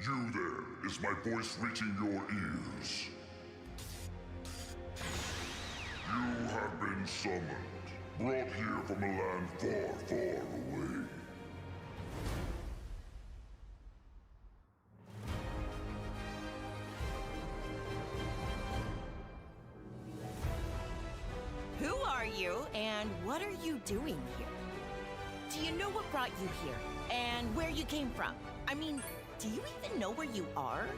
You there, is my voice reaching your ears? You have been summoned, brought here from a land far, far away. Who are you, and what are you doing here? Do you know what brought you here, and where you came from? I mean, do you even know where you are?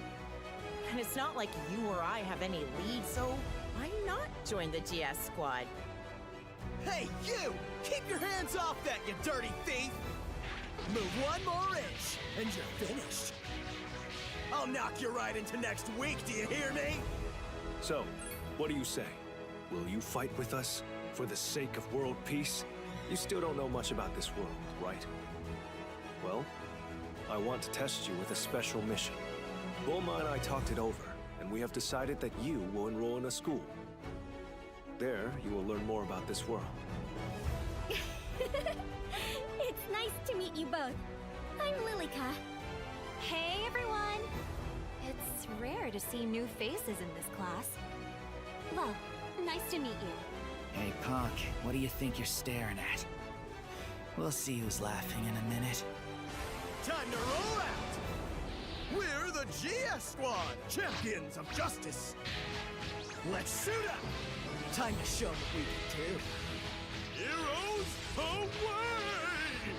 And it's not like you or I have any lead, so why not join the GS squad? Hey, you! Keep your hands off that, you dirty thief! Move one more inch, and you're finished. I'll knock you right into next week, do you hear me? So, what do you say? Will you fight with us for the sake of world peace? You still don't know much about this world, right? Well, I want to test you with a special mission. Bulma and I talked it over, and we have decided that you will enroll in a school. There, you will learn more about this world. It's nice to meet you both. I'm Lilika. Hey, everyone! It's rare to see new faces in this class. Well, nice to meet you. Hey, punk, what do you think you're staring at? We'll see who's laughing in a minute. Time to roll out! We're the GS Squad, champions of justice! Let's suit up! Time to show what we can do. Heroes away!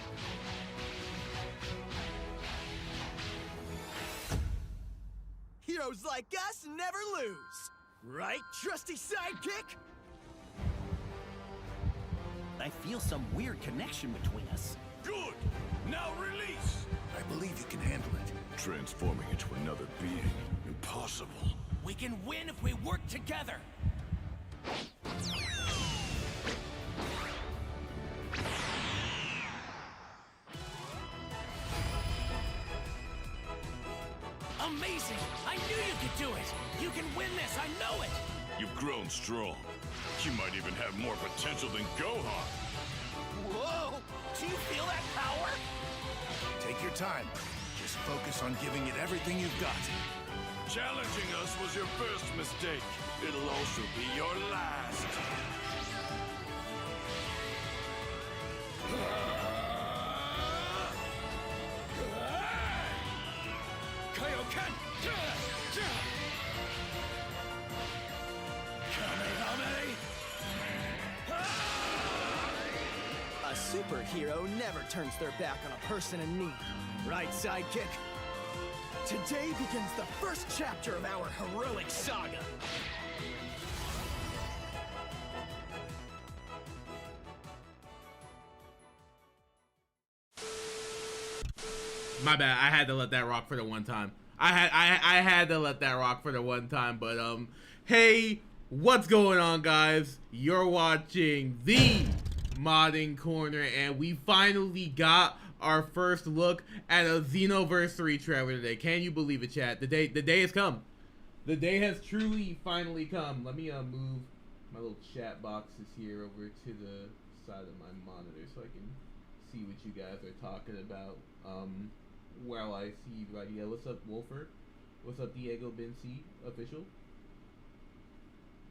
Heroes like us never lose! Right, trusty sidekick? I feel some weird connection between us. Good! Now release! I believe you can handle it. Transforming into another being. Impossible. We can win if we work together! Amazing! I knew you could do it! You can win this, I know it! You've grown strong. You might even have more potential than Gohan. Whoa! Do you feel that power? Take your time. Just focus on giving it everything you've got. Challenging us was your first mistake. It'll also be your last. Kaioken! Kamehame! A superhero never turns their back on a person in need. Right, sidekick? Today begins the first chapter of our heroic saga. My bad. I had to let that rock for the one time. I had to let that rock for the one time. But hey, what's going on, guys? You're watching the Modding Corner, and we finally got our first look at a Xenoverse 3 trailer today. Can you believe it, chat? The day has come. The day has truly finally come. Let me move my little chat boxes here over to the side of my monitor so I can see what you guys are talking about. While I see right here, what's up, Wolfer? What's up, Diego Benci official?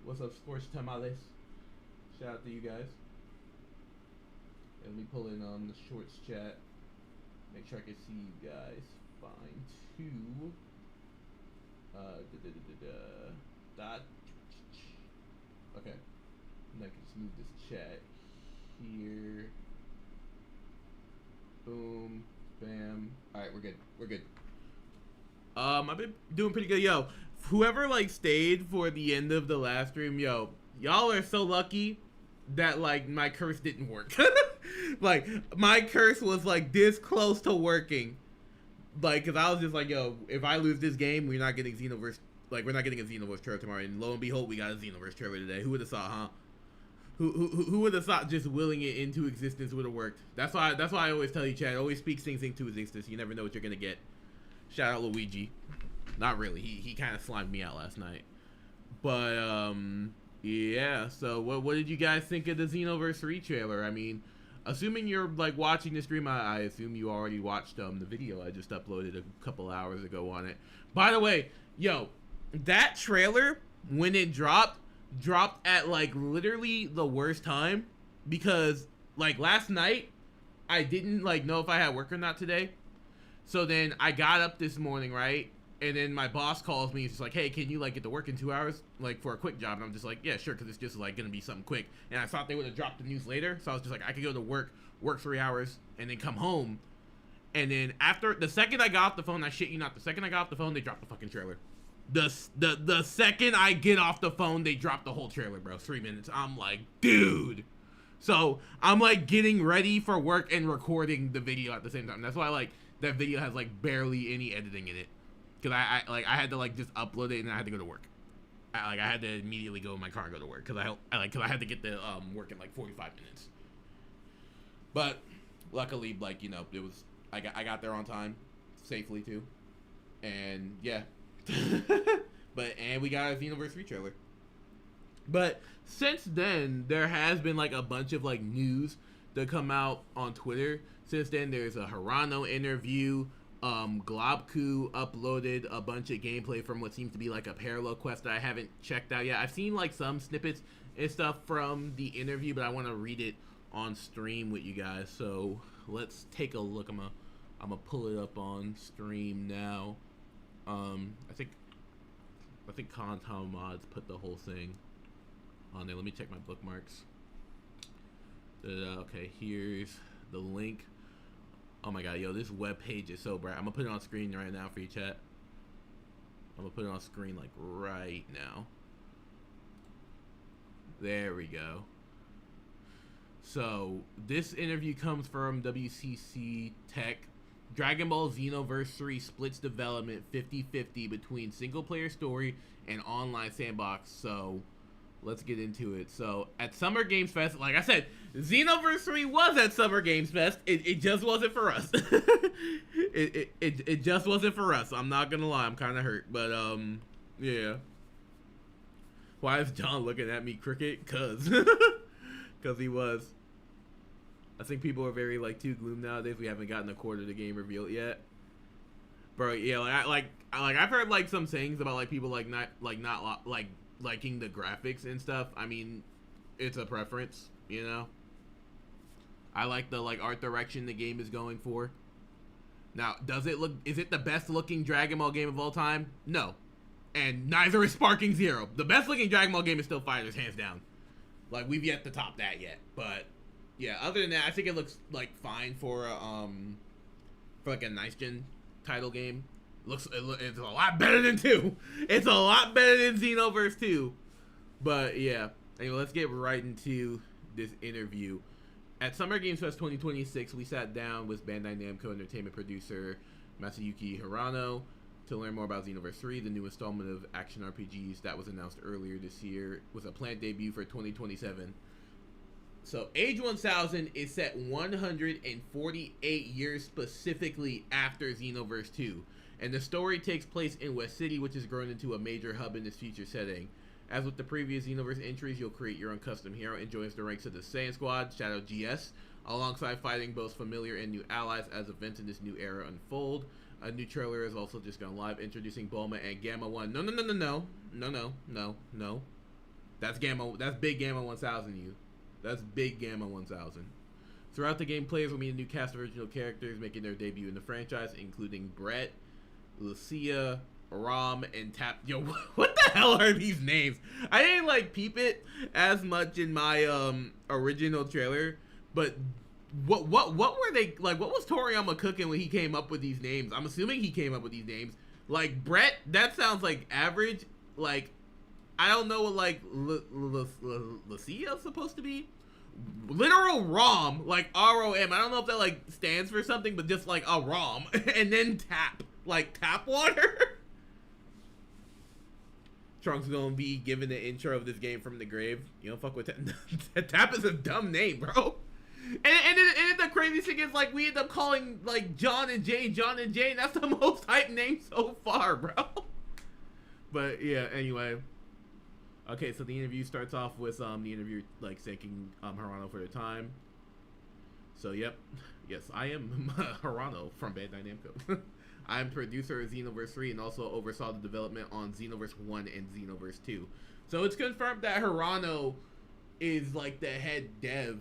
What's up, Scorched Tamales? Shout out to you guys. And let me pull in the shorts chat. Make sure I can see you guys fine too. Okay. And I can just move this chat here. Boom. Bam. Alright, we're good. We're good. I've been doing pretty good. Yo, whoever like stayed for the end of the last stream, yo, y'all are so lucky that like my curse didn't work. Like my curse was like this close to working. Like, cause I was just like, yo, if I lose this game, we're not getting Xenoverse. Like, we're not getting a Xenoverse trailer tomorrow. And lo and behold, we got a Xenoverse trailer today. Who would have thought, huh? Who would have thought just willing it into existence would have worked? That's why I always tell you, Chad, always speak things into existence. You never know what you're gonna get. Shout out Luigi. Not really. He kind of slimed me out last night. But yeah. So what did you guys think of the Xenoverse 3 trailer? I mean, assuming you're like watching the stream, I assume you already watched the video I just uploaded a couple hours ago on it. By the way, yo, that trailer when it dropped at like literally the worst time, because like last night I didn't like know if I had work or not today. So then I got up this morning, right? And then my boss calls me. He's just like, hey, can you like get to work in 2 hours, like for a quick job? And I'm just like, yeah, sure, because it's just like gonna be something quick. And I thought they would have dropped the news later, so I was just like, I could go to work 3 hours, and then come home. And then after the second I got off the phone, I shit you not, the second I got off the phone, they dropped the fucking trailer. The second I get off the phone, they dropped the whole trailer, bro. 3 minutes. I'm like, dude. So I'm like getting ready for work and recording the video at the same time. That's why like that video has like barely any editing in it. Cause I had to like just upload it and I had to go to work. I had to immediately go in my car and go to work cause I had to get the work in like 45 minutes. But luckily, like, you know, it was I got there on time, safely too, and yeah. And we got a Xenoverse 3 trailer. But since then, there has been like a bunch of like news that come out on Twitter. Since then, there's a Hirano interview. Globku uploaded a bunch of gameplay from what seems to be like a parallel quest that I haven't checked out yet. I've seen like some snippets and stuff from the interview, but I want to read it on stream with you guys. So let's take a look. I'm gonna pull it up on stream now. I think Contom Mods put the whole thing on there. Let me check my bookmarks. Okay, here's the link. Oh my god, yo, this web page is so bright. I'm gonna put it on screen right now for you, chat. I'm gonna put it on screen like right now. There we go. So this interview comes from WCC Tech. Dragon Ball Xenoverse 3 splits development 50-50 between single player story and online sandbox. So let's get into it. So at Summer Games Fest, like I said, Xenoverse 3 was at Summer Games Fest. It just wasn't for us. it just wasn't for us. I'm not gonna lie, I'm kind of hurt, but yeah. Why is John looking at me crooked? Cause he was. I think people are very like too gloomy nowadays. We haven't gotten a quarter of the game revealed yet. Bro, yeah, like I've heard like some sayings about like people not liking the graphics and stuff. I mean, it's a preference, you know. I like the like art direction the game is going for. Now, is it the best looking Dragon Ball game of all time? No. And neither is Sparking Zero. The best looking Dragon Ball game is still Fighters, hands down. Like, we've yet to top that yet. But yeah, other than that, I think it looks like fine for like a nice gen title game. It's a lot better than 2. It's a lot better than Xenoverse 2. But yeah, anyway, let's get right into this interview. At Summer Games Fest 2026, we sat down with Bandai Namco Entertainment producer Masayuki Hirano to learn more about Xenoverse 3, the new installment of action RPGs that was announced earlier this year with a planned debut for 2027. So Age 1000 is set 148 years specifically after Xenoverse 2. And the story takes place in West City, which has grown into a major hub in this future setting. As with the previous Xenoverse entries, you'll create your own custom hero and join the ranks of the Saiyan Squad, Shadow GS, alongside fighting both familiar and new allies as events in this new era unfold. A new trailer has also just gone live, introducing Bulma and Gamma 1. No. That's Big Gamma 1000, you. That's Big Gamma 1000. Throughout the game, players will meet a new cast of original characters making their debut in the franchise, including Brett, Lucia, Ram, and Tap. Yo, what the hell are these names? I didn't like peep it as much in my original trailer, but what were they like? What was Toriyama cooking when he came up with these names? I'm assuming he came up with these names. Like Brett, that sounds like average. Like I don't know what like Lucia is supposed to be. Literal ROM, like ROM. I don't know if that like stands for something, but just like a ROM, and then tap, like tap water. Trunks gonna be given the intro of this game from the grave. You don't fuck with Tap. Tap is a dumb name, bro. And the crazy thing is, like, we end up calling like John and Jane. That's the most hype name so far, bro. But yeah, anyway. Okay, so the interview starts off with the interview like thanking Hirano for their time. So yep, yes, I am Hirano from Bandai Namco. I'm producer of Xenoverse 3 and also oversaw the development on Xenoverse 1 and Xenoverse 2. So it's confirmed that Hirano is like the head dev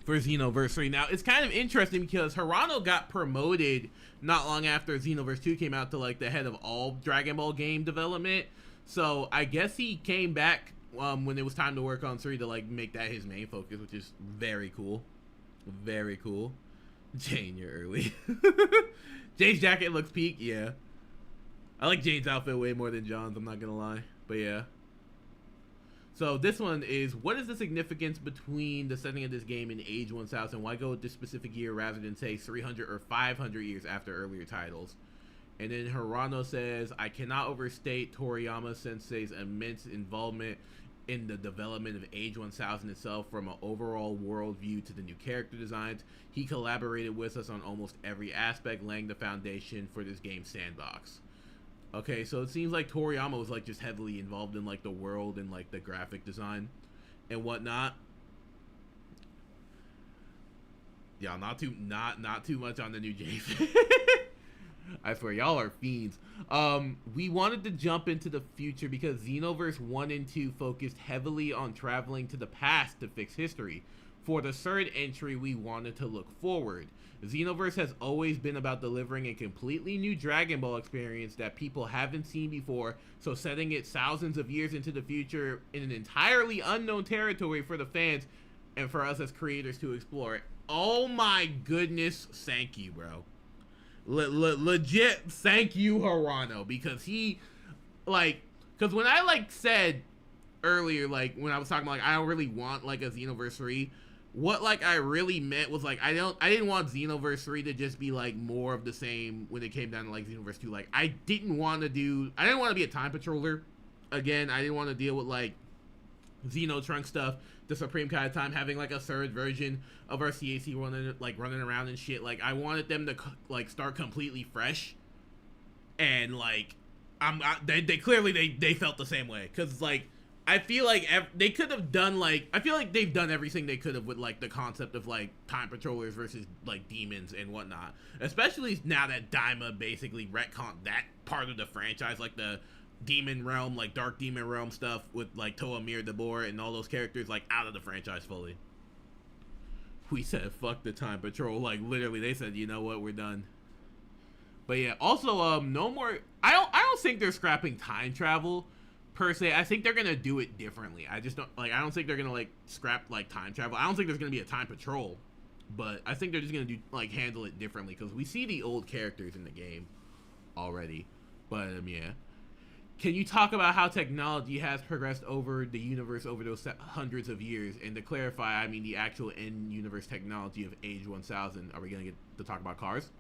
for Xenoverse 3. Now, it's kind of interesting because Hirano got promoted not long after Xenoverse 2 came out to like the head of all Dragon Ball game development. So I guess he came back when it was time to work on 3 to like make that his main focus, which is very cool. Very cool. Jane, you're early. Jane's jacket looks peak, yeah. I like Jane's outfit way more than John's, I'm not gonna lie. But yeah. So this one is, what is the significance between the setting of this game in Age 1000? Why go with this specific year rather than say 300 or 500 years after earlier titles? And then Hirano says, I cannot overstate Toriyama Sensei's immense involvement in the development of Age 1000 itself, from an overall worldview to the new character designs. He collaborated with us on almost every aspect, laying the foundation for this game's sandbox. Okay, so it seems like Toriyama was like just heavily involved in like the world and like the graphic design and whatnot. Yeah, not too much on the new Jason. I swear, y'all are fiends. We wanted to jump into the future because Xenoverse 1 and 2 focused heavily on traveling to the past to fix history. For the third entry, we wanted to look forward. Xenoverse has always been about delivering a completely new Dragon Ball experience that people haven't seen before, so setting it thousands of years into the future in an entirely unknown territory for the fans and for us as creators to explore. Oh my goodness, thank you, bro. Legit, thank you, Hirano, because he, like, because when I, like, said earlier, like, when I was talking about, like, I don't really want, like, a Xenoverse 3, what, like, I really meant was, like, I didn't want Xenoverse 3 to just be, like, more of the same when it came down to, like, Xenoverse 2. Like, I didn't want to be a time patroller. Again, I didn't want to deal with, like, Xeno Trunk stuff, the Supreme Kai time, having like a third version of our CAC running around and shit. Like, I wanted them to like start completely fresh, and like they clearly they felt the same way, because like I feel like they could have done like, I feel like they've done everything they could have with like the concept of like time patrollers versus like demons and whatnot, especially now that Daima basically retconned that part of the franchise, like the demon realm, like dark demon realm stuff with like Toa Mir Debor and all those characters like out of the franchise fully. We said fuck the time patrol, like literally they said, you know what, we're done. But yeah, also no more, I don't think they're scrapping time travel per se. I think they're gonna do it differently. I don't think they're gonna like scrap like time travel. I don't think there's gonna be a time patrol, but I think they're just gonna do like handle it differently, because we see the old characters in the game already. But yeah. Can you talk about how technology has progressed over the universe over those hundreds of years? And to clarify, I mean the actual in-universe technology of Age 1000. Are we going to get to talk about cars?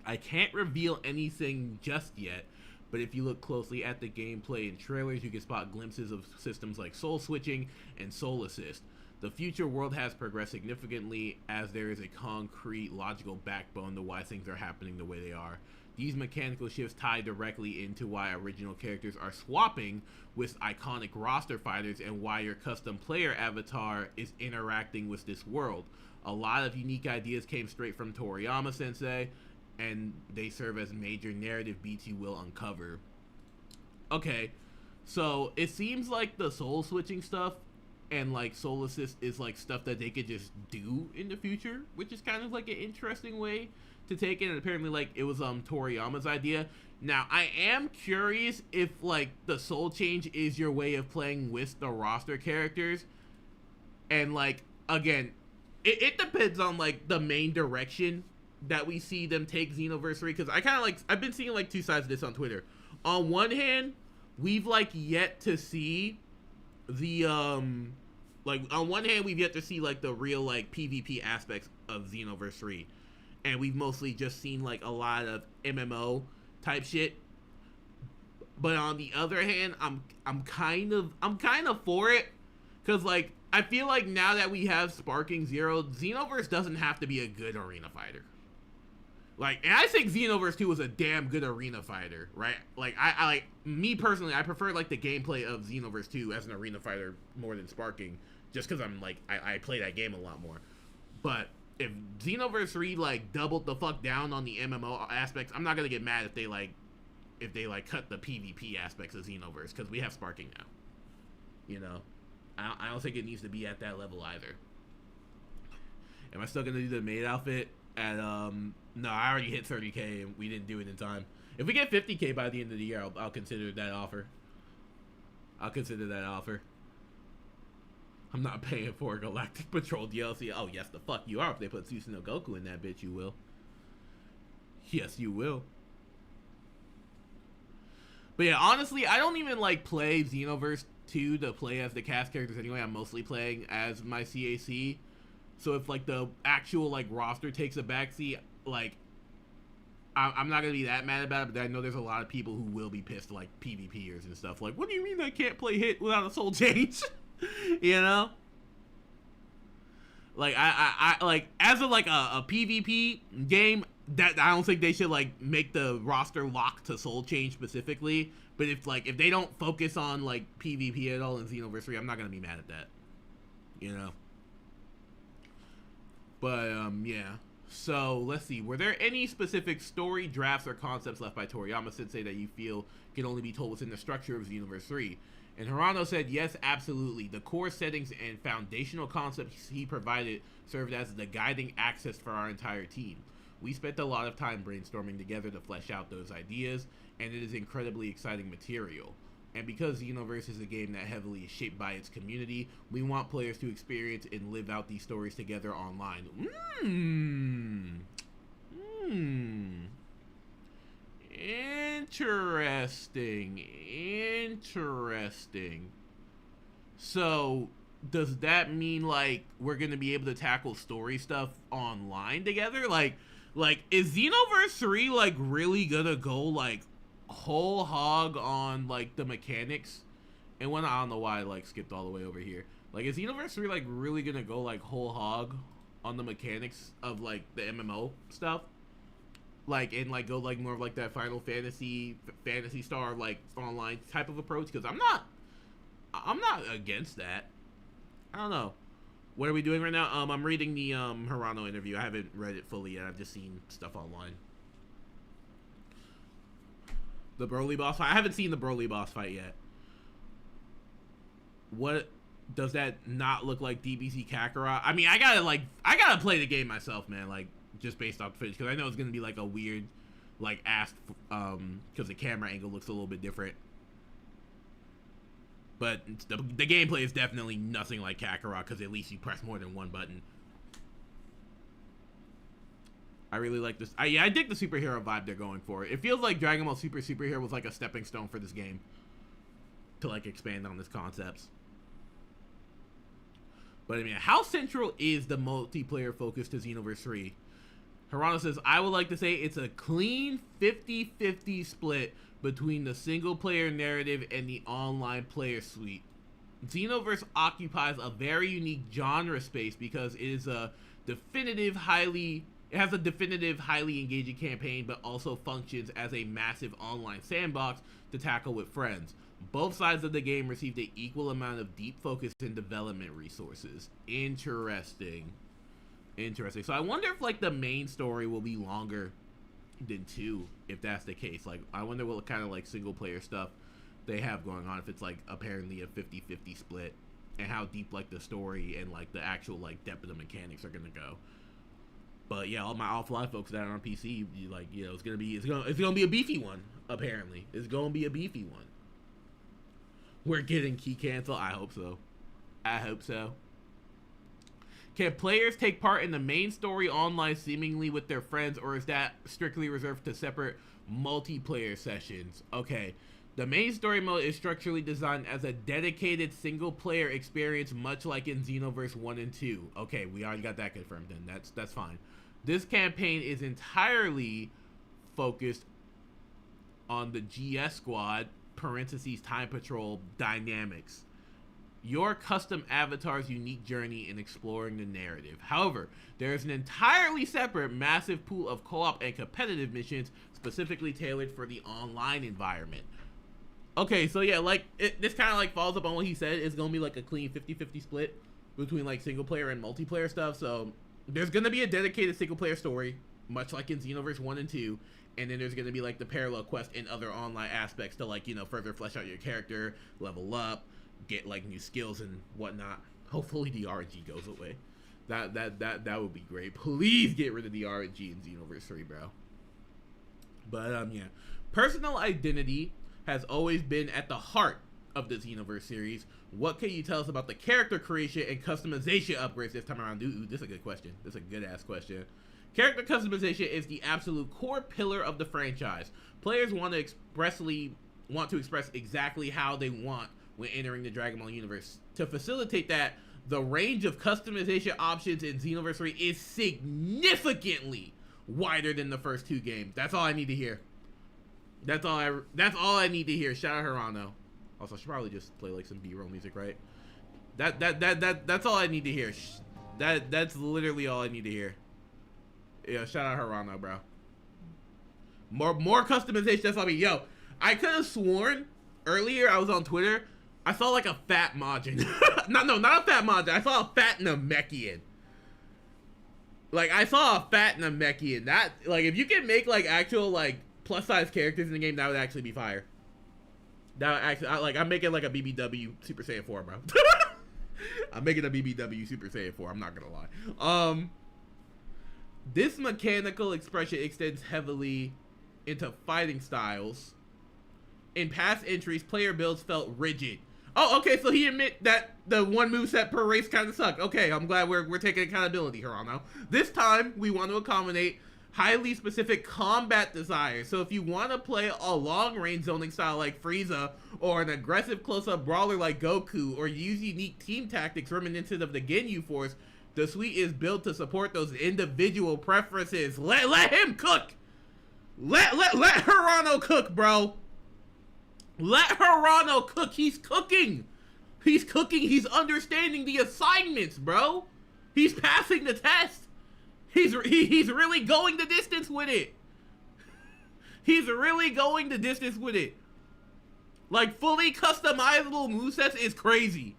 I can't reveal anything just yet, but if you look closely at the gameplay and trailers, you can spot glimpses of systems like soul switching and soul assist. The future world has progressed significantly, as there is a concrete, logical backbone to why things are happening the way they are. These mechanical shifts tie directly into why original characters are swapping with iconic roster fighters and why your custom player avatar is interacting with this world. A lot of unique ideas came straight from Toriyama Sensei, and they serve as major narrative beats you will uncover. Okay, so it seems like the soul switching stuff and like soul assist is like stuff that they could just do in the future, which is kind of like an interesting way to take it. And apparently like it was Toriyama's idea. Now I am curious if like the soul change is your way of playing with the roster characters, and like again it depends on like the main direction that we see them take Xenoverse 3, because I kind of like, I've been seeing like two sides of this on Twitter. On one hand, we've like yet to see the like on one hand we've yet to see like the real like PvP aspects of Xenoverse 3, and we've mostly just seen like a lot of MMO type shit. But on the other hand, I'm kind of for it, because like I feel like now that we have Sparking Zero, Xenoverse doesn't have to be a good arena fighter. Like, and I think Xenoverse 2 was a damn good arena fighter, right? Like, I like, me personally, I prefer, like, the gameplay of Xenoverse 2 as an arena fighter more than Sparking, just because I'm, like, I play that game a lot more. But if Xenoverse 3 like doubled the fuck down on the MMO aspects, I'm not gonna get mad if they cut the PvP aspects of Xenoverse, because we have sparking now. You know, I don't think it needs to be at that level either. Am I still gonna do the maid outfit at no, I already hit 30k and we didn't do it in time. If we get 50k by the end of the year, I'll consider that offer. I'll consider that offer. I'm not paying for a Galactic Patrol DLC. Oh yes, the fuck you are. If they put Susanoo Goku in that bitch, you will. Yes, you will. But yeah, honestly, I don't even like play Xenoverse 2 to play as the cast characters anyway. I'm mostly playing as my CAC. So if like the actual like roster takes a backseat, like I'm not gonna be that mad about it, but I know there's a lot of people who will be pissed, like PvPers and stuff. Like, what do you mean I can't play hit without a soul change? You know? Like I like as a PvP game, that I don't think they should like make the roster lock to soul change specifically. But if they don't focus on like PvP at all in Xenoverse 3, I'm not gonna be mad at that. You know? But yeah. So let's see. Were there any specific story, drafts, or concepts left by Toriyama Sensei that you feel can only be told within the structure of Xenoverse 3? And Hirano said, yes, absolutely. The core settings and foundational concepts he provided served as the guiding axis for our entire team. We spent a lot of time brainstorming together to flesh out those ideas, and it is incredibly exciting material. And because Xenoverse is a game that heavily is shaped by its community, we want players to experience and live out these stories together online. Interesting. So, does that mean, like, we're gonna be able to tackle story stuff online together? Like, is Xenoverse 3, like, really gonna go, like, whole hog on like the mechanics? And when I don't know why I like skipped all the way over here. Like, is Xenoverse 3 like really gonna go like whole hog on the mechanics of like the MMO stuff? Like, and like go like more of like that Final Fantasy Star like online type of approach? Because I'm not against that. I don't know. What are we doing right now? I'm reading the Hirano interview. I haven't read it fully yet. I've just seen stuff online. The Broly boss fight? I haven't seen the Broly boss fight yet. What does that not look like DBZ Kakarot? I mean, I gotta play the game myself, man. Like, just based off the footage, because I know it's gonna be like a weird, like, because the camera angle looks a little bit different. But the gameplay is definitely nothing like Kakarot, because at least you press more than one button. I really like this. I dig the superhero vibe they're going for. It feels like Dragon Ball Superhero was like a stepping stone for this game to like expand on this concepts. But I mean, how central is the multiplayer focus to Xenoverse 3? Hirano says, I would like to say it's a clean 50-50 split between the single player narrative and the online player suite. Xenoverse occupies a very unique genre space because it is a definitive It has a definitive, highly engaging campaign, but also functions as a massive online sandbox to tackle with friends. Both sides of the game received an equal amount of deep focus and development resources. Interesting. So I wonder if, like, the main story will be longer than 2, if that's the case. Like, I wonder what kind of, like, single-player stuff they have going on, if it's, like, apparently a 50-50 split, and how deep, like, the story and, like, the actual, like, depth of the mechanics are gonna go. But yeah, all my offline folks that are on PC, like, you know, it's gonna be a beefy one. Apparently, it's gonna be a beefy one. We're getting key cancel. I hope so. Can players take part in the main story online seemingly with their friends, or is that strictly reserved to separate multiplayer sessions? Okay, the main story mode is structurally designed as a dedicated single-player experience, much like in Xenoverse 1 and 2. Okay, we already got that confirmed. Then that's fine. This campaign is entirely focused on the GS Squad (Time Patrol) dynamics. Your custom avatar's unique journey in exploring the narrative. However, there is an entirely separate massive pool of co-op and competitive missions specifically tailored for the online environment. Okay, so yeah, like, this kind of like follows up on what he said. It's gonna be like a clean 50-50 split between like single player and multiplayer stuff. So there's gonna be a dedicated single-player story, much like in Xenoverse 1 and 2, and then there's gonna be like the parallel quest and other online aspects to like, you know, further flesh out your character, level up, get like new skills and whatnot. Hopefully the RNG goes away. That would be great. Please get rid of the RNG in Xenoverse 3, bro. But yeah, personal identity has always been at the heart of the Xenoverse series. What can you tell us about the character creation and customization upgrades this time around? Ooh, this is a good question. This is a good ass question. Character customization is the absolute core pillar of the franchise. Players want to express exactly how they want when entering the Dragon Ball universe. To facilitate that, the range of customization options in Xenoverse 3 is significantly wider than the first 2 games. That's all I need to hear. That's all I need to hear. Shout out Hirano. Also, I should probably just play like some B-roll music, right? That's all I need to hear. That's literally all I need to hear. Yeah, shout out Hirano, bro. More customization. That's all I mean. Yo, I could have sworn earlier I was on Twitter, I saw like a fat Majin. No, not a fat Majin. I saw a fat Namekian. Like, I saw a fat Namekian. That, like, if you can make like actual like plus size characters in the game, that would actually be fire. That would actually, I'm making like a BBW Super Saiyan 4, bro. I'm making a BBW Super Saiyan 4. I'm not gonna lie. This mechanical expression extends heavily into fighting styles. In past entries, player builds felt rigid. Oh, okay, so he admit that the one moveset per race kind of sucked. Okay, I'm glad we're taking accountability, Hirano. This time, we want to accommodate highly specific combat desires. So if you want to play a long-range zoning style like Frieza, or an aggressive close-up brawler like Goku, or use unique team tactics reminiscent of the Ginyu Force, the suite is built to support those individual preferences. Let him cook! Let Hirano cook, bro! Let Hirano cook. He's cooking. He's cooking. He's understanding the assignments, bro. He's passing the test. He's really going the distance with it. He's really going the distance with it. Like, fully customizable movesets is crazy.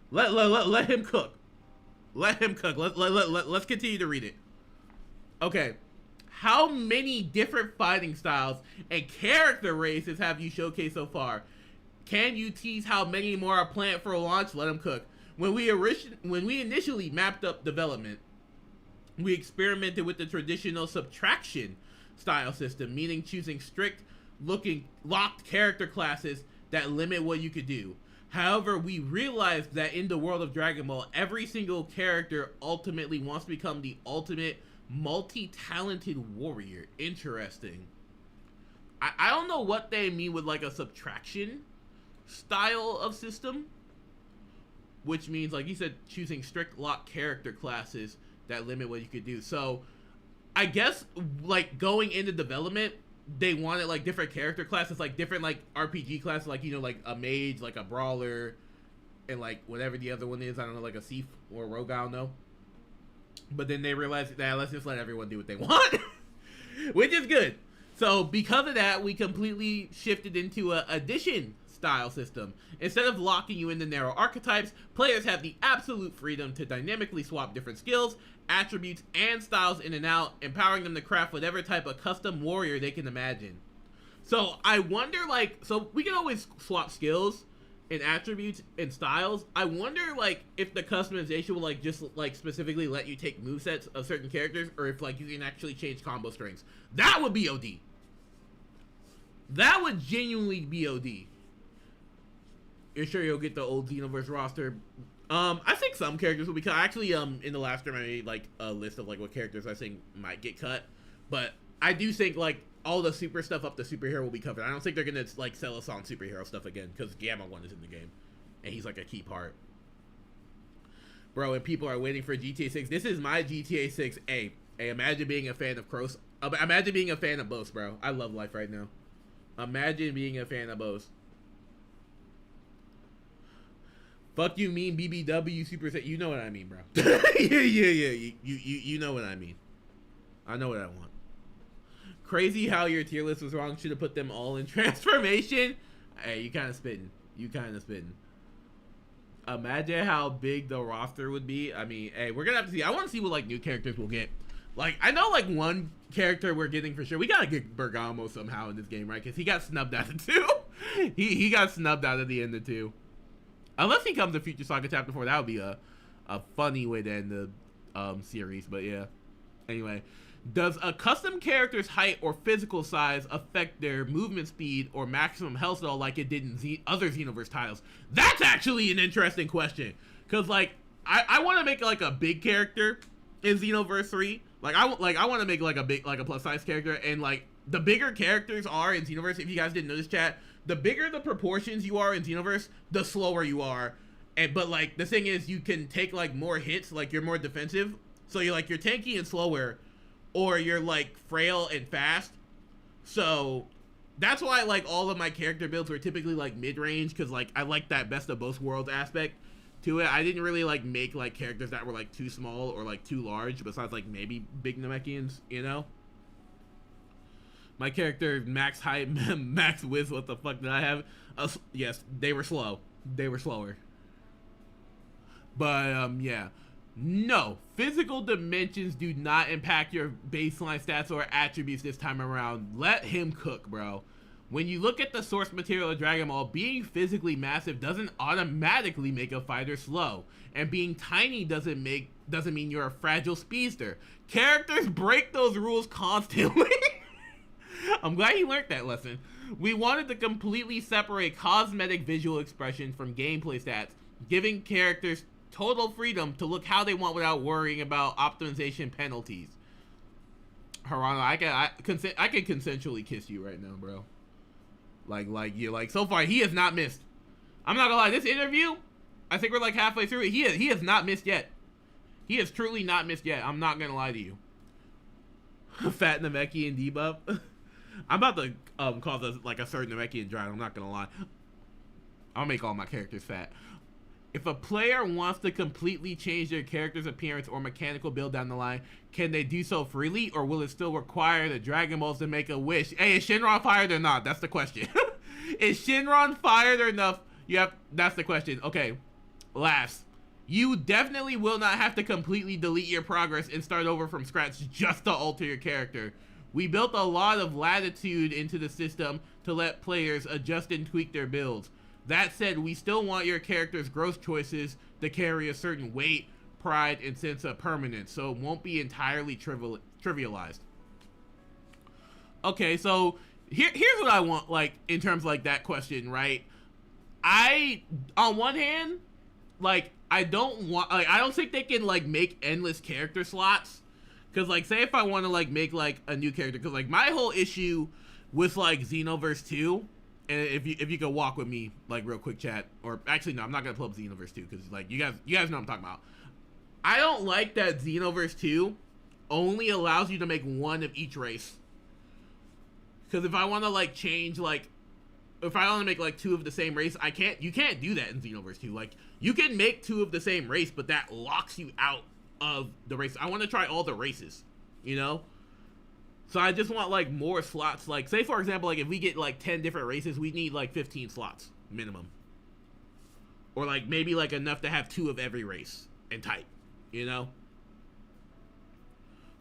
Let him cook. Let him cook. Let's continue to read it. Okay. How many different fighting styles and character races have you showcased so far? Can you tease how many more are planned for launch? Let them cook. When we initially mapped up development, we experimented with the traditional subtraction style system, meaning choosing strict looking locked character classes that limit what you could do. However, we realized that in the world of Dragon Ball, every single character ultimately wants to become the ultimate multi-talented warrior. Interesting. I don't know what they mean with like a subtraction style of system, which means, like you said, choosing strict lock character classes that limit what you could do. So I guess like going into development, they wanted like different character classes, like different like RPG classes, like, you know, like a mage, like a brawler, and like whatever the other one is, I don't know, like a Sif or a Rogue, I don't know. But then they realized that let's just let everyone do what they want, which is good. So because of that, we completely shifted into a addition style system. Instead of locking you into narrow archetypes, players have the absolute freedom to dynamically swap different skills, attributes, and styles in and out, empowering them to craft whatever type of custom warrior they can imagine. So I wonder, like, so we can always swap skills and attributes and styles. I wonder, like, if the customization will, like, just, like, specifically let you take movesets of certain characters, or if, like, you can actually change combo strings. That would be OD. That would genuinely be OD. You're sure you'll get the old Xenoverse roster? I think some characters will be cut. Actually, in the last stream I made, like, a list of, like, what characters I think might get cut. But I do think, like, all the super stuff up to superhero will be covered. I don't think they're gonna like sell us on superhero stuff again, because Gamma 1 is in the game and he's like a key part, bro. And people are waiting for GTA 6. This is my GTA 6. Hey, imagine being a fan of imagine being a fan of both, bro. I love life right now. Imagine being a fan of both. Fuck you mean BBW Super Saiyan. You know what I mean, bro. yeah. You know what I mean. I know what I want. Crazy how your tier list was wrong. Should have put them all in transformation. Hey, you kind of spitting. You kind of spitting. imagine how big the roster would be. I mean, hey, we're gonna have to see. I want to see what like new characters we'll get. Like, I know like one character we're getting for sure. We gotta get Bergamo somehow in this game, right? Because he got snubbed out of 2. he got snubbed out at the end of 2. Unless he comes to Future Saga Chapter 4, that would be a funny way to end the series. But yeah. Anyway, does a custom character's height or physical size affect their movement speed or maximum health though, like it did in other Xenoverse titles? That's actually an interesting question. Cause like I want to make like a big character in Xenoverse 3. Like I want to make like a plus size character, and like the bigger characters are in Xenoverse. If you guys didn't notice, chat, the bigger the proportions you are in Xenoverse, the slower you are. But like the thing is, you can take like more hits, like you're more defensive. So you're tanky and slower, or you're like frail and fast. So that's why like all of my character builds were typically like mid-range, because like I like that best of both worlds aspect to it. I didn't really like make like characters that were like too small or like too large, besides like maybe big Namekians, you know? My character max height, max width, what the fuck did I have? Yes, they were slow. They were slower. But yeah. No, physical dimensions do not impact your baseline stats or attributes this time around. Let him cook, bro. When you look at the source material of Dragon Ball, being physically massive doesn't automatically make a fighter slow, and being tiny doesn't mean you're a fragile speedster. Characters break those rules constantly. I'm glad you learned that lesson. We wanted to completely separate cosmetic visual expression from gameplay stats, giving characters total freedom to look how they want without worrying about optimization penalties. Hirano, I can consensually kiss you right now, bro. Like so far he has not missed. I'm not gonna lie, this interview, I think we're like halfway through it. He has not missed yet. He has truly not missed yet. I'm not gonna lie to you. Fat Namekian debuff. I'm about to call this like a certain Namekian dry. I'm not gonna lie. I'll make all my characters fat. If a player wants to completely change their character's appearance or mechanical build down the line, can they do so freely, or will it still require the Dragon Balls to make a wish? Hey, is Shinron fired or not? That's the question. Is Shinron fired or enough? That's the question. Okay, last. You definitely will not have to completely delete your progress and start over from scratch just to alter your character. We built a lot of latitude into the system to let players adjust and tweak their builds. That said, we still want your character's growth choices to carry a certain weight, pride, and sense of permanence, so it won't be entirely trivialized. Okay, so here's what I want, like, in terms of, like, that question, right? On one hand, like, I don't think they can, like, make endless character slots. Because, like, say if I want to, like, make, like, a new character, because, like, my whole issue with, like, Xenoverse 2, and if you could walk with me, like, real quick, chat, or actually no, I'm not gonna pull up Xenoverse 2 because like you guys know what I'm talking about. I don't like that Xenoverse 2 only allows you to make one of each race. Because if I want to like change, like, if I want to make like 2 of the same race, you can't do that in Xenoverse 2. Like, you can make 2 of the same race, but that locks you out of the race. I want to try all the races, you know? So I just want like more slots. Like, say for example, like if we get like 10 different races, we need like 15 slots minimum, or like maybe like enough to have 2 of every race and type, you know?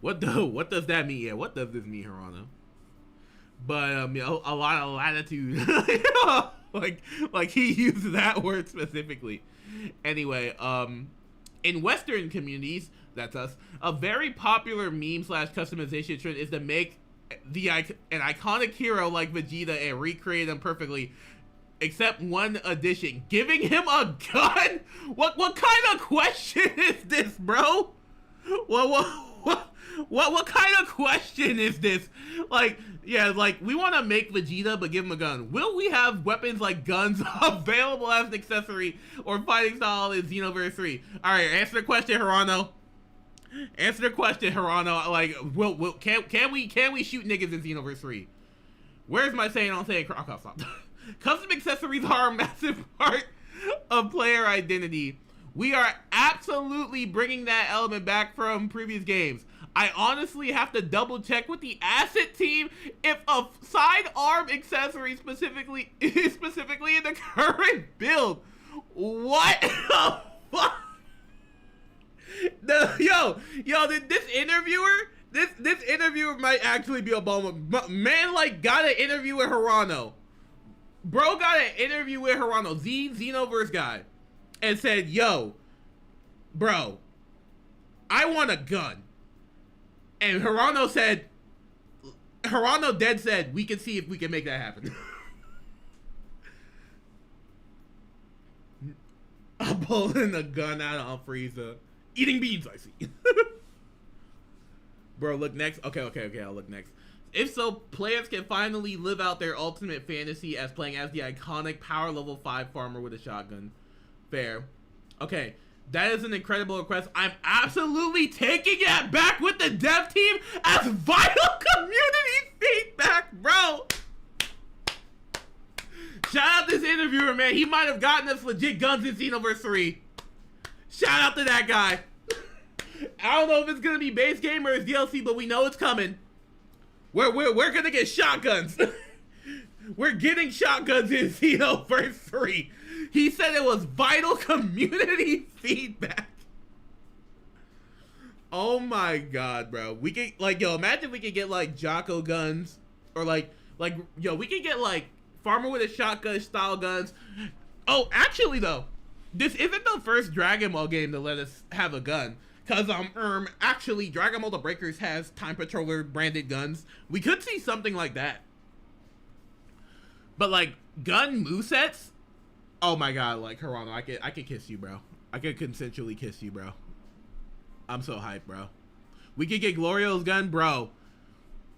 What does that mean? Yeah, what does this mean, Hirano? But you know, a lot of latitude. like he used that word specifically. Anyway, in Western communities, that's us, a very popular meme / customization trend is to make an iconic hero like Vegeta and recreate him perfectly, except one addition: giving him a gun. What kind of question is this, bro? What kind of question is this? Like, yeah, like, we want to make Vegeta but give him a gun. Will we have weapons like guns available as an accessory or fighting style in Xenoverse 3? All right, answer the question, Hirano. Answer the question, Hirano. Like, can we shoot niggas in Xenoverse 3? Where's my saying on saying? Okay, stop. Custom accessories are a massive part of player identity. We are absolutely bringing that element back from previous games. I honestly have to double check with the asset team if a sidearm accessory specifically in the current build. What the fuck? This interviewer might actually be Obama. Man, like, got an interview with Hirano. Bro got an interview with Hirano, Xenoverse guy, and said, yo, bro, I want a gun. And Hirano said, we can see if we can make that happen. I'm pulling a gun out on Frieza. Eating beans, I see. Bro, look next. Okay, I'll look next. If so, players can finally live out their ultimate fantasy as playing as the iconic power level 5 farmer with a shotgun. Fair. Okay, that is an incredible request. I'm absolutely taking it back with the dev team as vital community feedback, bro. Shout out this interviewer, man. He might have gotten us legit guns in Xenoverse 3. Shout out to that guy. I don't know if it's gonna be base game or it's DLC, but we know it's coming. We're gonna get shotguns. We're getting shotguns in Xenoverse 3. He said it was vital community feedback. Oh my god, bro. We could, like, yo, imagine we could get, like, Jocko guns. Or, like, yo, we could get, like, farmer with a shotgun style guns. Oh, actually, though, this isn't the first Dragon Ball game to let us have a gun. Cause, actually, Dragon Ball The Breakers has Time Patroller branded guns. We could see something like that. But, like, gun movesets? Oh my god, like, Hirano, I could kiss you, bro. I could consensually kiss you, bro. I'm so hyped, bro. We could get Glorio's gun, bro.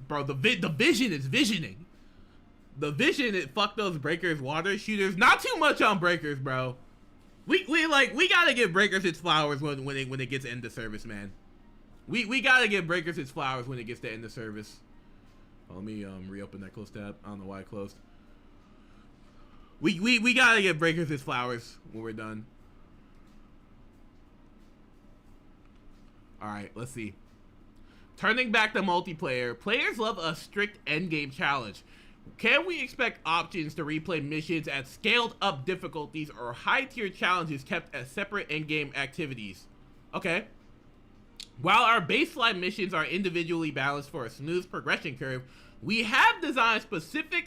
Bro, the vision is visioning. The vision, it fuck those Breakers water shooters. Not too much on Breakers, bro. We gotta give Breakers its flowers when it gets into service, man. We gotta give Breakers its flowers when it gets to end of service. Oh, let me reopen that closed tab. I don't know why it closed. We gotta give Breakers its flowers when we're done. Alright, let's see. Turning back to multiplayer, players love a strict endgame challenge. Can we expect options to replay missions at scaled up difficulties or high tier challenges kept as separate endgame activities? Okay. While our baseline missions are individually balanced for a smooth progression curve, we have designed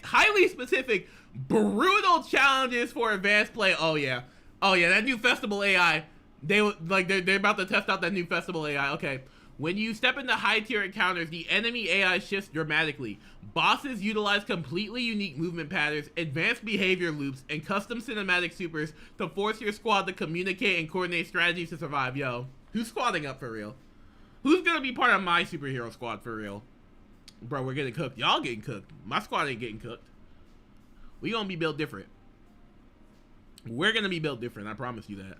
highly specific, brutal challenges for advanced play. Oh yeah, that new festival AI. They're about to test out that new festival AI. Okay. When you step into high tier encounters, the enemy AI shifts dramatically. Bosses utilize completely unique movement patterns, advanced behavior loops, and custom cinematic supers to force your squad to communicate and coordinate strategies to survive. Yo, who's squadding up for real? Who's gonna be part of my superhero squad for real? Bro, we're getting cooked. Y'all getting cooked. My squad ain't getting cooked. We gonna be built different. We're gonna be built different, I promise you that.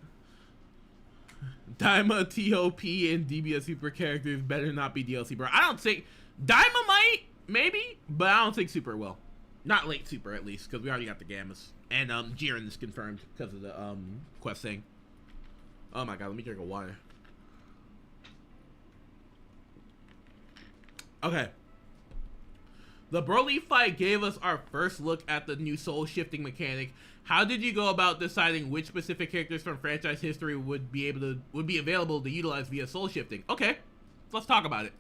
Daima, TOP, and DBS super characters better not be DLC, bro. I don't think Daima might, maybe, but I don't think Super will. Not late Super, at least, because we already got the Gammas. And Jiren is confirmed because of the quest thing. Oh my god, let me drink a water. Okay. The Broly fight gave us our first look at the new soul shifting mechanic. How did you go about deciding which specific characters from franchise history would be available to utilize via soul shifting? Okay, let's talk about it.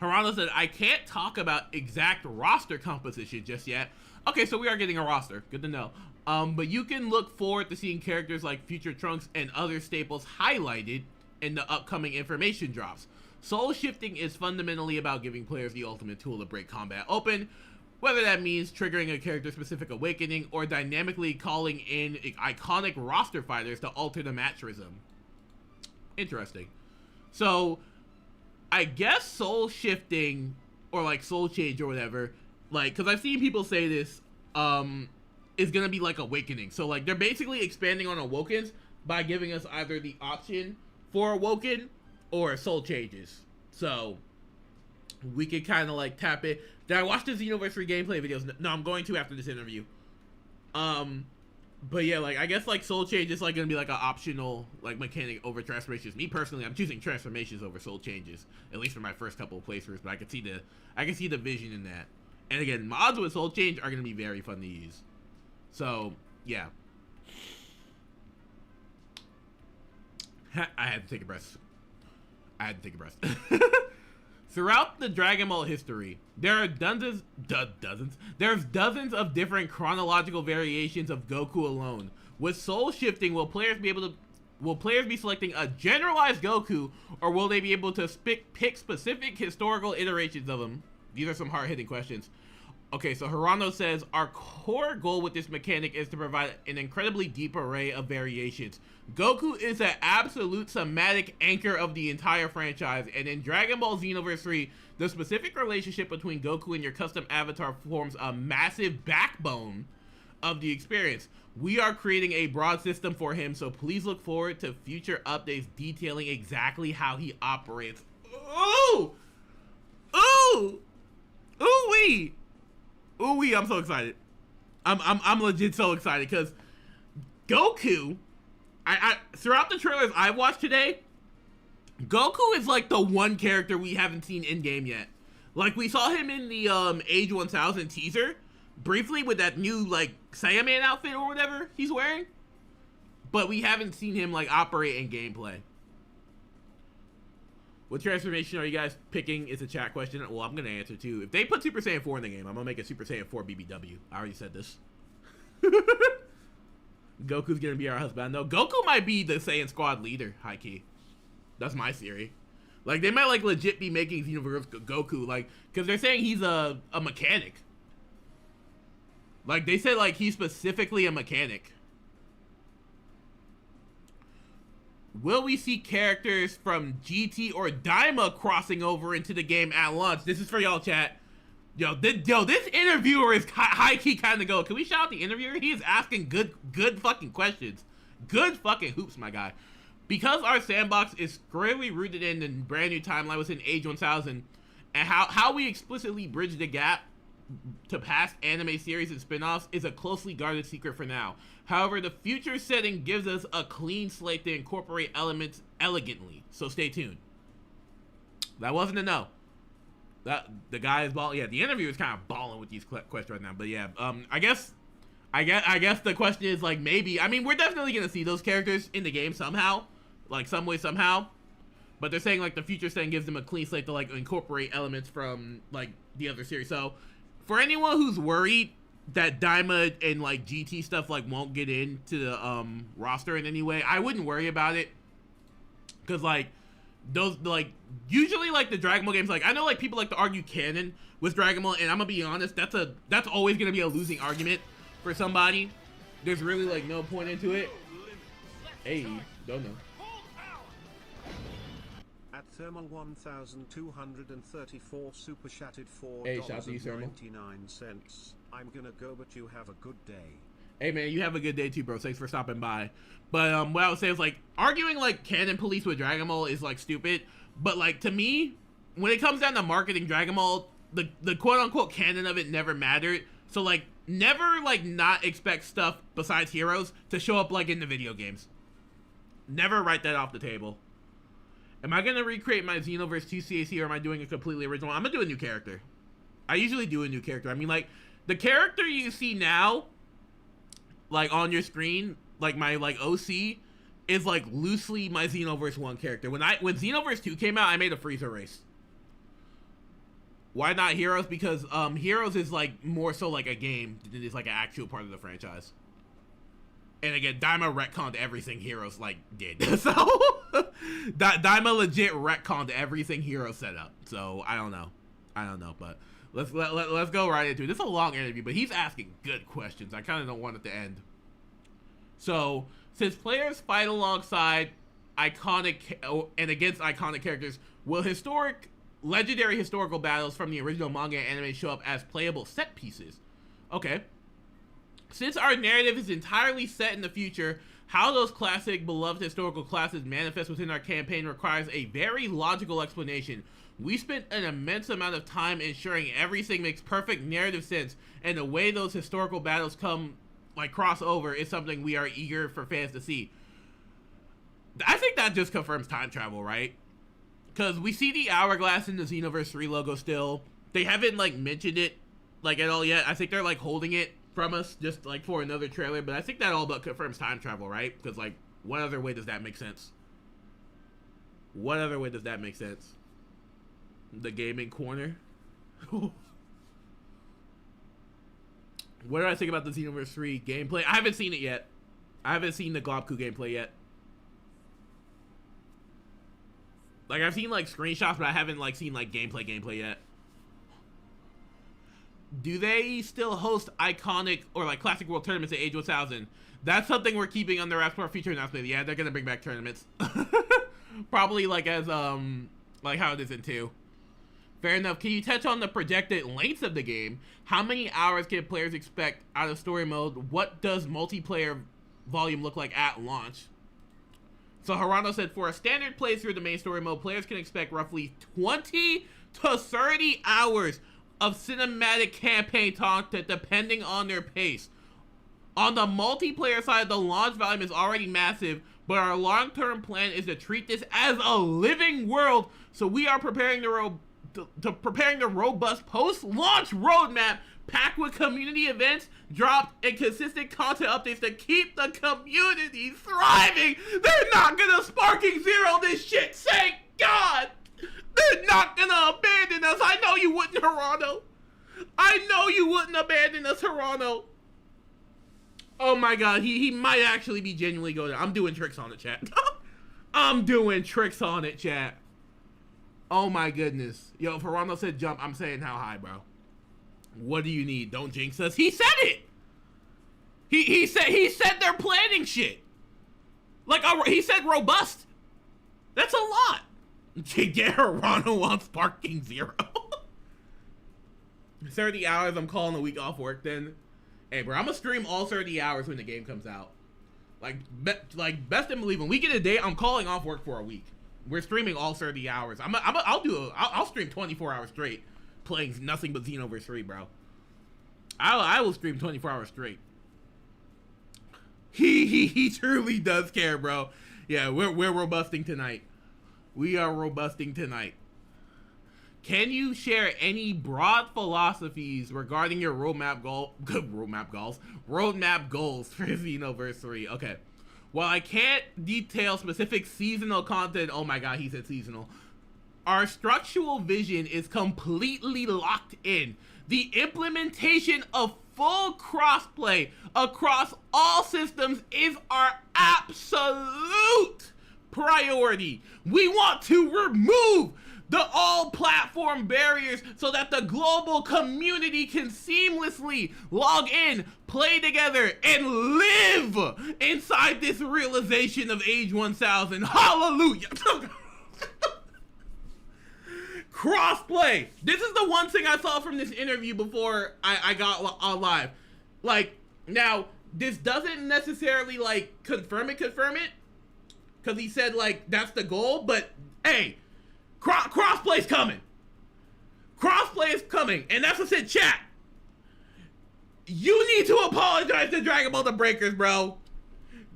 Hirano said, I can't talk about exact roster composition just yet. Okay, so we are getting a roster. Good to know. But you can look forward to seeing characters like Future Trunks and other staples highlighted in the upcoming information drops. Soul shifting is fundamentally about giving players the ultimate tool to break combat open, whether that means triggering a character-specific awakening or dynamically calling in iconic roster fighters to alter the match rhythm. Interesting. So, I guess soul shifting, or like soul change or whatever, like, because I've seen people say this, is gonna be like awakening. So, like, they're basically expanding on awokens by giving us either the option for awoken or soul changes. So, we could kind of like tap it. Did I watch the Xenoverse 3 gameplay videos? No, I'm going to after this interview. But yeah, like, I guess like soul change is like gonna be like an optional like mechanic over transformations. Me personally, I'm choosing transformations over soul changes, at least for my first couple of playthroughs. But I can see the vision in that. And again, mods with soul change are gonna be very fun to use. So yeah. I had to take a breath. Throughout the Dragon Ball history, there are dozens of different chronological variations of Goku alone. With soul shifting, will players be selecting a generalized Goku, or will they be able to pick specific historical iterations of him? These are some hard-hitting questions. Okay, so Hirano says, our core goal with this mechanic is to provide an incredibly deep array of variations. Goku is an absolute somatic anchor of the entire franchise, and in Dragon Ball Xenoverse 3, the specific relationship between Goku and your custom avatar forms a massive backbone of the experience. We are creating a broad system for him, so please look forward to future updates detailing exactly how he operates. Ooh! Ooh! Ooh-wee! Ooh-wee, I'm so excited. I'm legit so excited, because Goku, throughout the trailers I've watched today, Goku is like the one character we haven't seen in-game yet. Like, we saw him in the Age 1000 teaser, briefly with that new, like, Saiyan outfit or whatever he's wearing. But we haven't seen him, like, operate in gameplay. What transformation are you guys picking is a chat question. Well, I'm going to answer, too. If they put Super Saiyan 4 in the game, I'm going to make a Super Saiyan 4 BBW. I already said this. Goku's going to be our husband. No, Goku might be the Saiyan squad leader, high-key. That's my theory. Like, they might, like, legit be making Xenoverse Goku, like, because they're saying he's a mechanic. Like, they said, like, he's specifically a mechanic. Will we see characters from GT or Daima crossing over into the game at launch? This is for y'all, chat. Yo, this interviewer is high-key kind of go. Can we shout out the interviewer? He is asking good fucking questions. Good fucking hoops, my guy. Because our sandbox is squarely rooted in the brand new timeline within Age 1000, and how we explicitly bridge the gap to past anime series and spin-offs is a closely guarded secret for now. However, the future setting gives us a clean slate to incorporate elements elegantly, so stay tuned. That wasn't a no. The guy is balling. Yeah, the interviewer is kind of balling with these questions right now. But yeah, I guess the question is, like, maybe. I mean, we're definitely gonna see those characters in the game somehow, like some way somehow. But they're saying, like, the future setting gives them a clean slate to, like, incorporate elements from, like, the other series. So for anyone who's worried that Daima and, like, GT stuff, like, won't get into the roster in any way, I wouldn't worry about it, because, like, those, like, usually, like, the Dragon Ball games, like, I know, like, people like to argue canon with Dragon Ball, and I'm gonna be honest, that's always gonna be a losing argument for somebody. There's really, like, no point into it. Hey, don't know. At Thermal 1234 super chatted Hey, shout out to you, Thermal. $4.99. I'm gonna go, but you have a good day. Hey man, you have a good day too, bro. Thanks for stopping by. But what I would say is, like, arguing like canon police with Dragon Ball is, like, stupid. But, like, to me, when it comes down to marketing Dragon Ball, the quote unquote canon of it never mattered. So, like, never, like, not expect stuff besides heroes to show up, like, in the video games. Never write that off the table. Am I gonna recreate my Xenoverse 2 CAC, or am I doing a completely original? I'm gonna do a new character. I usually do a new character. I mean, like, the character you see now, like, on your screen, like, my, like, OC, is, like, loosely my Xenoverse 1 character. When Xenoverse 2 came out, I made a Freezer race. Why not Heroes? Because Heroes is, like, more so like a game than it is, like, an actual part of the franchise. And again, Daima retconned everything Heroes, like, did. So Daima legit retconned everything Heroes set up. So I don't know, but let's go right into it. This is a long interview, but he's asking good questions. I kind of don't want it to end. So, since players fight alongside iconic and against iconic characters, will legendary historical battles from the original manga and anime show up as playable set pieces? Okay. Since our narrative is entirely set in the future, how those classic, beloved historical classes manifest within our campaign requires a very logical explanation. We spent an immense amount of time ensuring everything makes perfect narrative sense, and the way those historical battles cross over is something we are eager for fans to see. I think that just confirms time travel, right? Because we see the hourglass in the Xenoverse 3 logo still. They haven't, like, mentioned it, like, at all yet. I think they're, like, holding it from us just, like, for another trailer, but I think that all but confirms time travel, right? Because, like, what other way does that make sense? What other way does that make sense? The gaming corner. What do I think about the Xenoverse 3 gameplay? I haven't seen it yet. I haven't seen the Globku gameplay yet. Like, I've seen, like, screenshots, but I haven't, like, seen, like, gameplay yet. Do they still host iconic or, like, classic world tournaments at Age 1000? That's something we're keeping on the wrathful future announcement. Yeah, they're gonna bring back tournaments. Probably, like, as, like how it is in 2. Fair enough. Can you touch on the projected lengths of the game? How many hours can players expect out of story mode? What does multiplayer volume look like at launch? So Hirano said, for a standard playthrough the main story mode, players can expect roughly 20 to 30 hours of cinematic campaign content depending on their pace. On the multiplayer side, the launch volume is already massive, but our long-term plan is to treat this as a living world, so we are preparing the robust post-launch roadmap packed with community events, drops, and consistent content updates to keep the community thriving. They're not gonna Sparking Zero this shit, thank God! They're not gonna abandon us. I know you wouldn't, Hirano. I know you wouldn't abandon us, Hirano. Oh my God, he might actually be genuinely going. I'm doing tricks on it, chat. I'm doing tricks on it, chat. Oh my goodness. Yo, if Hirano said jump, I'm saying how high, bro. What do you need? Don't jinx us. He said it. He said they're planning shit. Like, he said robust. That's a lot. To get Hirano on Sparking Zero. 30 hours, I'm calling a week off work then. Hey, bro, I'm gonna stream all 30 hours when the game comes out. Like best in believe, when we get a date, I'm calling off work for a week. We're streaming all 30 hours. I'll stream 24 hours straight, playing nothing but Xenoverse 3, bro. I will stream 24 hours straight. He truly does care, bro. Yeah, we're robusting tonight. We are robusting tonight. Can you share any broad philosophies regarding your roadmap goals for Xenoverse 3? Okay. While I can't detail specific seasonal content, oh my God, he said seasonal. Our structural vision is completely locked in. The implementation of full crossplay across all systems is our absolute priority. We want to remove the all-platform barriers so that the global community can seamlessly log in, play together, and live inside this realization of Age 1000. Hallelujah! Crossplay! This is the one thing I saw from this interview before I got on live. Like, now, this doesn't necessarily, like, confirm it, because he said, like, that's the goal, but, hey, Crossplay's coming. Crossplay is coming. And that's what said, chat. You need to apologize to Dragon Ball the Breakers, bro.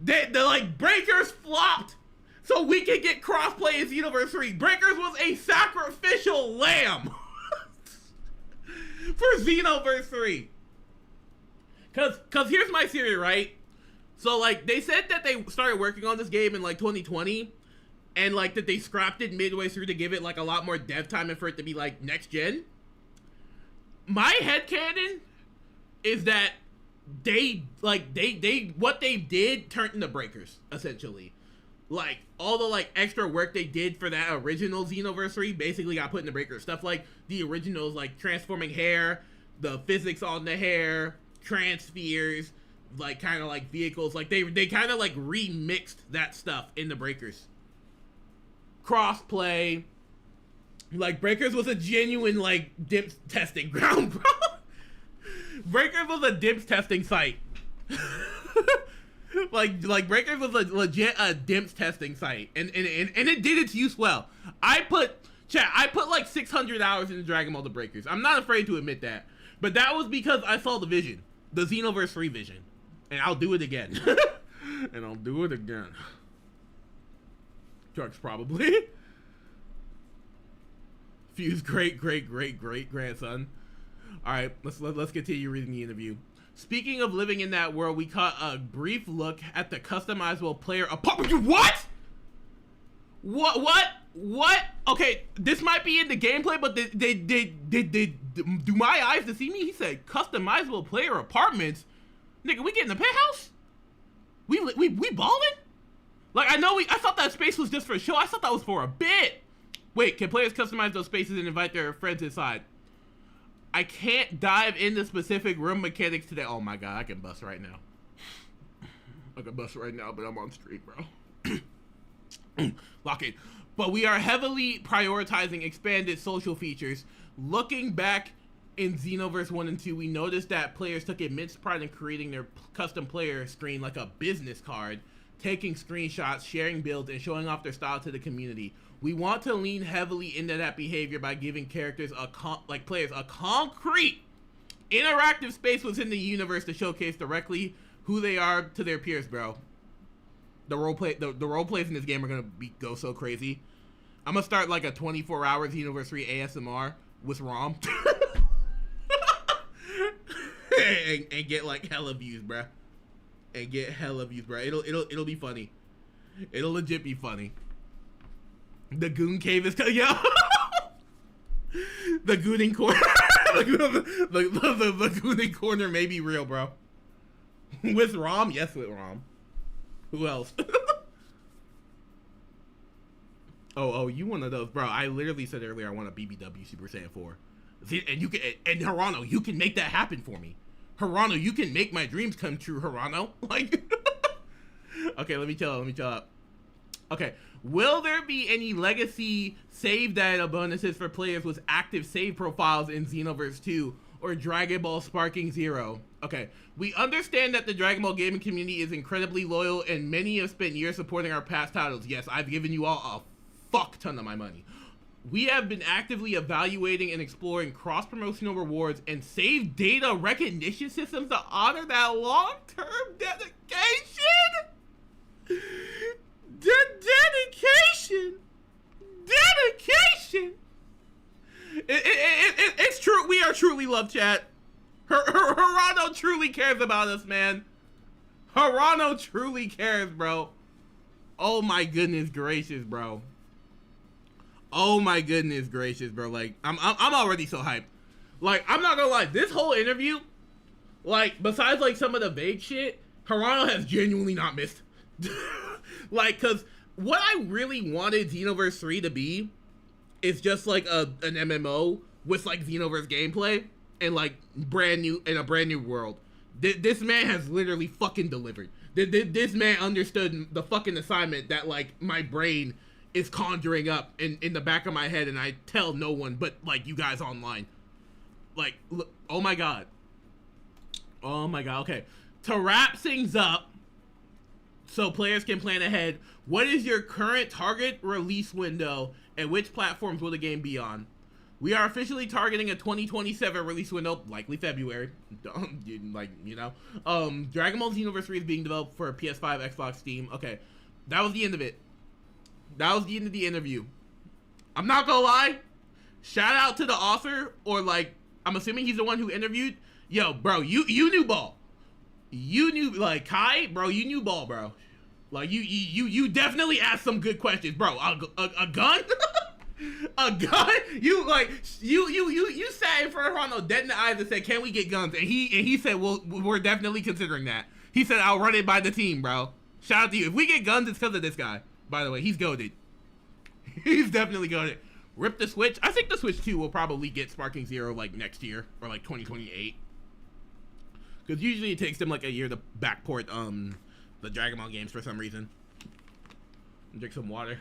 The like, Breakers flopped so we can get crossplay in Xenoverse 3. Breakers was a sacrificial lamb for Xenoverse 3. Cause here's my theory, right? So, like, they said that they started working on this game in, like, 2020. And, like, that they scrapped it midway through to give it, like, a lot more dev time and for it to be, like, next gen. My headcanon is that what they did turned into Breakers, essentially. Like, all the, like, extra work they did for that original Xenoverse 3 basically got put into Breakers. Stuff like the originals, like, transforming hair, the physics on the hair, transspheres, like, kind of, like, vehicles. Like, they kind of, like, remixed that stuff into Breakers. Crossplay, like, Breakers was a genuine, like, DIMPS testing ground, bro. Breakers was a DIMPS testing site. like Breakers was a legit DIMPS testing site, and it did its use well. I put like 600 hours into Dragon Ball the Breakers. I'm not afraid to admit that, but that was because I saw the vision, the Xenoverse 3 vision, and I'll do it again. And I'll do it again. Trucks probably. Fuse great grandson. All right, let's continue reading the interview. Speaking of living in that world, we caught a brief look at the customizable player apartment. What? What? Okay, this might be in the gameplay, but they do my eyes deceive me? He said customizable player apartments. Nigga, we get in the penthouse? We balling? Like, I thought that space was just for a show. I thought that was for a bit. Wait, can players customize those spaces and invite their friends inside? I can't dive into specific room mechanics today. Oh my god, I can bust right now. I can bust right now, but I'm on stream, bro. Lock it. But we are heavily prioritizing expanded social features. Looking back in Xenoverse 1 and 2, we noticed that players took immense pride in creating their custom player screen like a business card, taking screenshots, sharing builds, and showing off their style to the community. We want to lean heavily into that behavior by giving characters players a concrete, interactive space within the universe to showcase directly who they are to their peers, bro. The role plays in this game are gonna go so crazy. I'm gonna start like a 24-hour Xenoverse 3 ASMR with ROM and get like hella views, bruh. And get hella views, bruh. It'll be funny. It'll legit be funny. The goon cave is yo. The gooning corner. the gooning corner may be real, bro. With ROM, yes, with ROM. Who else? oh, you one of those, bro. I literally said earlier I want a BBW Super Saiyan 4. See, and you can, and Hirano, you can make that happen for me. Hirano, you can make my dreams come true, Hirano. Like, okay, let me chill out. Okay, will there be any legacy save data bonuses for players with active save profiles in Xenoverse 2 or Dragon Ball Sparking Zero? Okay, we understand that the Dragon Ball gaming community is incredibly loyal and many have spent years supporting our past titles. Yes, I've given you all a fuck ton of my money. We have been actively evaluating and exploring cross-promotional rewards and save data recognition systems to honor that long-term dedication. Dedication. It's true. We are truly love, chat. Hirano truly cares about us, man. Hirano truly cares, bro. Oh my goodness gracious, bro. Oh my goodness gracious, bro. Like, I'm already so hyped. Like, I'm not gonna lie, this whole interview, like, besides like some of the vague shit, Hirano has genuinely not missed. Like, cause what I really wanted Xenoverse 3 to be is just like an MMO with like Xenoverse gameplay and like a brand new world. This man has literally fucking delivered. This man understood the fucking assignment that like my brain is conjuring up in the back of my head, and I tell no one but like you guys online. Like, look, oh my god. Okay, to wrap things up so players can plan ahead, what is your current target release window and which platforms will the game be on? We are officially targeting a 2027 release window, likely February. Like, you know. Dragon Ball Xenoverse 3 is being developed for PS5, Xbox, Steam. Okay, that was the end of it. That was the end of the interview. I'm not gonna lie. Shout out to the author, or like, I'm assuming he's the one who interviewed. Yo, bro, you knew ball. You knew, like, Kai, bro, you knew ball, bro. Like, you definitely asked some good questions, bro. A gun? A gun? You sat in front of Hirano dead in the eyes and said, "Can we get guns?" And he said, "Well, we're definitely considering that." He said, "I'll run it by the team, bro." Shout out to you. If we get guns, it's because of this guy. By the way, he's goated. He's definitely goated. Rip the Switch. I think the Switch 2 will probably get Sparking Zero like next year or like 2028. Because usually it takes them like a year to backport the Dragon Ball games for some reason. Drink some water.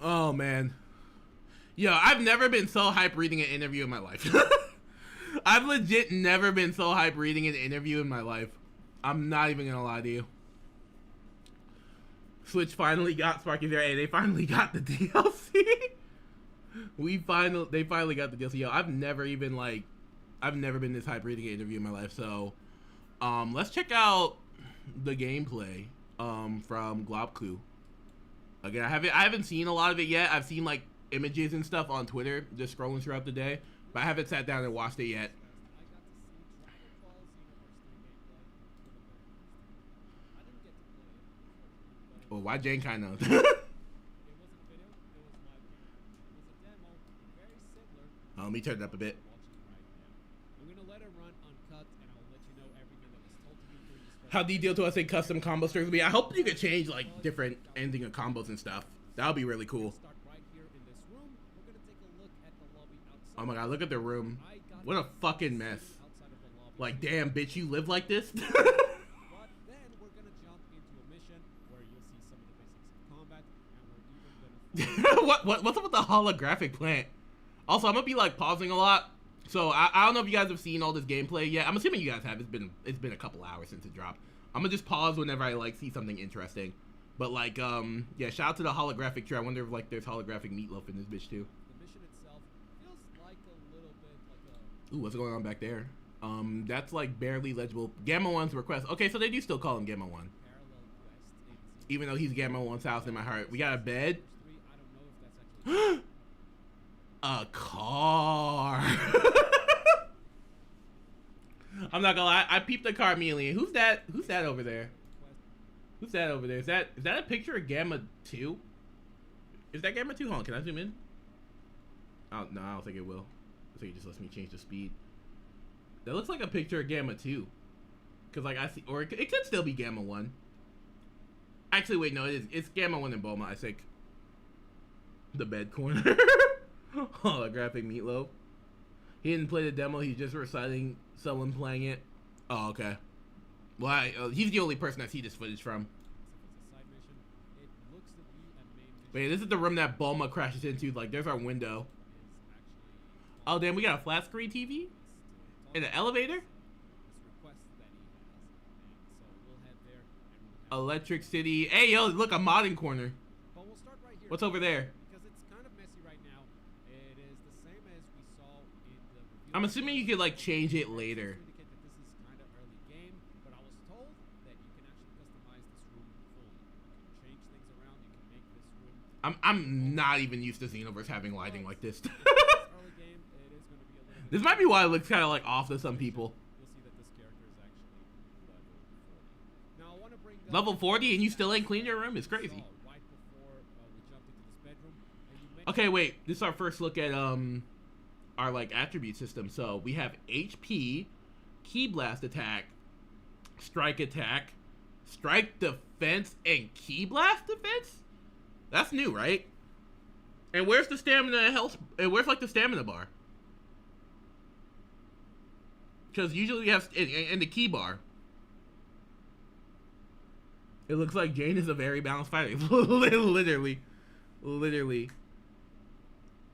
Oh man. Yo, I've never been so hyped reading an interview in my life. I've legit never been so hyped reading an interview in my life. I'm not even gonna lie to you. Switch finally got Sparky Zero. Hey, they finally got the DLC. They finally got the DLC. Yo, I've never been this hyped reading an interview in my life. So, let's check out the gameplay from Globku. Again, I haven't seen a lot of it yet. I've seen like images and stuff on Twitter, just scrolling throughout the day, but I haven't sat down and watched it yet. Oh, why Jane kind of? Oh, let me turn it up a bit. How do you deal to us in custom combo strings? I hope you could change like different ending of combos and stuff. That would be really cool. Oh my god, look at the room. What a fucking mess. Like, damn, bitch, you live like this? What's up with the holographic plant? Also, I'm gonna be like pausing a lot. So I don't know if you guys have seen all this gameplay yet. I'm assuming you guys have. It's been a couple hours since it dropped. I'm gonna just pause whenever I like see something interesting. But like yeah, shout out to the holographic tree. I wonder if like there's holographic meatloaf in this bitch too. The mission itself feels like a little bit like a... Ooh, what's going on back there? That's like barely legible. Gamma 1's request. Okay, so they do still call him Gamma 1. Even though he's Gamma 1,000 in my heart. We got a bed. A car. I'm not gonna lie, I peeped the car immediately. Who's that? Who's that over there? Who's that over there? Is that a picture of Gamma 2? Is that Gamma 2? Hold on, can I zoom in? Oh no, I don't think it will. I think it just lets me change the speed. That looks like a picture of Gamma 2. Cause like I see, or it could still be Gamma 1. Actually, wait, no, it's Gamma 1 and Bulma, I think. The bed corner. Holographic meatloaf. He didn't play the demo, he's just reciting someone playing it. Oh, okay. Well, he's the only person I see this footage from. Wait, this is the room that Bulma crashes into. Like, there's our window. Oh, damn, we got a flat screen TV? In the elevator? Electric City. Hey, yo, look, a modding corner. What's over there? I'm assuming you could like change it later. I'm not even used to Xenoverse having lighting like this. This might be why it looks kind of like off to some people. Level 40 and you still ain't cleaned your room? It's crazy. Okay, wait. This is our first look at our like attribute system. So we have HP, Ki Blast attack, Strike defense, and Ki Blast defense. That's new, right? And where's the stamina health? And where's like the stamina bar? Because usually we have in the key bar. It looks like Jane is a very balanced fighter. literally.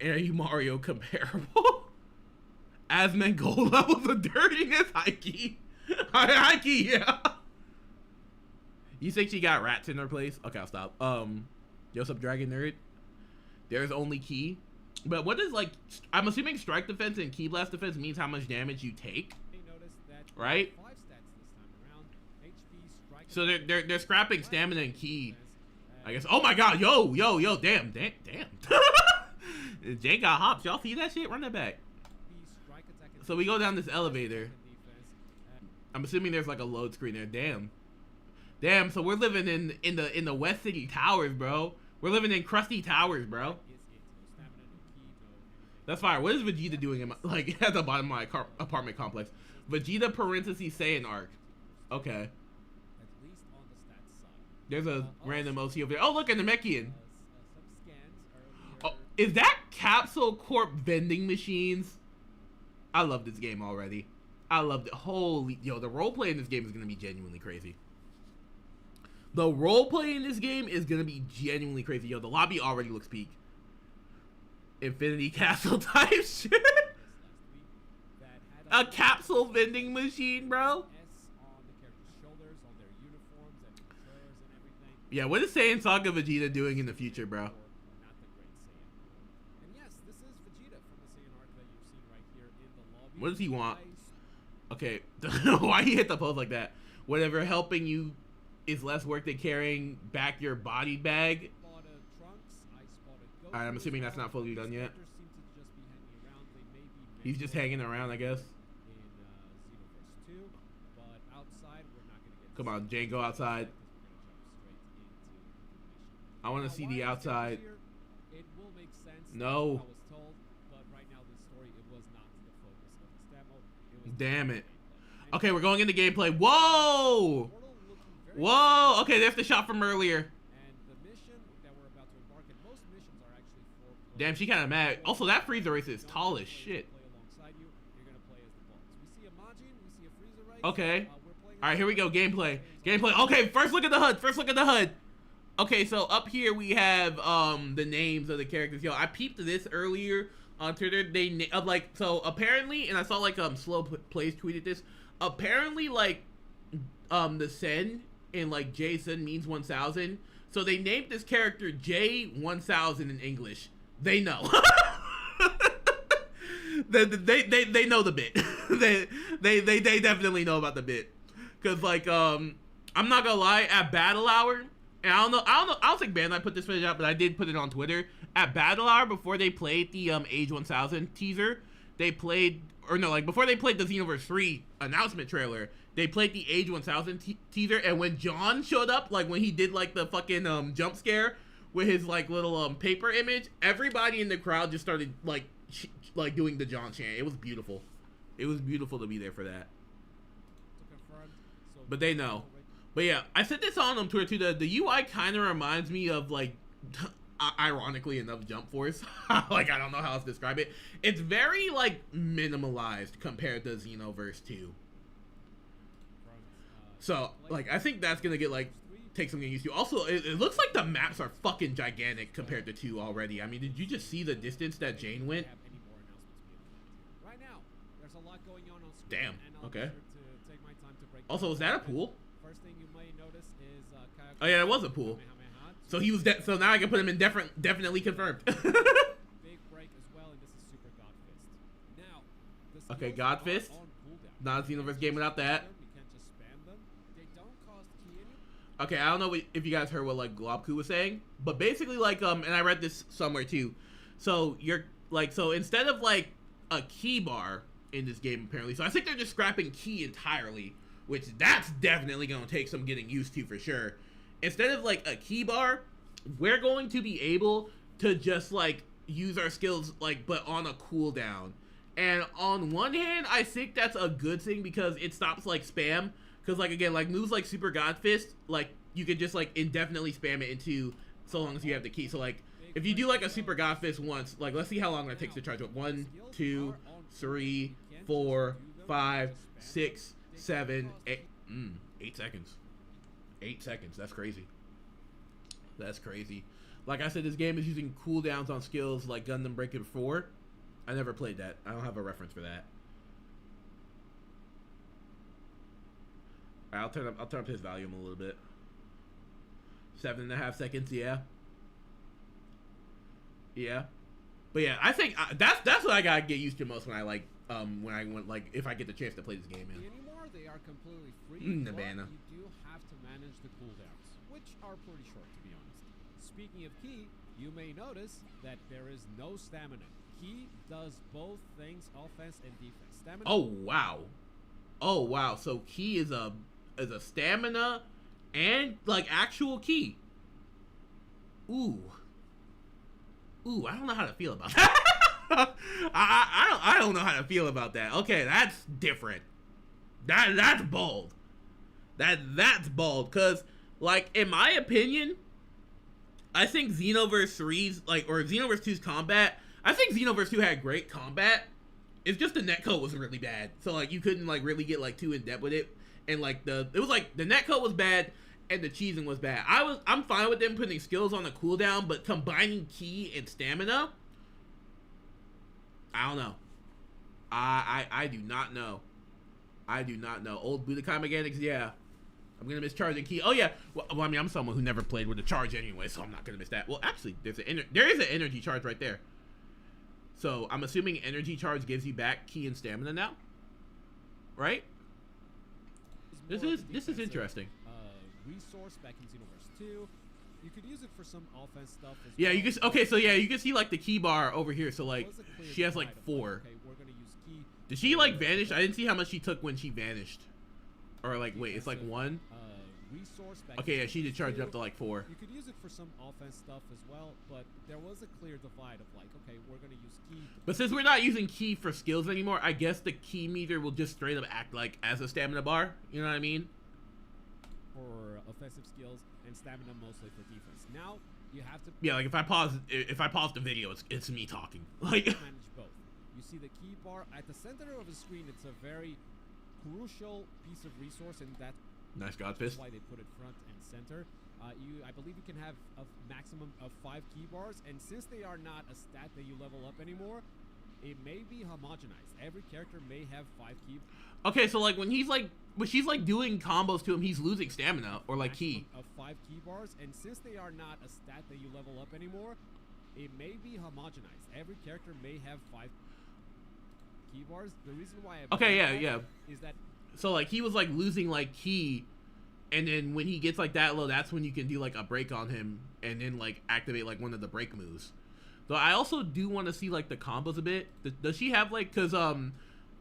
Are you Mario comparable? Asmon gold levels of dirtiness, Heike. Heike, yeah. You think she got rats in her place? Okay, I'll stop. Yo, sup, Dragon Nerd? There's only Ki. But what is like? I'm assuming strike defense and Ki Blast defense means how much damage you take, right? So they're scrapping stamina and Ki, I guess. Oh my God, yo, damn. Jay got hops. Y'all see that shit? Run that back. So we go down this elevator. I'm assuming there's like a load screen there. Damn. So we're living in the West City Towers, bro. We're living in crusty towers, bro. That's fire. What is Vegeta doing in my, like at the bottom of my apartment complex? Vegeta parentheses Saiyan arc. Okay. There's a random OC over there. Oh, look, an Namekian. Oh, is that Capsule Corp vending machines? I love this game already. I loved it. Holy, yo, the roleplay in this game is gonna be genuinely crazy. The roleplay in this game is gonna be genuinely crazy. Yo, the lobby already looks peak. Infinity Castle type shit. A capsule vending machine, bro. Yeah, what is Saiyan Saga Vegeta doing in the future, bro? What does he want? Okay, why he hit the pose like that? Whatever helping you is less work than carrying back your body bag. Alright, I'm assuming that's not fully done yet. He's just hanging around, I guess. Come on, Jane, go outside. I want to see the outside. It will make sense. No. I was told, but right now this story, it was not the focus of this demo. It was Damn it. Okay, we're going into gameplay. Whoa! Whoa! Okay, there's the shot from earlier. And the mission that we're about to embark in, most missions are actually for Damn, she kind of mad. Also, that Frieza race is tall as shit. Okay. All right, here we go. Gameplay. Gameplay. Okay, first look at the HUD. First look at the HUD. Okay, so up here we have the names of the characters. Yo, I peeped this earlier on Twitter. They like, so apparently, and I saw like Slow Plays tweeted this. Apparently, like the Sen in like Jason means 1000. So they named this character J1000 in English. They know. they know the bit. they definitely know about the bit. Cause like I'm not gonna lie, at Battle Hour, and I don't think Bandai put this footage out, but I did put it on Twitter. At Battle Hour, before they played the Age 1000 teaser, they played, or no, like before they played the Xenoverse 3 announcement trailer, they played the Age 1000 teaser, and when John showed up, like when he did like the fucking jump scare with his like little paper image, everybody in the crowd just started like doing the John chant. It was beautiful. It was beautiful to be there for that. But they know. But yeah, I said this on Twitter too. The UI kind of reminds me of like, ironically enough, Jump Force. Like, I don't know how else to describe it. It's very like minimalized compared to Xenoverse 2. So like, I think that's gonna get like take some getting used to. Also, it looks like the maps are fucking gigantic compared to 2 already. I mean, did you just see the distance that Jane went? Right now, there's a lot going on screen. Damn. Okay. Take my time to break Also, was that a pool? First thing you might notice is oh yeah, it was a pool. So he was so now I can put him in definitely confirmed. Big break as well, and this is Super God Fist. Now, okay, God Fist. Not a Xenoverse game without that. You can't just spam them. They don't cost key any. Okay, I don't know if you guys heard what like Globku was saying, but basically like and I read this somewhere too. So you're like, so instead of like a key bar in this game apparently, so I think they're just scrapping key entirely, which that's definitely gonna take some getting used to for sure. Instead of like a key bar, we're going to be able to just like use our skills like but on a cooldown. And on one hand, I think that's a good thing because it stops like spam. Because like again, like moves like Super God Fist, like you could just like indefinitely spam it into so long as you have the key. So like if you do like a Super God Fist once, like let's see how long it takes to charge up. 1, 2, 3, 4, 5, 6, 7, 8. 8 seconds. 8 seconds. That's crazy. That's crazy. Like I said, this game is using cooldowns on skills like Gundam Breaker 4. I never played that. I don't have a reference for that. I'll turn up his volume a little bit. 7.5 seconds. Yeah. Yeah. But yeah, I think that's what I gotta get used to most when I like if I get the chance to play this game. Man. Anymore, they are completely free. But you do have to manage the cooldowns, which are pretty short to be honest. Speaking of Ki, you may notice that there is no stamina. Ki does both things, offense and defense. Stamina. Oh wow. Oh wow. So Ki is a stamina and like actual Ki. Ooh. Ooh, I don't know how to feel about that. I don't know how to feel about that. Okay, that's different. That's bold. That's bold. Cause like in my opinion, I think Xenoverse 3's like or Xenoverse 2's combat. I think Xenoverse 2 had great combat. It's just the netcode was really bad. So like you couldn't like really get like too in depth with it. And like it was like the netcode was bad and the cheesing was bad. I'm fine with them putting skills on the cooldown, but combining Ki and stamina, I don't know. I do not know. I do not know. Old Budokai mechanics, yeah. I'm gonna miss charging Ki. Oh yeah. Well, I mean, I'm someone who never played with a charge anyway, so I'm not gonna miss that. Well, actually, there is an energy charge right there. So I'm assuming energy charge gives you back Ki and stamina now, right? This is interesting. Resource back in Xenoverse 2. You could use it for some offense stuff as yeah, well. you can. Okay, so yeah, you can see like the key bar over here. So like she has like 4. Okay, we're gonna use Ki. Did she like vanish? I didn't see how much she took when she vanished. Or like wait, it's like 1. resource back. Okay, yeah, she did charge it up to like 4. You could use it for some offense stuff as well, but there was a clear divide of like, okay, we're gonna use ki. But since we're not using ki for skills anymore, I guess the ki meter will just straight up act like as a stamina bar. You know what I mean? For offensive skills and stamina mostly for defense. Now you have to. Yeah, like if I pause the video, it's me talking. Like manage both. You see the key bar at the center of the screen. It's a very crucial piece of resource, and that's nice God fist. why they put it front and center. I believe you can have a maximum of 5 key bars, and since they are not a stat that you level up anymore, it may be homogenized. Every character may have 5 key. Okay, so like when she's like doing combos to him, he's losing stamina or like ki. Of 5 key bars, and since they are not a stat that you level up anymore, it may be homogenized. Every character may have 5 key bars. The reason why is that so like he was like losing like ki, and then when he gets like that low, that's when you can do like a break on him and then like activate like one of the break moves. So I also do want to see like the combos a bit. Does she have like, cause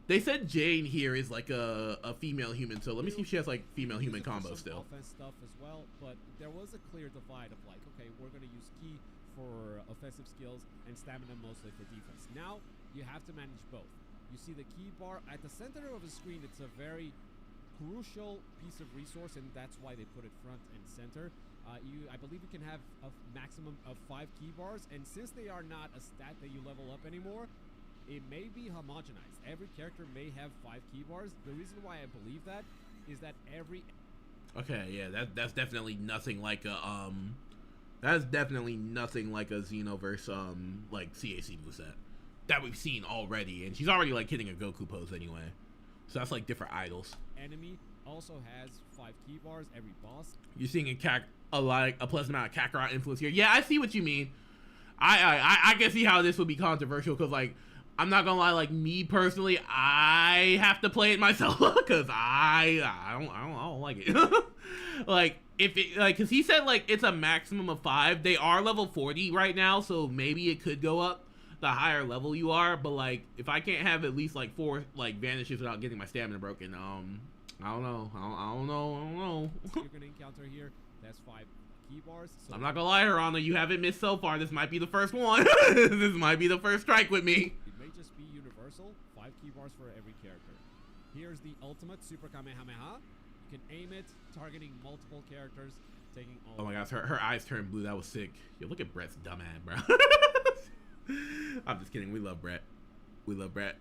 they said Jane here is like a female human, so let me see if she has like female human combos still. Offense stuff as well, but there was a clear divide of like, okay, we're gonna use ki for offensive skills and stamina mostly for defense. Now you have to manage both. You see the key bar at the center of the screen. It's a very crucial piece of resource, and that's why they put it front and center. I believe you can have a maximum of 5 key bars, and since they are not a stat that you level up anymore, it may be homogenized. Every character may have 5 key bars. The reason why I believe that is that every. Okay, yeah, that's definitely nothing like a that's definitely nothing like a Xenoverse like CAC moveset that we've seen already, and she's already like hitting a Goku pose anyway. So that's like different idols. Enemy also has 5 key bars. Every boss. You're seeing a pleasant amount of Kakarot influence here. Yeah, I see what you mean. I can see how this would be controversial, because like I'm not gonna lie, like me personally, I have to play it myself because I don't like it. Like if it like, cause he said like it's a maximum of 5. They are level 40 right now, so maybe it could go up the higher level you are. But like if I can't have at least like 4 like vanishes without getting my stamina broken, I don't know. You're gonna encounter here. That's 5 key bars. So I'm not gonna lie, Hirano, you haven't missed so far. This might be the first one. This might be the first strike with me. It may just be universal. 5 key bars for every character. Here's the ultimate Super Kamehameha. You can aim it, targeting multiple characters, taking all. Oh my gosh, her eyes turned blue. That was sick. Yo, look at Brett's dumb ass, bro. I'm just kidding. We love Brett. We love Brett.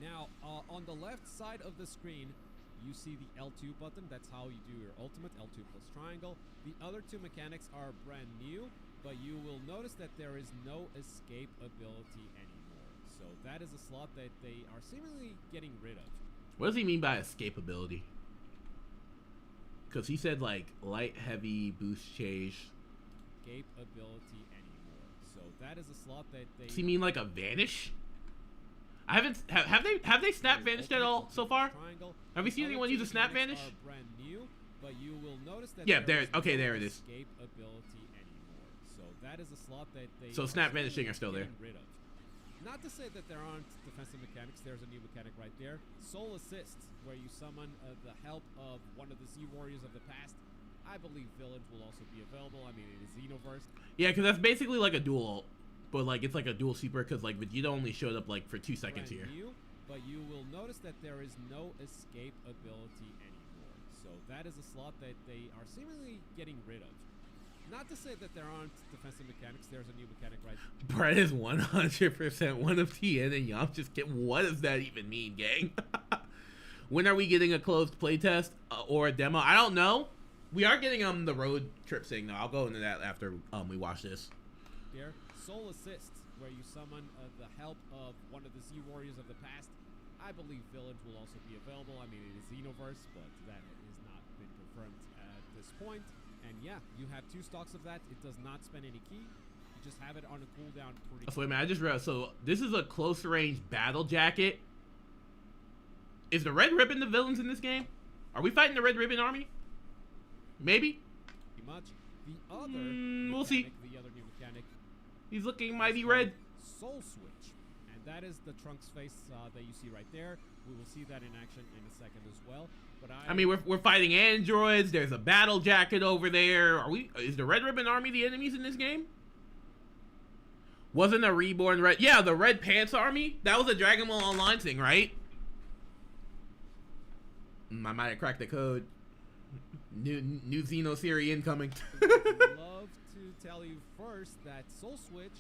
Now, on the left side of the screen, you see the L2 button. That's how you do your ultimate, L2 plus triangle. The other 2 mechanics are brand new, but you will notice that there is no escape ability anymore. So that is a slot that they are seemingly getting rid of. What does he mean by escape ability? Because he said like light, heavy, boost, change. Escape ability anymore. So that is a slot that they. Does he mean like a vanish? I haven't have they snap vanished at all so far? Have we seen anyone use a snap vanish? Brand new, but you will notice that yeah, there it is. Escape ability anymore. So that is a slot that they. So snap vanishing are still there. Rid of. Not to say that there aren't defensive mechanics. There's a new mechanic right there. Soul Assist, where you summon the help of one of the Z Warriors of the past. I believe villains will also be available. I mean, it is Xenoverse. Yeah, because that's basically like a dual. But like it's like a dual super, because like Vegeta only showed up like for 2 seconds here. New, but you will notice that there is no escape ability anymore. So that is a slot that they are seemingly getting rid of. Not to say that there aren't defensive mechanics. There's a new mechanic right. Brett is 100% one of TN, and y'all just get. What does that even mean, gang? When are we getting a closed playtest or a demo? I don't know. We are getting the road trip thing though. I'll go into that after we watch this. Here. Soul Assist, where you summon the help of one of the Z Warriors of the past. I believe villains will also be available. I mean, it is Xenoverse, but that has not been confirmed at this point. And yeah, you have 2 stocks of that. It does not spend any ki. You just have it on a cooldown. So wait a minute, I just realized. So this is a close range battle jacket. Is the Red Ribbon the villains in this game? Are we fighting the Red Ribbon army? Maybe. Pretty much. The other. We'll see. The other new mechanic. He's looking mighty red. Soul Switch. And that is the Trunks face that you see right there. We will see that in action in a second as well. But I mean, we're fighting androids. There's a battle jacket over there. Is the Red Ribbon Army the enemies in this game? Wasn't a reborn red? Yeah, the Red Pants Army. That was a Dragon Ball Online thing, right? I might have cracked the code. New Xeno series incoming. I'd love to tell you first that Soul Switch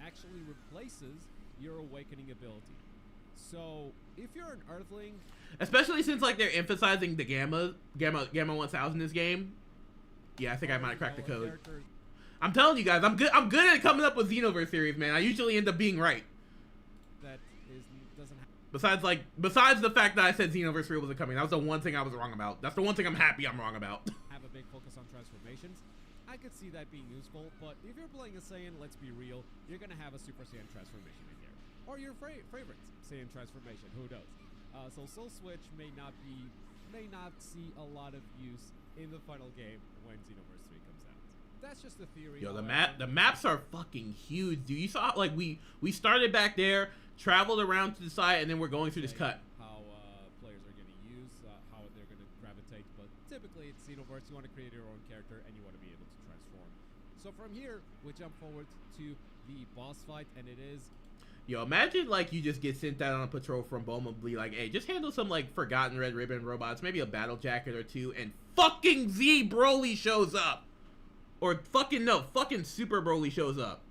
actually replaces your awakening ability. So if you're an Earthling, especially since like they're emphasizing the Gamma 1000 in this game. Yeah, I think I might have cracked the code. I'm telling you guys, I'm good at coming up with Xenoverse theories, man. I usually end up being right. That doesn't besides the fact that I said Xenoverse 3 wasn't coming. That was the one thing I was wrong about. That's the one thing I'm happy I'm wrong about. Have a big focus on transformations. I could see that being useful, but if you're playing a Saiyan, let's be real, you're gonna have a Super Saiyan transformation in there. Or your favorite Saiyan transformation, who knows? So Soul Switch may not see a lot of use in the final game when Xenoverse 3 comes out. That's just a theory. Yo, the maps are fucking huge, dude. You saw like we started back there, traveled around to the side, and then we're going through this cut. How players are gonna use, how they're gonna gravitate, but typically it's Xenoverse. You want to create your own character and you want to be able to transform. So from here, we jump forward to the boss fight, and it is. Yo, imagine like you just get sent out on a patrol from Bulma, be like, hey, just handle some like forgotten Red Ribbon robots, maybe a battle jacket or two, and fucking Z Broly shows up. Or fucking Super Broly shows up.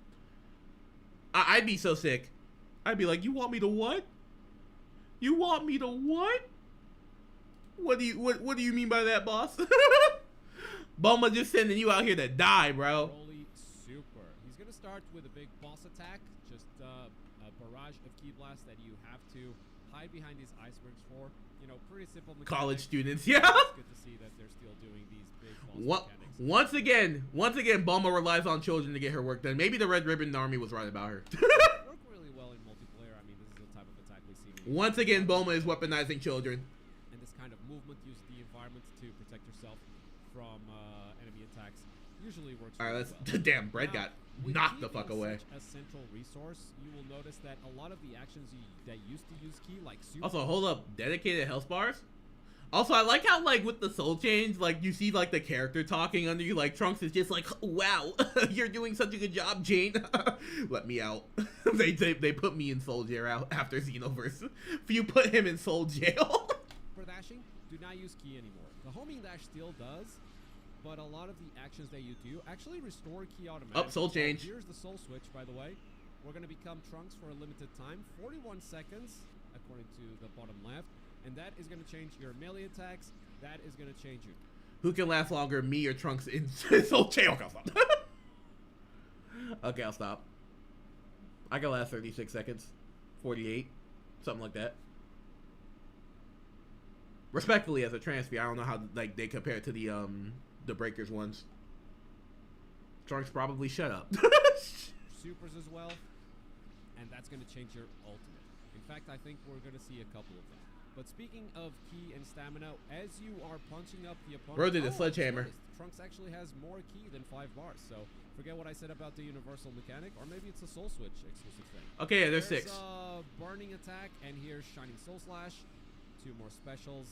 I'd be so sick. I'd be like, you want me to what? You want me to what? What do you mean by that, boss? Bulma just sending you out here to die, bro. Broly Super. He's gonna start with a big boss attack, just a barrage of ki blasts that you have to hide behind these icebergs for. You know, pretty simple mechanics. College students, yeah. It's good to see that they're still doing these big boss mechanics. Once again, Bulma relies on children to get her work done. Maybe the Red Ribbon Army was right about her. Work really well in multiplayer. I mean, this is the type of attack we've seen. Once again, Bulma is weaponizing children. And this kind of movement uses the environment to protect yourself from enemy attacks. Usually works. All right, let's. Well. Damn, Bread got knocked the fuck away. A central resource, you will notice that a lot of the actions that used to use ki, like super. Also, hold up, dedicated health bars. Also, I like how, like, with the soul change, like, you see, like, the character talking under you, like, Trunks is just like, wow, you're doing such a good job, Jane. Let me out. they put me in soul jail after Xenoverse. If you put him in soul jail. For dashing, do not use ki anymore. The homing dash still does, but a lot of the actions that you do actually restore ki automatically. Oh, soul change. Here's the soul switch, by the way. We're going to become Trunks for a limited time, 41 seconds, according to the bottom left. And that is going to change your melee attacks. That is going to change you. Who can last longer, me or Trunks in Soul Chain? Okay, I'll stop. Okay, I'll stop. I can last 36 seconds. 48. Something like that. Respectfully, as a transfer, I don't know how like they compare it to the Breakers ones. Trunks probably shut up. Supers as well. And that's going to change your ultimate. In fact, I think we're going to see a couple of them. But speaking of ki and stamina, as you are punching up the opponent... Bro did a sledgehammer. Trunks actually has more ki than 5 bars, so forget what I said about the universal mechanic, or maybe it's a Soul Switch exclusive thing. Okay, yeah, there's 6. Burning attack, and here's Shining Soul Slash. 2 more specials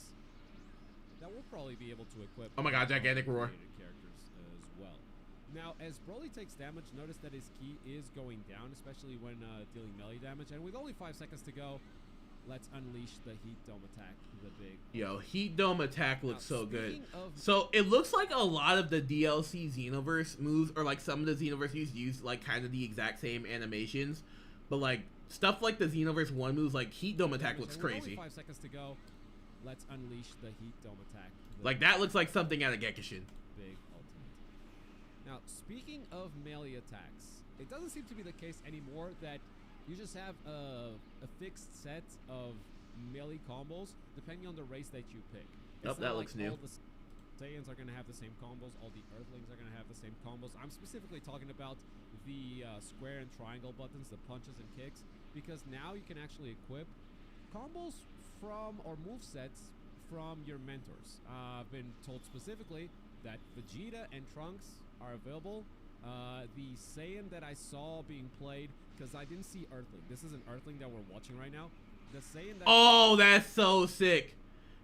that we'll probably be able to equip. Oh my god, Gigantic Roar. Characters as well. Now, as Broly takes damage, notice that his ki is going down, especially when dealing melee damage, and with only 5 seconds to go, let's unleash the Heat Dome attack, the big... Yo, Heat Dome attack looks so good. So, it looks like a lot of the DLC Xenoverse moves, or like some of the Xenoverse moves use like kind of the exact same animations. But like, stuff like the Xenoverse 1 moves, like Heat Dome attack looks crazy. Only 5 seconds to go. Let's unleash the Heat Dome attack. Like, that looks like something out of Gekishin. Big ultimate. Now, speaking of melee attacks, it doesn't seem to be the case anymore that you just have a fixed set of melee combos depending on the race that you pick. Yep, that looks new. All the Saiyans are going to have the same combos. All the Earthlings are going to have the same combos. I'm specifically talking about the square and triangle buttons, the punches and kicks, because now you can actually equip combos from or movesets from your mentors. I've been told specifically that Vegeta and Trunks are available. The Saiyan that I saw being played, because I didn't see Earthling. This is an Earthling that we're watching right now. the Saiyan that Oh, that's so sick.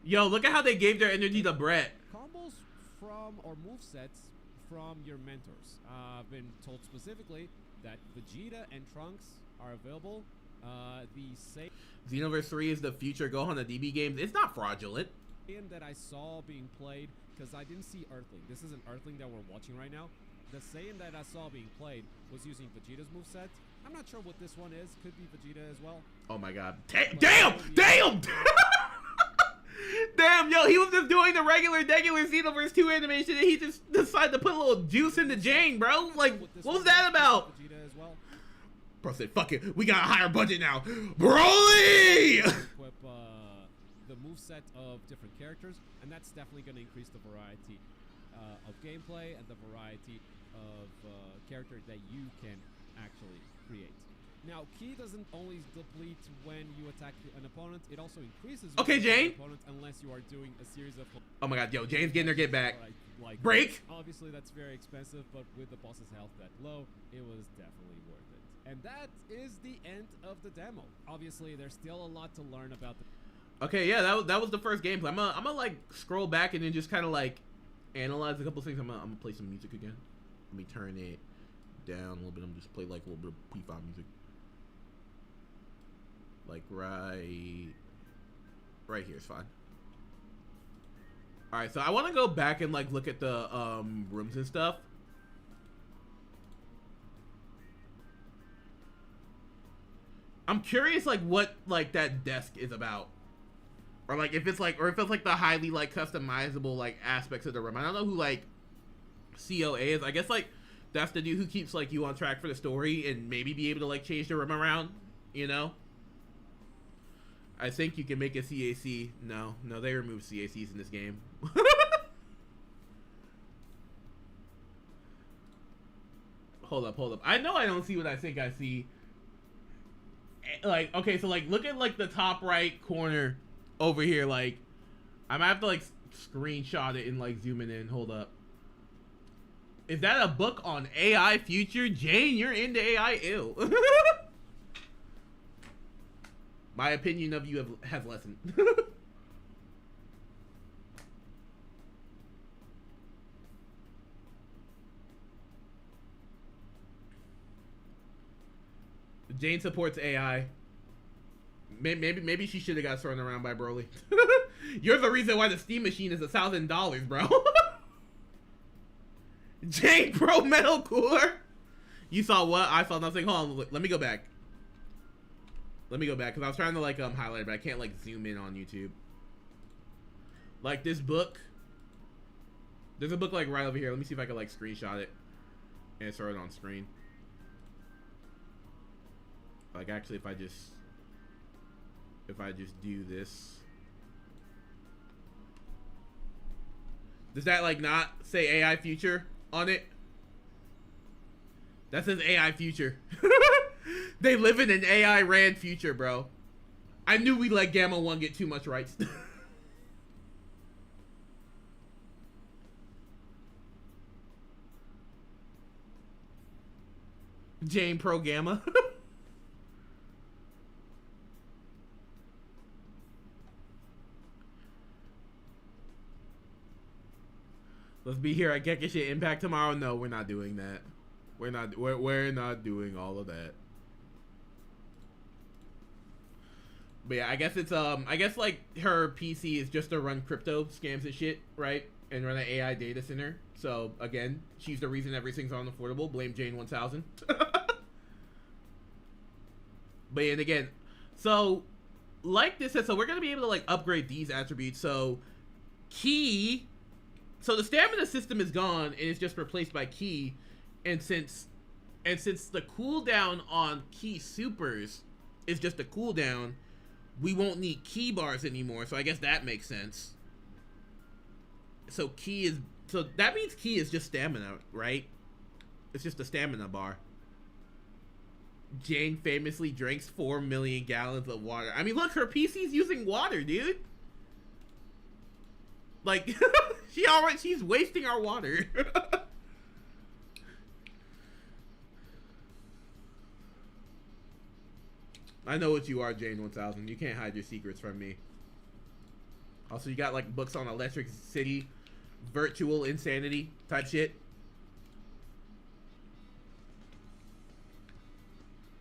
Yo, look at how they gave their energy to Brett. combos from or movesets from your mentors. I've been told specifically that Vegeta and Trunks are available. The Saiyan Xenoverse 3 is the future Gohan of DB games. It's not fraudulent. that I saw being played, because I didn't see Earthling. This is an Earthling that we're watching right now. The Saiyan that I saw being played was using Vegeta's moveset. I'm not sure what this one is. Could be Vegeta as well. Oh my god. Damn! Damn, yo, he was just doing the regular Xenoverse 2 animation and he just decided to put a little juice into Jane, bro. Like, what was that about? Vegeta as well. Bro said, fuck it, we got a higher budget now. Broly! Equip the moveset of different characters, and that's definitely going to increase the variety of gameplay and the variety of character that you can actually create. Now, Ki doesn't only deplete when you attack an opponent, it also increases Okay, Jane. opponent unless you are doing a series of... Oh my god, yo, Jane's getting her get back. Like Break! Obviously, that's very expensive, but with the boss's health that low, it was definitely worth it. And that is the end of the demo. Obviously, there's still a lot to learn about the... Okay, yeah, that was the first gameplay. I'm gonna like scroll back and then just kind of like analyze a couple things. I'm gonna play some music again. Let me turn it down a little bit. I'm just play like a little bit of P5 music. Like right here is fine. All right, so I want to go back and like look at the rooms and stuff. I'm curious like what like that desk is about, or like if it's like the highly like customizable like aspects of the room. I don't know who like COA is. I guess like that's the dude who keeps like you on track for the story and maybe be able to like change the room around, you know. I think you can make a CAC. No, they removed CACs in this game. Hold up. I know I don't see what I think I see. Like, okay, so like look at like the top right corner over here. Like, I might have to like screenshot it and like zoom it in. Hold up. Is that a book on AI future? Jane, you're into AI. Ew. My opinion of you has lessened. Jane supports AI. Maybe she should have got thrown around by Broly. You're the reason why the Steam machine is $1,000, bro. Jane Pro Metal Cooler. You saw what? I saw nothing. Hold on. Let me go back. Because I was trying to like highlight it, but I can't like zoom in on YouTube. Like this book. There's a book like right over here. Let me see if I can like screenshot it and throw it on screen. Like actually if I just do this. Does that like not say AI future on it? That says AI future. They live in an AI ran future, bro. I knew we let Gamma 1 get too much rights. Jane Pro Gamma. Let's be here at Gekishin Impact tomorrow. No, we're not doing that. We're not doing all of that. But yeah, I guess it's I guess like her PC is just to run crypto scams and shit, right? And run an AI data center. So again, she's the reason everything's unaffordable. Blame Jane 1000. But and again, so like this says, so we're gonna be able to like upgrade these attributes. So Ki, so the stamina system is gone and it's just replaced by Ki, and since the cooldown on Ki supers is just a cooldown, we won't need Ki bars anymore, so I guess that makes sense. So that means Ki is just stamina, right? It's just a stamina bar. Jane famously drinks 4 million gallons of water. I mean, look, her PC's using water, dude. Like, she's wasting our water. I know what you are, Jane 1000. You can't hide your secrets from me. Also, you got like books on Electric City, virtual insanity type shit.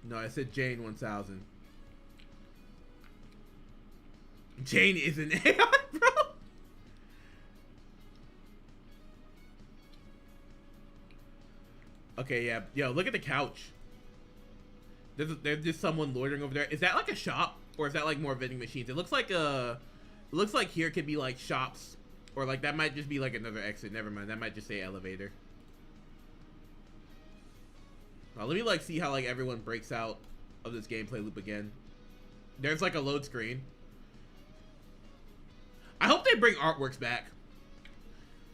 No, I said Jane 1000. Jane is an AI, bro. Okay, yeah. Yo, look at the couch. There's just someone loitering over there. Is that like a shop? Or is that like more vending machines? It looks like here could be like shops. Or like that might just be like another exit. Never mind. That might just say elevator. Let me like see how like everyone breaks out of this gameplay loop again. There's like a load screen. I hope they bring artworks back.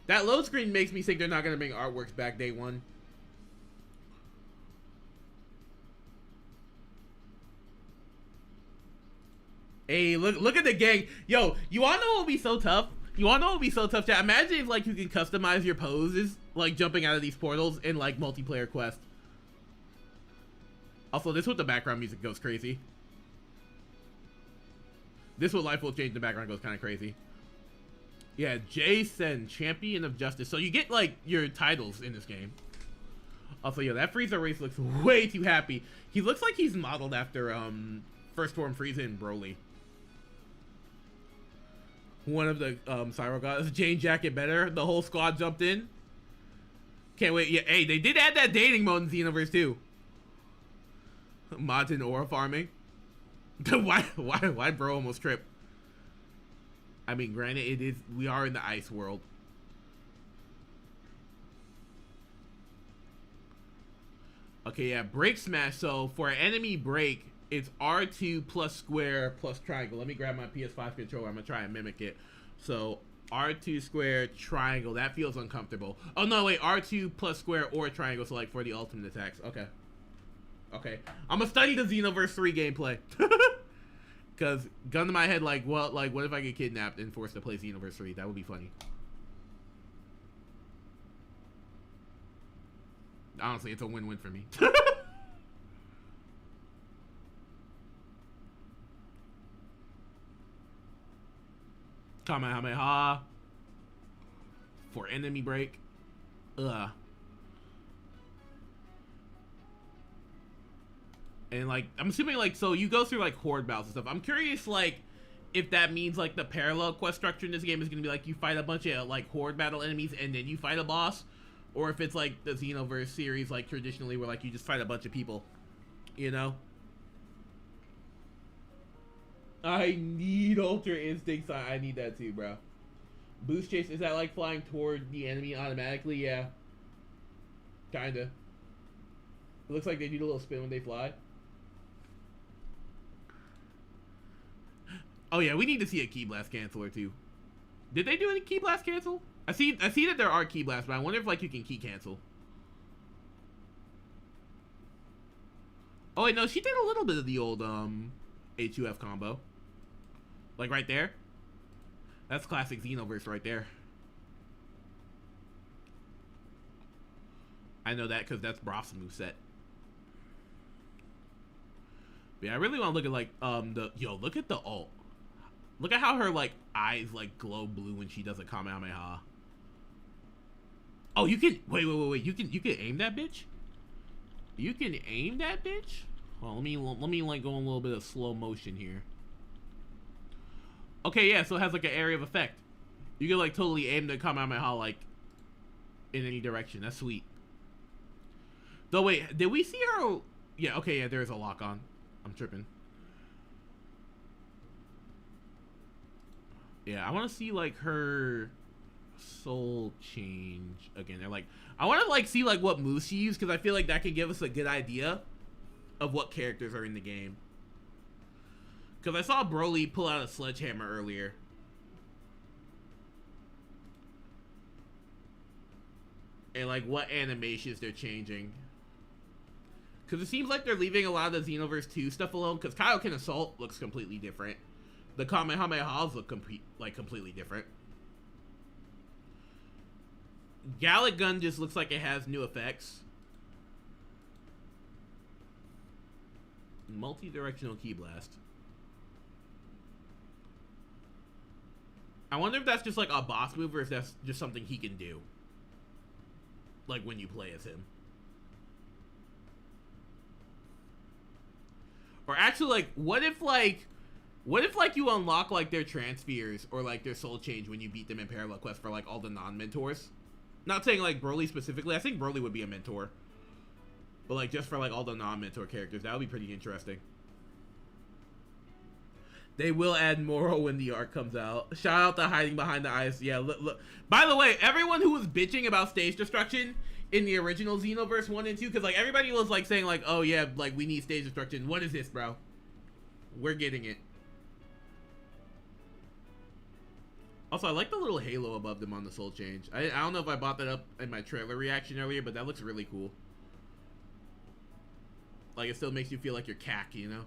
That load screen makes me think they're not gonna bring artworks back day one. Hey, look at the gang. Yo, you wanna know what would be so tough? You wanna know what would be so tough, chat? Imagine if like you can customize your poses, like jumping out of these portals in like multiplayer quest. Also, this with the background music goes crazy. This with life will change the background goes kind of crazy. Yeah, Jason, Champion of Justice. So you get like your titles in this game. Also, yeah, that Frieza race looks way too happy. He looks like he's modeled after First Form Frieza and Broly. One of the Cyro gods. Jane Jacket better. The whole squad jumped in. Can't wait. Yeah, hey, they did add that dating mode in Xenoverse too. Mods and aura farming. why bro almost tripped? I mean, granted, we are in the ice world. Okay, yeah, break smash. So for enemy break, it's R2 plus square plus triangle. Let me grab my PS5 controller. I'm gonna try and mimic it. So R2 square triangle. That feels uncomfortable. Oh no, wait, R2 plus square or triangle. So like for the ultimate attacks. Okay. Okay, I'm gonna study the Xenoverse 3 gameplay. Cause gun to my head, like what if I get kidnapped and forced to play Xenoverse 3? That would be funny. Honestly, it's a win-win for me. Kamehameha for enemy break. And like, I'm assuming like, so you go through like horde battles and stuff. I'm curious like if that means like the parallel quest structure in this game is gonna be like you fight a bunch of like horde battle enemies and then you fight a boss, or if it's like the Xenoverse series like traditionally where like you just fight a bunch of people, you know? I need Ultra Instincts. I need that too, bro. Boost chase, is that like flying toward the enemy automatically? Yeah. Kinda. It looks like they do a little spin when they fly. Oh yeah, we need to see a Ki Blast canceler too. Did they do any Ki Blast cancel? I see that there are Ki Blasts, but I wonder if like you can Ki cancel. Oh wait, no, she did a little bit of the old HUF combo. Like right there. That's classic Xenoverse right there. I know that because that's Broth's moveset. But yeah, I really want to look at like look at the ult. Look at how her like eyes like glow blue when she does a Kamehameha. Oh, you can wait. You can aim that bitch? You can aim that bitch? Well, let me like go in a little bit of slow motion here. Okay, yeah, so it has like an area of effect. You can like totally aim the Kamehameha like in any direction. That's sweet. Though wait, did we see her? Yeah, okay, yeah, there is a lock on. I'm tripping. Yeah, I want to see like her soul change again. They're like, I want to like see like what moves she used because I feel like that can give us a good idea of what characters are in the game. Because I saw Broly pull out a sledgehammer earlier. And like what animations they're changing. Because it seems like they're leaving a lot of the Xenoverse 2 stuff alone. Because Kaioken Assault looks completely different. The Kamehamehas look completely different. Gallic Gun just looks like it has new effects. Multi-directional key blast. I wonder if that's just like a boss move or if that's just something he can do. Like when you play as him. Or actually, like, what if you unlock like their transfers or like their soul change when you beat them in parallel quest for like all the non-mentors? Not saying like Broly specifically. I think Broly would be a mentor. But like just for like all the non-mentor characters, that would be pretty interesting. They will add Moro when the arc comes out. Shout out to hiding behind the eyes. Yeah, look. By the way, everyone who was bitching about stage destruction in the original Xenoverse 1 and 2, because like everybody was like saying like, oh yeah, like we need stage destruction. What is this, bro? We're getting it. Also, I like the little halo above them on the soul change. I don't know if I brought that up in my trailer reaction earlier, but that looks really cool. Like, it still makes you feel like you're cack, you know?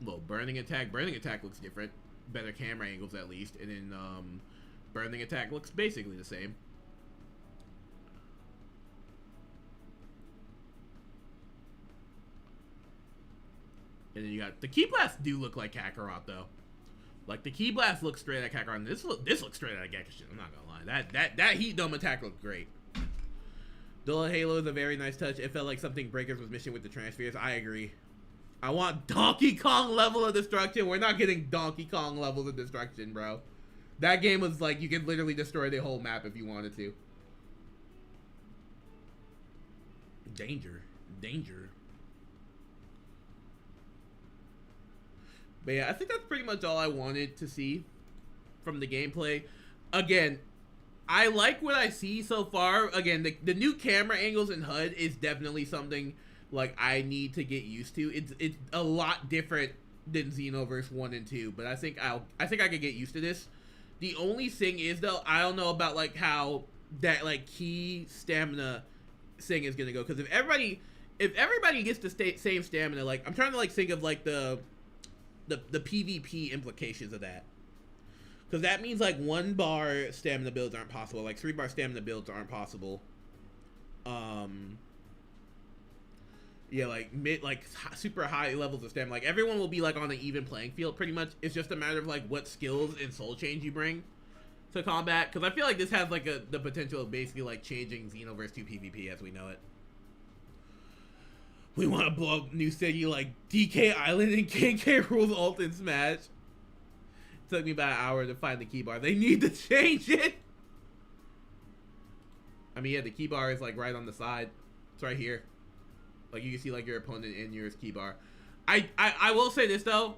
Well, burning attack looks different. Better camera angles at least. And then, burning attack looks basically the same. And then you got the key blasts do look like Kakarot though. Like the key blast looks straight at Kakarot. And this looks straight at Gekishin. I'm not gonna lie. That heat dome attack looked great. Dual Halo is a very nice touch. It felt like something Breakers was missing with the transfers. I agree. I want Donkey Kong level of destruction. We're not getting Donkey Kong levels of destruction, bro. That game was like you could literally destroy the whole map if you wanted to. Danger. But yeah, I think that's pretty much all I wanted to see from the gameplay. Again, I like what I see so far. Again, the new camera angles in HUD is definitely something like I need to get used to. It's a lot different than Xenoverse 1 and 2, but I think I could get used to this. The only thing is though, I don't know about like how that like key stamina thing is gonna go, because if everybody gets the same stamina, like I'm trying to like think of like the PvP implications of that, because that means like 1 bar stamina builds aren't possible, like 3 bar stamina builds aren't possible. Yeah, like super high levels of stamina, like everyone will be like on an even playing field pretty much. It's just a matter of like what skills and soul change you bring to combat, because I feel like this has like the potential of basically like changing Xenoverse 2 PvP as we know it. We want to blow up New City like DK Island and KK rules ult in Smash. It took me about an hour to find the key bar. They need to change it. I mean, yeah, the key bar is like right on the side. It's right here. Like you can see like your opponent in your key bar. I will say this though.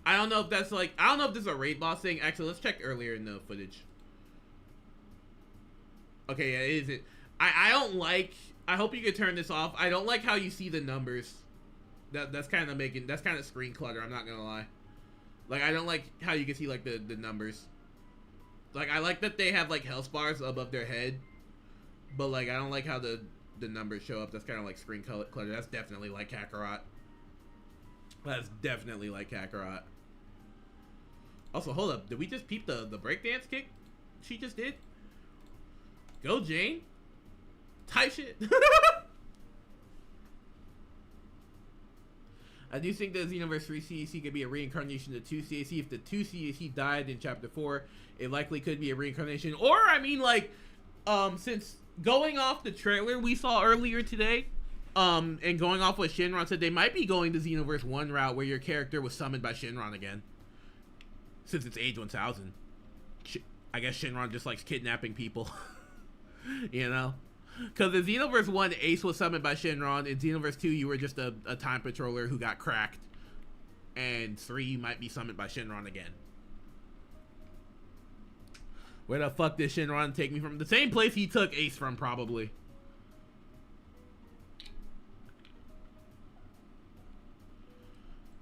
I don't know if that's like, I don't know if this is a raid boss thing. Actually, let's check earlier in the footage. Okay, yeah, it isn't. I don't like, I hope you can turn this off. I don't like how you see the numbers. That's kind of screen clutter, I'm not gonna lie. Like, I don't like how you can see like the numbers. Like, I like that they have like health bars above their head, but like I don't like how the numbers show up. That's kind of like screen clutter. That's definitely like Kakarot. That's definitely like Kakarot. Also, hold up, did we just peep the breakdance kick she just did? Go Jane. Type shit. I do think that Xenoverse 3 CAC could be a reincarnation of 2 CAC. If the 2 CAC died in Chapter 4, it likely could be a reincarnation. Or, I mean, like, since going off the trailer we saw earlier today, and going off what Shinron said, they might be going the Xenoverse 1 route where your character was summoned by Shinron again. Since it's age 1000. I guess Shinron just likes kidnapping people. You know? Because in Xenoverse 1, Ace was summoned by Shinron. In Xenoverse 2, you were just a time patroller who got cracked. And 3, you might be summoned by Shinron again. Where the fuck did Shinron take me from? The same place he took Ace from, probably.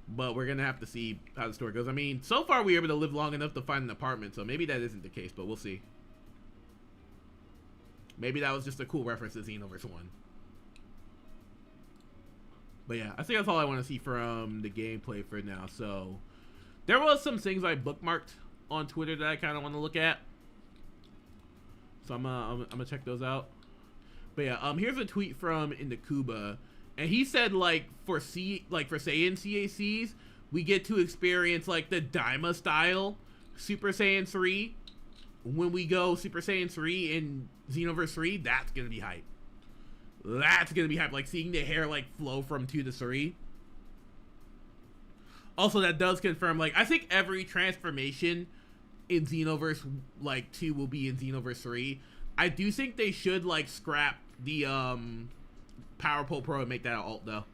But we're going to have to see how the story goes. I mean, so far we were able to live long enough to find an apartment, so maybe that isn't the case, but we'll see. Maybe that was just a cool reference to Xenoverse 1. But yeah, I think that's all I want to see from the gameplay for now. So, there was some things I bookmarked on Twitter that I kind of want to look at. So I'm gonna check those out. But yeah, here's a tweet from Inakuba, and he said like for Saiyan CACs, we get to experience like the Daima style Super Saiyan 3 when we go Super Saiyan 3 in Xenoverse 3. That's gonna be hype. That's gonna be hype. Like seeing the hair like flow from 2 to 3. Also, that does confirm, like, I think every transformation in Xenoverse, like, 2 will be in Xenoverse 3. I do think they should, like, scrap the, Power Pole Pro and make that an alt, though.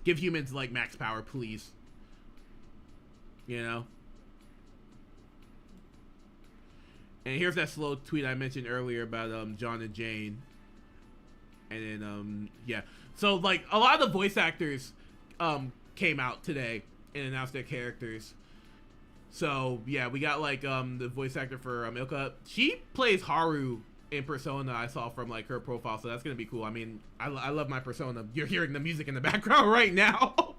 Give humans, like, max power, please. You know? And here's that slow tweet I mentioned earlier about, John and Jane. And then, yeah. So, like, a lot of the voice actors, came out today and announced their characters. So yeah, we got like the voice actor for Milka. She plays Haru in Persona. I saw from like her profile, so that's gonna be cool. I mean, I love my Persona. You're hearing the music in the background right now.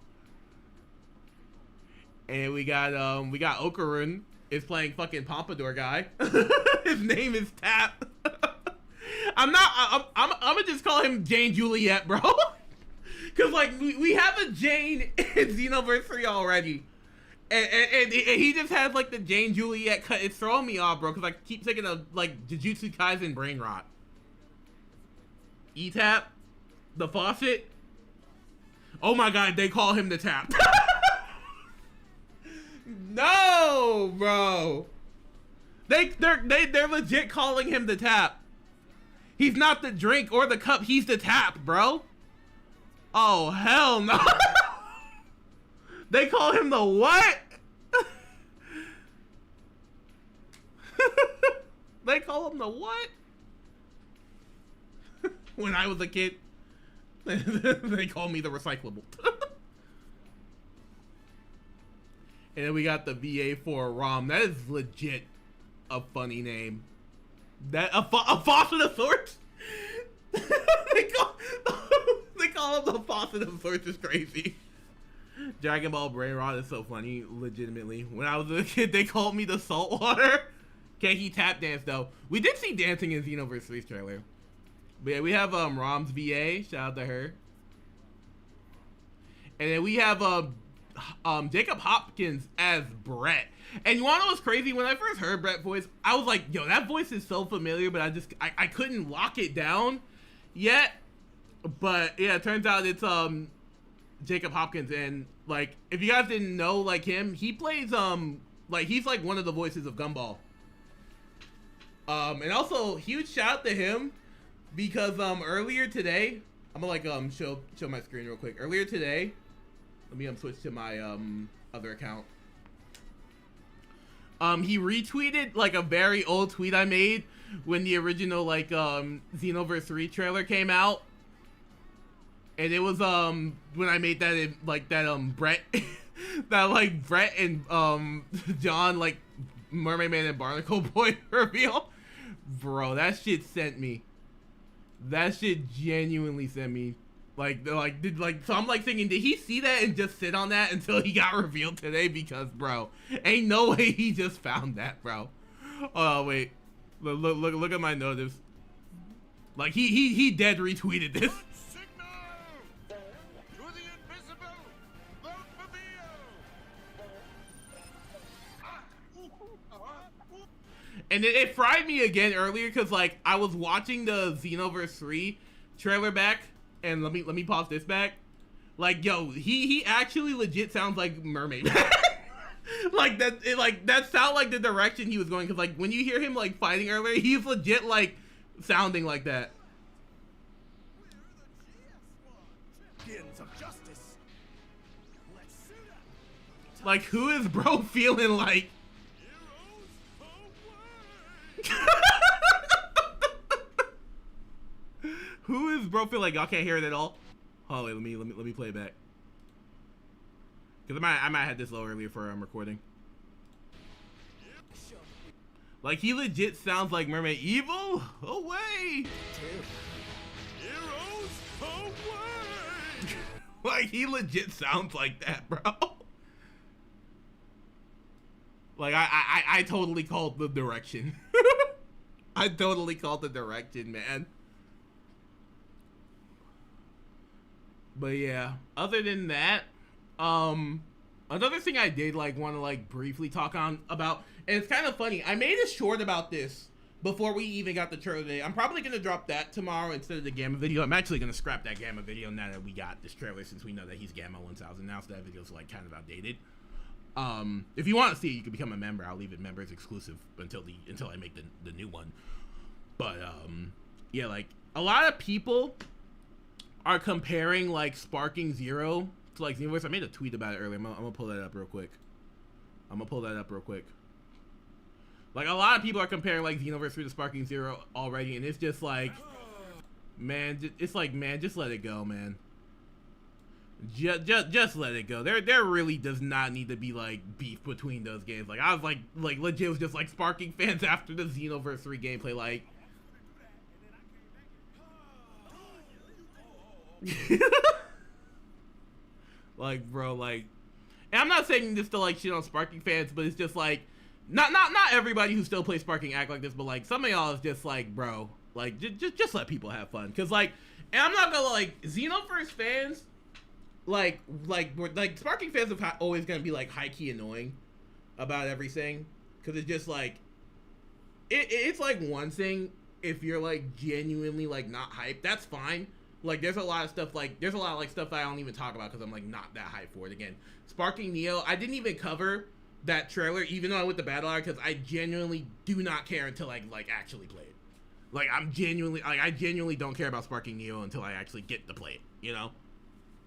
And we got Okarun is playing fucking Pompadour guy. His name is Tap. I'm gonna just call him Jane Juliet, bro. Cause like we have a Jane in Xenoverse 3 already. And he just has like the Jane Juliet cut. It's throwing me off, bro, because I keep thinking of like Jujutsu Kaisen brain rot. E-Tap? The faucet? Oh my god, they call him the Tap. No, bro. They're legit calling him the Tap. He's not the drink or the cup, he's the Tap, bro. Oh, hell no. They call him the what? They call him the what? When I was a kid, they called me the recyclable. And then we got the VA for Rom. That is legit a funny name. That a faucet of sorts? they call him the faucet of sorts is crazy. Dragon Ball Brain Rot is so funny, legitimately. When I was a kid, they called me the saltwater. Okay, he tap dance though. We did see dancing in Xenoverse 3's trailer. But yeah, we have Rom's VA, shout out to her. And then we have Jacob Hopkins as Brett. And you wanna know what's crazy? When I first heard Brett's voice, I was like, yo, that voice is so familiar, but I couldn't lock it down yet. But yeah, it turns out it's Jacob Hopkins, and like if you guys didn't know, like him, he plays like he's like one of the voices of Gumball. And also huge shout out to him because earlier today, I'm gonna like show my screen real quick. Earlier today, let me switch to my other account. He retweeted like a very old tweet I made when the original like Xenoverse 3 trailer came out. And it was when I made that like that Brett that like Brett and John like Mermaid Man and Barnacle Boy reveal. Bro, that shit sent me. That shit genuinely sent me. So I'm like thinking, did he see that and just sit on that until he got revealed today? Because bro, ain't no way he just found that, bro. Oh wait, look at my notice. Like he dead retweeted this. And it fried me again earlier because like I was watching the Xenoverse 3 trailer back, and let me pause this back. Like yo, he actually legit sounds like Mermaid. Like that sound like the direction he was going, because like when you hear him like fighting earlier, he's legit like sounding like that. Like who is bro feeling like? Who is bro feel like y'all can't hear it at all? Oh wait, let me play it back. Cause I might have this low earlier for recording. Like he legit sounds like Mermaid. Evil away. Heroes away. Like he legit sounds like that, bro. Like, I totally called the direction. I totally called the direction, man. But yeah, other than that, another thing I did like want to like briefly talk on about, and it's kind of funny. I made a short about this before we even got the trailer today. I'm probably gonna drop that tomorrow instead of the Gamma video. I'm actually gonna scrap that Gamma video now that we got this trailer, since we know that he's Gamma 1000 now, so that video's like kind of outdated. If you want to see it, you can become a member. I'll leave it members exclusive until I make the new one. But yeah, like a lot of people are comparing like Sparking Zero to like Xenoverse. I made a tweet about it earlier. I'm gonna pull that up real quick. Like a lot of people are comparing like Xenoverse 3 to Sparking Zero already, and it's just like, man, it's like, man, just let it go, man. Just let it go. There really does not need to be like beef between those games. Like I was like legit was just like Sparking fans after the Xenoverse 3 gameplay, like. Like, bro, like, and I'm not saying this to like shit on Sparking fans, but it's just like, not everybody who still plays Sparking act like this, but like some of y'all is just like, bro, like just let people have fun, cause like, and I'm not gonna like Xenoverse fans, like Sparking fans are always gonna be like high key annoying about everything, cause it's just like, it's like one thing if you're like genuinely like not hyped, that's fine. Like, there's a lot of stuff, like, there's a lot of, like, stuff that I don't even talk about because I'm, like, not that hyped for it. Again, Sparking Neo, I didn't even cover that trailer, even though I went to Battle Hour, because I genuinely do not care until I, like, actually play it. Like, I genuinely don't care about Sparking Neo until I actually get to play it, you know?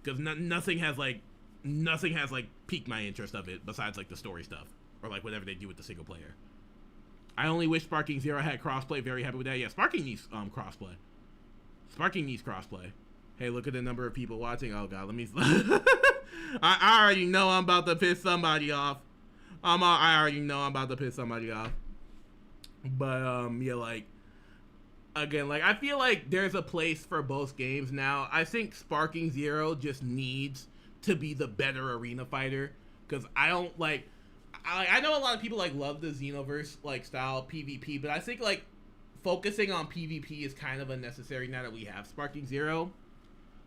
Because nothing has, like, piqued my interest of it besides, like, the story stuff. Or, like, whatever they do with the single player. I only wish Sparking Zero had crossplay. Very happy with that. Yeah, Sparking needs, crossplay. Sparking needs crossplay. Hey, look at the number of people watching. Oh god, let me. I already know I'm about to piss somebody off. I already know I'm about to piss somebody off. But yeah, like again, like I feel like there's a place for both games now. I think Sparking Zero just needs to be the better arena fighter, because I don't like. I know a lot of people like love the Xenoverse like style PvP, but I think like focusing on PvP is kind of unnecessary now that we have Sparking Zero.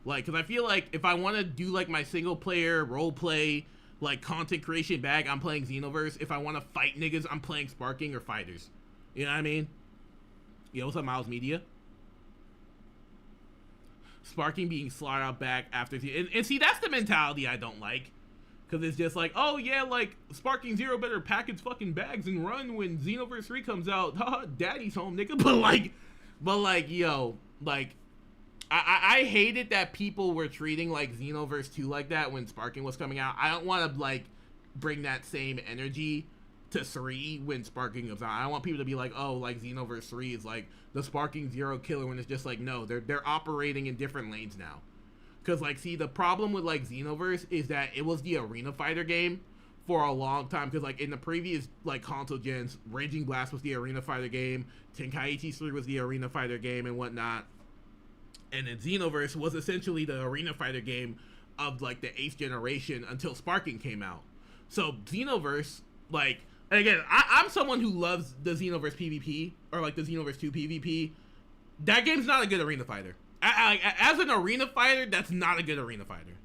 Like, because I feel like if I want to do like my single player role play like content creation bag, I'm playing Xenoverse. If I want to fight niggas, I'm playing Sparking or Fighters. You know what I mean? Yo, what's up, Miles Media? Sparking being slaughtered out back after and see, that's the mentality I don't like. Because it's just like, oh yeah, like, Sparking Zero better pack its fucking bags and run when Xenoverse 3 comes out. Haha, daddy's home, nigga. But like, yo, like, I hated that people were treating, like, Xenoverse 2 like that when Sparking was coming out. I don't want to, like, bring that same energy to 3 when Sparking comes out. I don't want people to be like, oh, like, Xenoverse 3 is, like, the Sparking Zero killer, when it's just like, no, they're operating in different lanes now. Because, like, see, the problem with, like, Xenoverse is that it was the arena fighter game for a long time. Because, like, in the previous, like, console gens, Raging Blast was the arena fighter game, Tenkaichi 3 was the arena fighter game and whatnot. And then Xenoverse was essentially the arena fighter game of, like, the 8th generation until Sparking came out. So, Xenoverse, like, and again, I'm someone who loves the Xenoverse PvP, or, like, the Xenoverse 2 PvP. That game's not a good arena fighter. As an arena fighter, that's not a good arena fighter.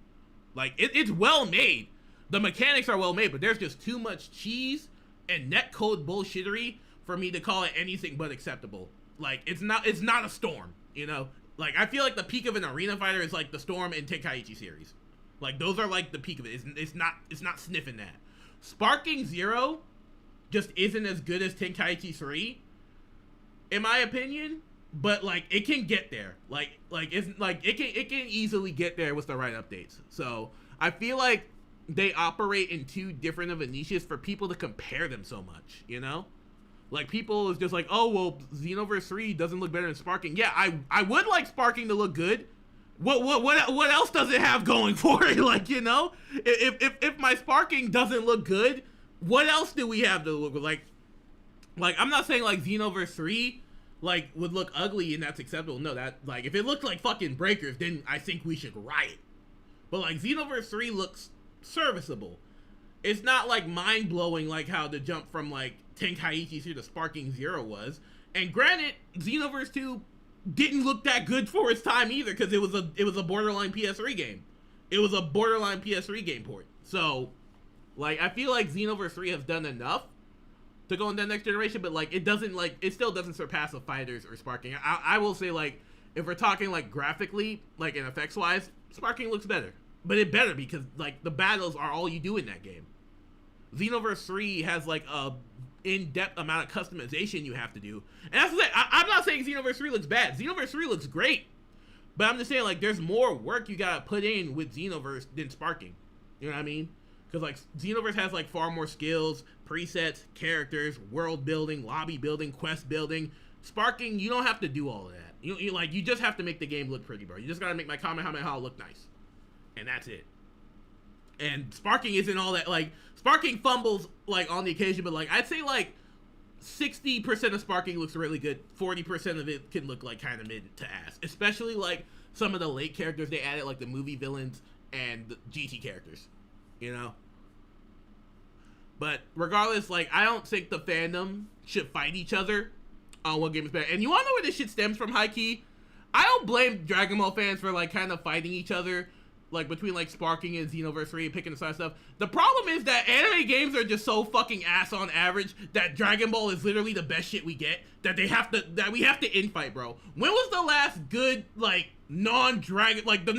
Like, it's well made. The mechanics are well made, but there's just too much cheese and netcode bullshittery for me to call it anything but acceptable. Like, it's not a Storm, you know? Like, I feel like the peak of an arena fighter is like the Storm and Tenkaichi series. Like, those are like the peak of it. It's not sniffing that. Sparking Zero just isn't as good as Tenkaichi 3, in my opinion. But like, it can get there. Like it's like it can easily get there with the right updates. So I feel like they operate in too different of a niches for people to compare them so much, you know? Like, people is just like, oh well, Xenoverse 3 doesn't look better than Sparking. Yeah, I would like Sparking to look good. What else does it have going for it? Like, you know, if my Sparking doesn't look good, what else do we have to look like? Like, I'm not saying like Xenoverse 3 like would look ugly and that's acceptable. No, that, like, if it looked like fucking Breakers, then I think we should riot. But like, Xenoverse 3 looks serviceable. It's not like mind-blowing like how the jump from like Tenkaichi to Sparking Zero was. And granted, Xenoverse 2 didn't look that good for its time either, because it was a borderline PS3 game. It was a borderline PS3 game port. So, like, I feel like Xenoverse 3 has done enough to go in that next generation, but like it still doesn't surpass the Fighters or Sparking. I will say, like, if we're talking like graphically, like in effects wise, Sparking looks better. But it better because like the battles are all you do in that game. Xenoverse 3 has like a in-depth amount of customization you have to do. And that's what I'm not saying Xenoverse 3 looks bad. Xenoverse 3 looks great. But I'm just saying, like, there's more work you gotta put in with Xenoverse than Sparking. You know what I mean? Because, like, Xenoverse has, like, far more skills, presets, characters, world building, lobby building, quest building. Sparking, you don't have to do all of that. You just have to make the game look pretty, bro. You just gotta make my Kamehameha look nice. And that's it. And Sparking isn't all that, like, Sparking fumbles, like, on the occasion, but, like, I'd say, like, 60% of Sparking looks really good. 40% of it can look, like, kind of mid to ass. Especially, like, some of the late characters they added, like the movie villains and the GT characters. You know? But regardless, like, I don't think the fandom should fight each other on what game is better. And you wanna know where this shit stems from, high key? I don't blame Dragon Ball fans for, like, kind of fighting each other, like, between, like, Sparking and Xenoverse 3 and picking the side stuff. The problem is that anime games are just so fucking ass on average that Dragon Ball is literally the best shit we get, that we have to infight, bro. When was the last good, like, non-Dragon, like, the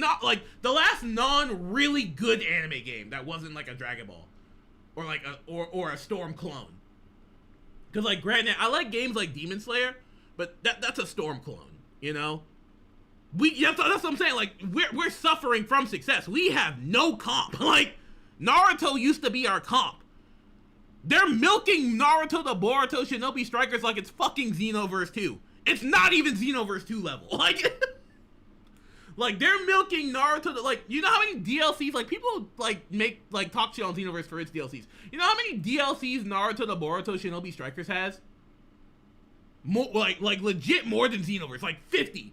last non-really good anime game that wasn't, like, a Dragon Ball? Or, like, or a Storm clone? Because, like, granted, I like games like Demon Slayer, but that's a Storm clone, you know? That's what I'm saying, like, we're suffering from success. We have no comp. Like, Naruto used to be our comp. They're milking Naruto the Boruto Shinobi Strikers like it's fucking Xenoverse 2. It's not even Xenoverse 2 level. Like, they're milking Naruto, like, you know how many DLCs, like, people, like, make, like, talk shit on Xenoverse for its DLCs. You know how many DLCs Naruto the Boruto Shinobi Strikers has? More, like, legit more than Xenoverse, like, 50.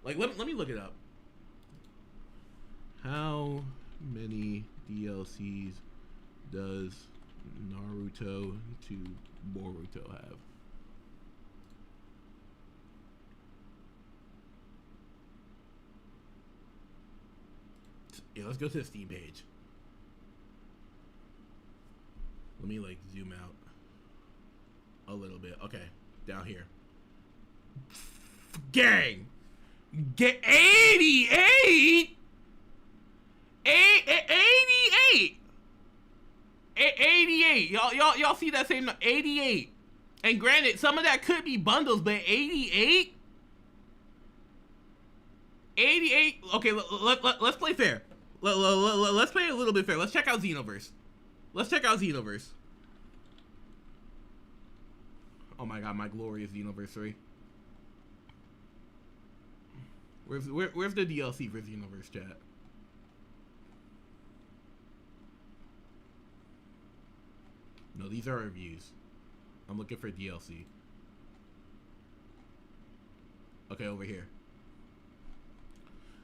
Like, let me look it up. How many DLCs does Naruto to Boruto have? Yeah, let's go to the Steam page. Let me, like, zoom out a little bit. Okay, down here. Gang! Get 88! 88! 88! Y'all see that same 88? And granted, some of that could be bundles, but 88? 88? Okay, let's play fair. Let's play a little bit fair. Let's check out Xenoverse. Oh my god, my glorious Xenoverse 3. Where's the DLC for Xenoverse, chat? No, these are reviews. I'm looking for DLC. Okay, over here.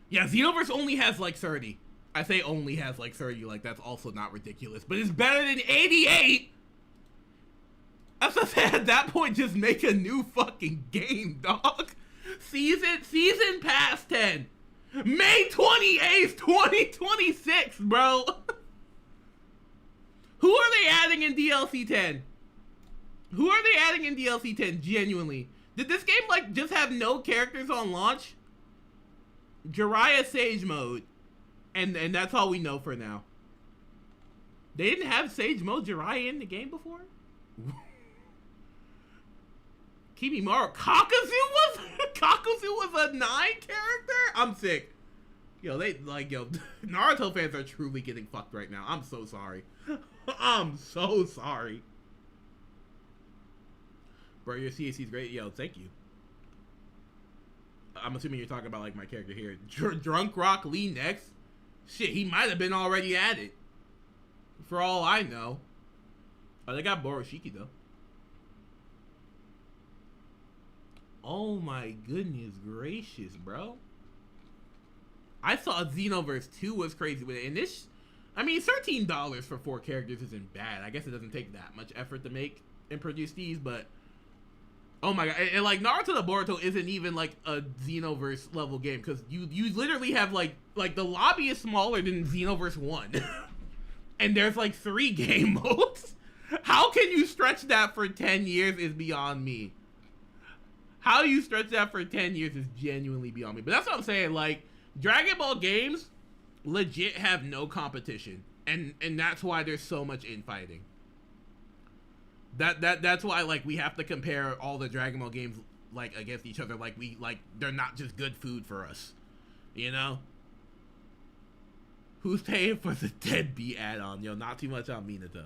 Yeah, Xenoverse only has like 30. I say only has like 30, like that's also not ridiculous, but it's better than 88! That's what I said, at that point, just make a new fucking game, dog. Season pass 10. May 28th, 2026, bro. Who are they adding in DLC 10? Who are they adding in DLC 10, genuinely? Did this game, like, just have no characters on launch? Jiraiya Sage mode. And that's all we know for now. They didn't have Sage mode Jiraiya in the game before? Kimimaro. Kakuzu was a 9 character? I'm sick. Yo, Naruto fans are truly getting fucked right now. I'm so sorry. I'm so sorry. Bro, your CAC is great. Yo, thank you. I'm assuming you're talking about, like, my character here. Drunk Rock Lee next? Shit, he might have been already added. For all I know. Oh, they got Boroshiki, though. Oh my goodness gracious, bro. I saw Xenoverse 2 was crazy with it. And this, I mean, $13 for 4 characters isn't bad. I guess it doesn't take that much effort to make and produce these, but oh my god, and like Naruto the Boruto isn't even like a Xenoverse level game, because you literally have like the lobby is smaller than Xenoverse 1 and there's like 3 game modes. How can you stretch that for 10 years is beyond me. How you stretch that for 10 years is genuinely beyond me. But that's what I'm saying, like Dragon Ball games legit have no competition, and that's why there's so much infighting. That's why like we have to compare all the Dragon Ball games like against each other, like they're not just good food for us, you know? Who's paying for the Deadbeat add-on? Yo, not too much on Minato.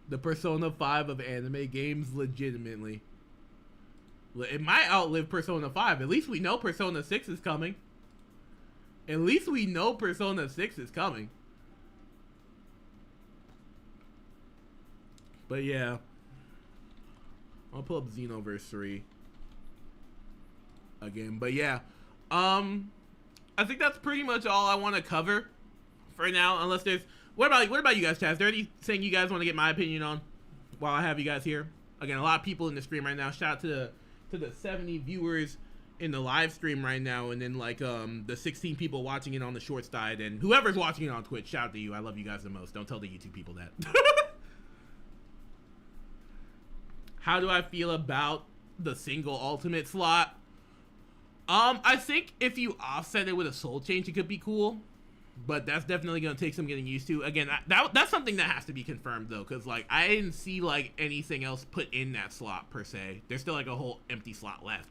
The Persona 5 of anime games, legitimately. It might outlive Persona 5. At least we know Persona 6 is coming. At least we know Persona 6 is coming. But yeah. I'll pull up Xenoverse 3 again. But yeah. I think that's pretty much all I want to cover for now. Unless there's... What about you guys, Chaz? Is there anything you guys want to get my opinion on while I have you guys here? Again, a lot of people in the stream right now. Shout out to the 70 viewers in the live stream right now, and then like the 16 people watching it on the short side, and whoever's watching it on Twitch. Shout out to you. I love you guys the most. Don't tell the YouTube people that. How do I feel about the single ultimate slot? I think if you offset it with a soul change, it could be cool. But that's definitely going to take some getting used to. Again, that's something that has to be confirmed, though, because, like, I didn't see, like, anything else put in that slot, per se. There's still, like, a whole empty slot left.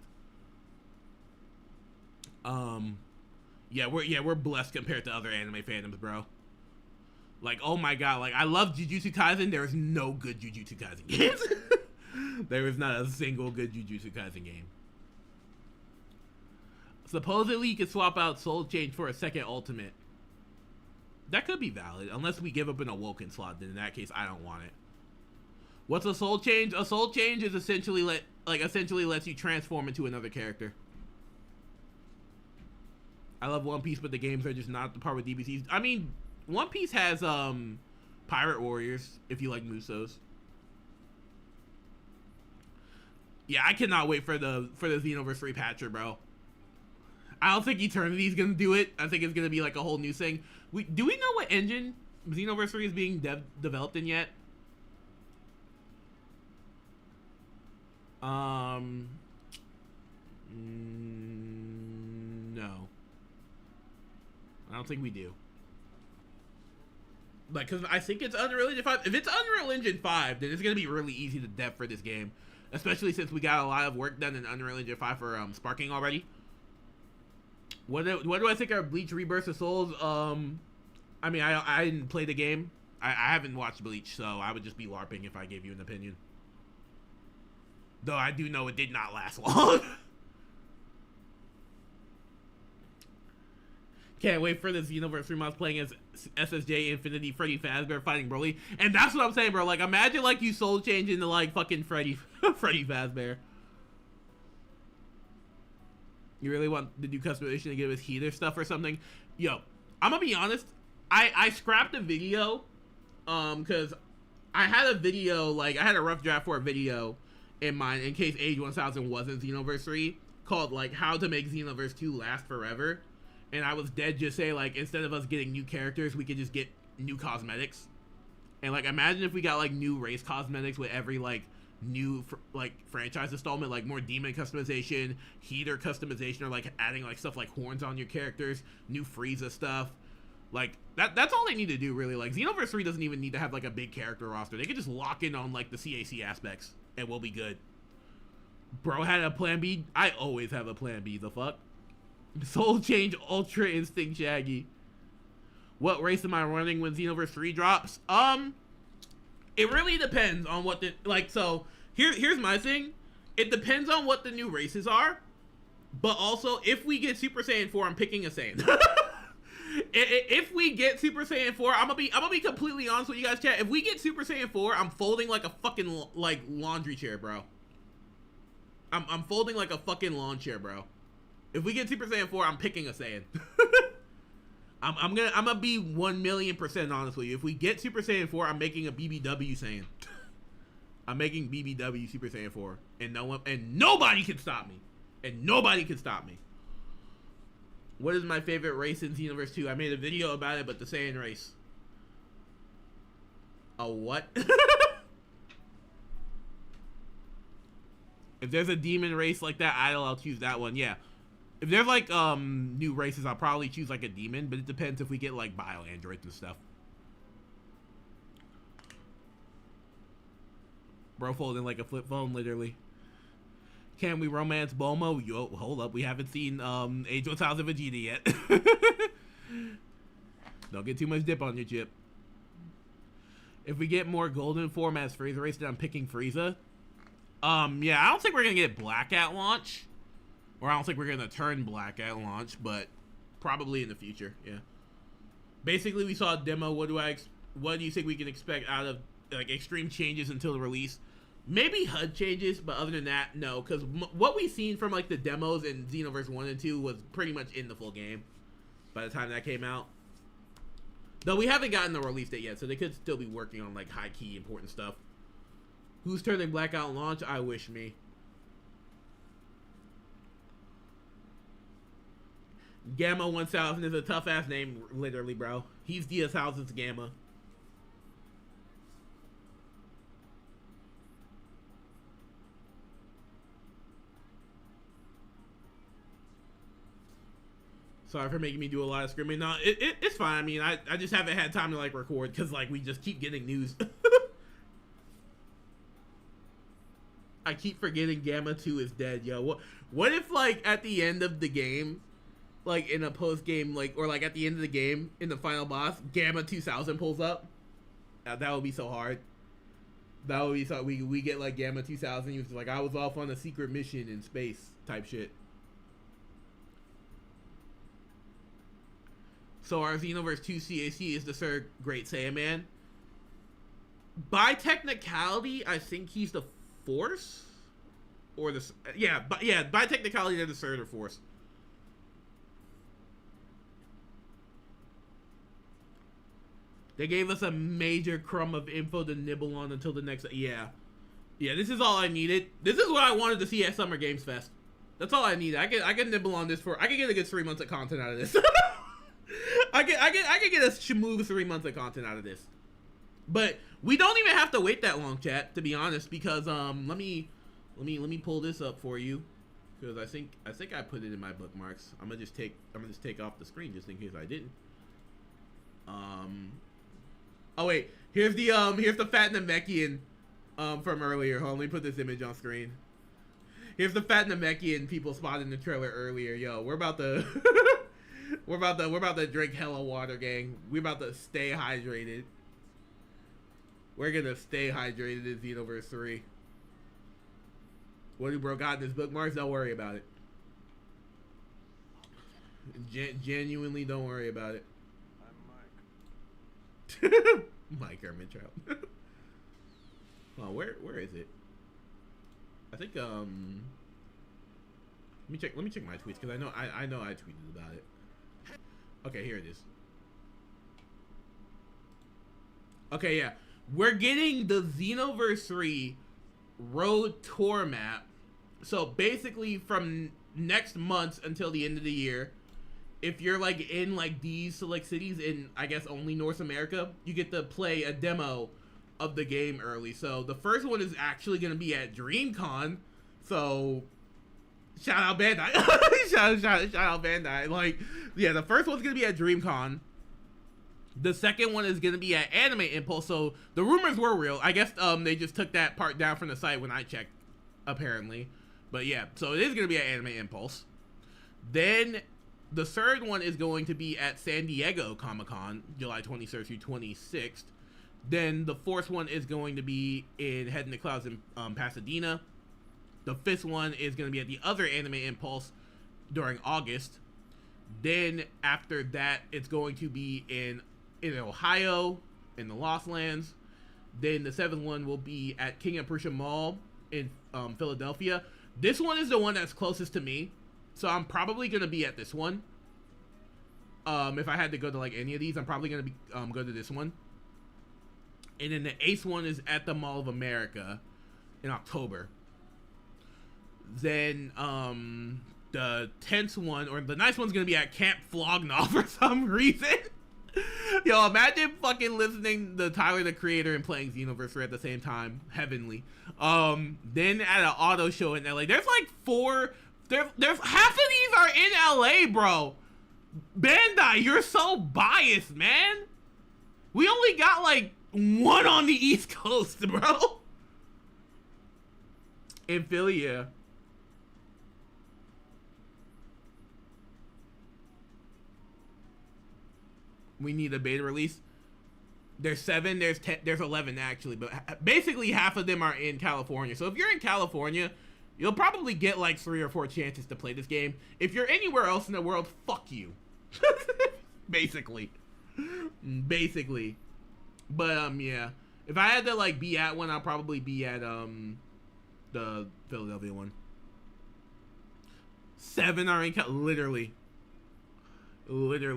Yeah, we're blessed compared to other anime fandoms, bro. Like, oh my god, like, I love Jujutsu Kaisen. There is no good Jujutsu Kaisen games. There is not a single good Jujutsu Kaisen game. Supposedly, you could swap out Soul Change for a second ultimate. That could be valid, unless we give up an Awoken slot. Then in that case, I don't want it. What's a Soul Change? A Soul Change is essentially essentially lets you transform into another character. I love One Piece, but the games are just not the part with DBCs. I mean, One Piece has Pirate Warriors, if you like Musos. Yeah, I cannot wait for the Xenoverse 3 patcher, bro. I don't think Eternity's gonna do it. I think it's gonna be like a whole new thing. Do we know what engine Xenoverse 3 is being developed in yet? No. I don't think we do. Like, cause I think it's Unreal Engine 5. If it's Unreal Engine 5, then it's gonna be really easy to dev for this game. Especially since we got a lot of work done in Unreal Engine 5 for sparking already. What do I think of Bleach Rebirth of Souls? I mean, I didn't play the game. I haven't watched Bleach, so I would just be LARPing if I gave you an opinion. Though I do know it did not last long. Can't wait for the Xenoverse 3 mods playing as SSJ Infinity Freddy Fazbear fighting Broly. And that's what I'm saying, bro. Like, imagine, like, you soul change into, like, fucking Freddy Fazbear. You really want the new customization to give us heater stuff or something? Yo, I'm gonna be honest. I scrapped a video, because I had a video, like, I had a rough draft for a video in mind in case Age 1000 wasn't Xenoverse 3, called, like, how to make Xenoverse 2 last forever. And I was dead just say, like, instead of us getting new characters, we could just get new cosmetics. And, like, imagine if we got, like, new race cosmetics with every, like, new, like, franchise installment, like, more demon customization, heater customization, or, like, adding, like, stuff like horns on your characters, new Frieza stuff. Like, that's all they need to do, really. Like, Xenoverse 3 doesn't even need to have, like, a big character roster. They could just lock in on, like, the CAC aspects, and we'll be good. Bro had a plan B. I always have a plan B, the fuck? Soul Change Ultra Instinct Shaggy. What race am I running when Xenoverse 3 drops? It really depends on what the, like, so here's my thing. It depends on what the new races are, but also if we get Super Saiyan 4, I'm picking a Saiyan. If we get Super Saiyan 4, I'm gonna be completely honest with you guys, chat. If we get Super Saiyan 4, I'm folding like a fucking, like, laundry chair, bro. I'm folding like a fucking lawn chair, bro. If we get Super Saiyan 4, I'm picking a Saiyan. I'm gonna be 1,000,000% honest with you. If we get Super Saiyan 4, I'm making a BBW Saiyan. I'm making BBW Super Saiyan 4, and nobody can stop me. And nobody can stop me. What is my favorite race in Xenoverse 2? I made a video about it, but the Saiyan race. A what? If there's a demon race like that, I'll choose that one. Yeah. If there's like new races, I'll probably choose like a demon, but it depends if we get like bio androids and stuff. Bro folding like a flip phone, literally. Can we romance Bulma? Yo, hold up, we haven't seen Age 1000 Vegeta yet. Don't get too much dip on your chip. If we get more golden form as Frieza race, then I'm picking Frieza. Yeah, I don't think we're gonna get black at launch. Or I don't think we're gonna turn black at launch, but probably in the future, yeah. Basically, we saw a demo. What do you think we can expect out of like extreme changes until the release? Maybe HUD changes, but other than that, no. Because what we've seen from like the demos in Xenoverse 1 and 2 was pretty much in the full game by the time that came out. Though we haven't gotten the release date yet, so they could still be working on like high key important stuff. Who's turning black out launch? I wish me. Gamma 1000 is a tough ass name, literally, bro. He's DS1000's Gamma. Sorry for making me do a lot of screaming. No, it's fine. I mean, I just haven't had time to like record because like we just keep getting news. I keep forgetting Gamma 2 is dead, yo. What if like at the end of the game, like in a post game, like or like at the end of the game in the final boss, Gamma 2000 pulls up? That would be so hard. That would be so we get like Gamma 2000. He was like, I was off on a secret mission in space type shit. So our Xenoverse 2 CAC is the third Great Saiyan Man. By technicality, I think he's the Force, or the by technicality they're the third or fourth. They gave us a major crumb of info to nibble on until the next. Yeah. This is all I needed. This is what I wanted to see at Summer Games Fest. That's all I needed. I can nibble on this for. I can get a good 3 months of content out of this. I can get a smooth 3 months of content out of this. But we don't even have to wait that long, chat, to be honest, because let me pull this up for you, because I think I put it in my bookmarks. I'm gonna just take off the screen just in case I didn't. Oh wait, here's the Fat Namekian from earlier. Hold on, let me put this image on screen. Here's the Fat Namekian people spotted in the trailer earlier. Yo, we're about to we're about to drink hella water, gang. We're about to stay hydrated. We're gonna stay hydrated in Xenoverse 3. What do bro got in his bookmarks? Don't worry about it. Genuinely, don't worry about it. I'm Mike. Mike Ermintrout. Oh, where is it? I think let me check my tweets, because I know I tweeted about it. Okay, here it is. Okay, yeah. We're getting the Xenoverse 3 road tour map. So basically from next month until the end of the year, if you're like in like these select cities in, I guess, only North America, you get to play a demo of the game early. So the first one is actually going to be at DreamCon. So shout out Bandai. shout out Bandai. Like, yeah, the first one's going to be at DreamCon. The second one is going to be at Anime Impulse. So the rumors were real. I guess they just took that part down from the site when I checked, apparently. But yeah, so it is going to be at Anime Impulse. Then the third one is going to be at San Diego Comic-Con, July 23rd through 26th. Then the fourth one is going to be in Head in the Clouds in Pasadena. The fifth one is going to be at the other Anime Impulse during August. Then after that, it's going to be in Ohio, in the Lost Lands. Then the seventh one will be at King of Prussia Mall in Philadelphia. This one is the one that's closest to me, so I'm probably going to be at this one. If I had to go to like any of these, I'm probably gonna be go to this one. And then the 8th one is at the Mall of America in October. Then the 10th one, or the 9th one's gonna be at Camp Flognaw for some reason. Yo, imagine fucking listening to Tyler the Creator and playing Xenoverse at the same time. Heavenly. Then at an auto show in LA. There's like 4. There's half of these are in LA, bro. Bandai, you're so biased, man. We only got like 1 on the East Coast, bro. In Philly, yeah. We need a beta release. There's 7, there's 10, there's 11 actually, but basically half of them are in California. So if you're in California, you'll probably get like 3 or 4 chances to play this game. If you're anywhere else in the world, fuck you. Basically. But yeah. If I had to like be at one, I'll probably be at the Philadelphia one. 7 are in literally,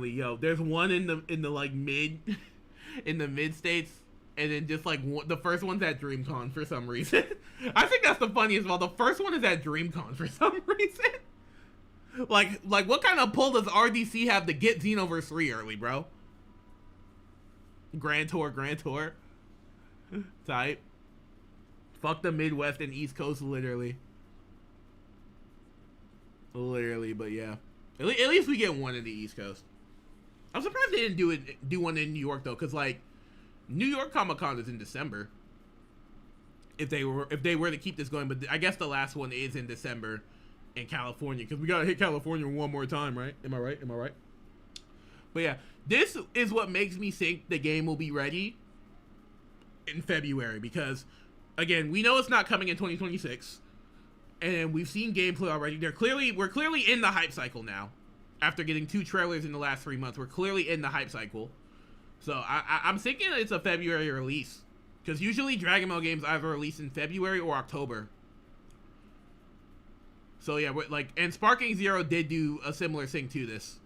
yo. There's 1 in the like mid states, and then just like the first one's at DreamCon for some reason. I think that's the funniest of all. The first one is at DreamCon for some reason. Like what kind of pull does RDC have to get Xenoverse 3 early, bro? Grand Tour. Type. Fuck the Midwest and East Coast, literally. But yeah. At least we get 1 in the East Coast. I'm surprised they didn't do one in New York though, cause like New York Comic-Con is in December. If they were to keep this going, but I guess the last one is in December in California, because we gotta hit California one more time, right? Am I right? But yeah, this is what makes me think the game will be ready in February, because again, we know it's not coming in 2026, and we've seen gameplay already. We're clearly in the hype cycle now. After getting 2 trailers in the last 3 months, we're clearly in the hype cycle. So I'm thinking it's a February release, because usually Dragon Ball games either release in February or October. So yeah, and Sparking Zero did do a similar thing to this.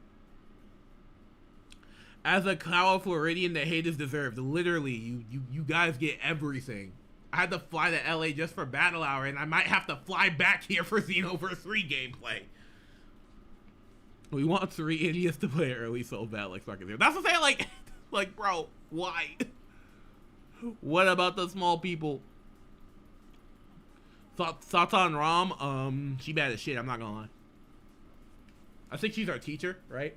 As a Kawa Floridian, the hate is deserved. Literally, you guys get everything. I had to fly to LA just for Battle Hour, and I might have to fly back here for Xenoverse 3 gameplay. We want 3 idiots to play it early so bad, like Sparking Zero. That's what I'm saying, like bro, why? What about the small people? Thoughts on Rom? She bad as shit, I'm not gonna lie. I think she's our teacher, right?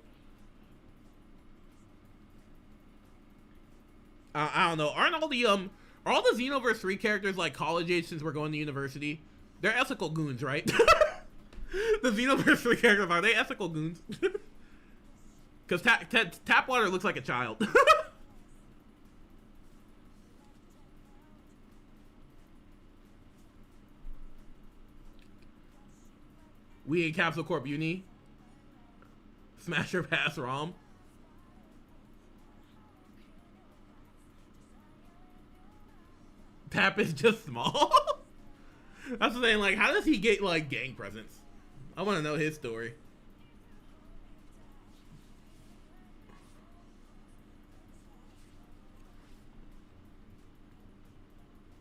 I don't know. Aren't are all the Xenoverse 3 characters like college age since we're going to university? They're ethical goons, right? The Xenoverse 3 characters, are they ethical goons? Because Tapwater looks like a child. We in Capsule Corp Uni. Smash or pass Rom. Tap is just small. That's the thing, like, how does he get, like, gang presence? I want to know his story.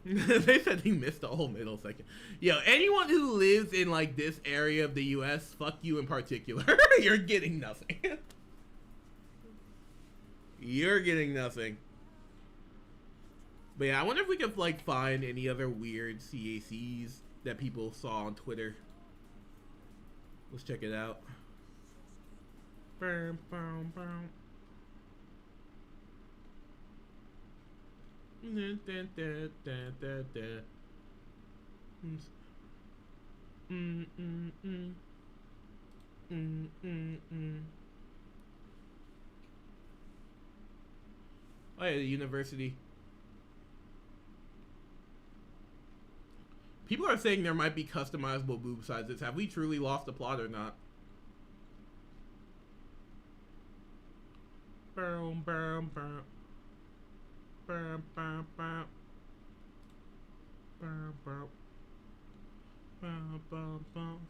They said he missed the whole middle section. Yo, anyone who lives in, like, this area of the US, fuck you in particular. You're getting nothing. You're getting nothing. But yeah, I wonder if we could like find any other weird CACs that people saw on Twitter. Let's check it out. Oh yeah, the university. People are saying there might be customizable boob sizes. Have we truly lost the plot or not?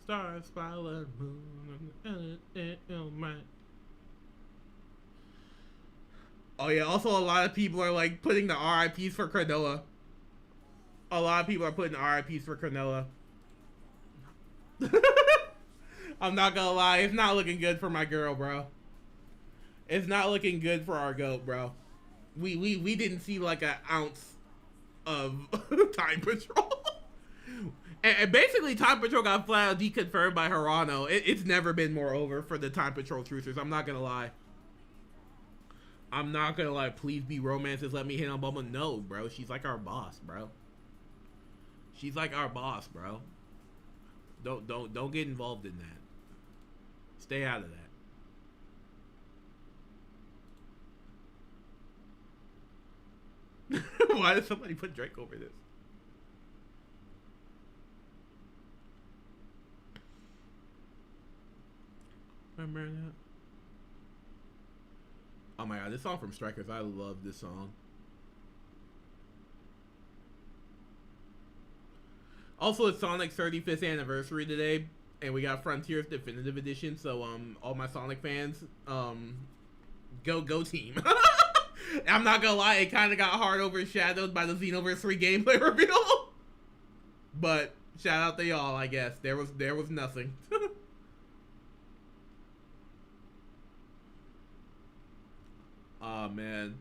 Stars, spotlight, moon, Oh yeah, also a lot of people are like putting the RIPs for Cronulla. A lot of people are putting RIPs for Cronulla. I'm not gonna lie, it's not looking good for my girl, bro. It's not looking good for our goat, bro. We didn't see like an ounce of Time Patrol. And basically Time Patrol got flat out deconfirmed by Hirano. It's never been more over for the Time Patrol truthers. I'm not gonna lie. I'm not gonna lie. Please be romances. Let me hit on Bulma. No, bro. She's like our boss, bro. She's like our boss, bro. Don't get involved in that. Stay out of that. Why did somebody put Drake over this? Remember that? Oh my god, this song from Strikers, I love this song. Also, it's Sonic's 35th anniversary today, and we got Frontiers Definitive Edition, so all my Sonic fans, go team. I'm not gonna lie, it kind of got hard overshadowed by the Xenoverse 3 gameplay reveal. But shout out to y'all, I guess. There was nothing. Oh man.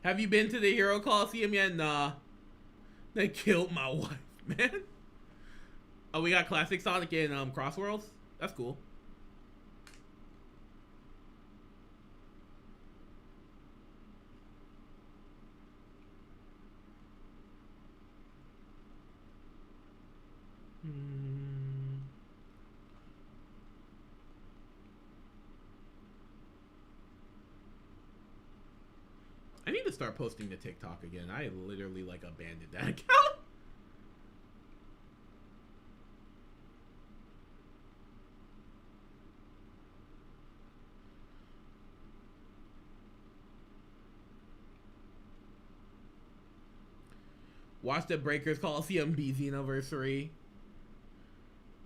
Have you been to the Hero Coliseum yet? Nah. They killed my wife, man. Oh, we got Classic Sonic in Crossworlds? That's cool. I need to start posting to TikTok again. I literally like abandoned that account. Watch the Breakers Coliseum be Xenoverse 3.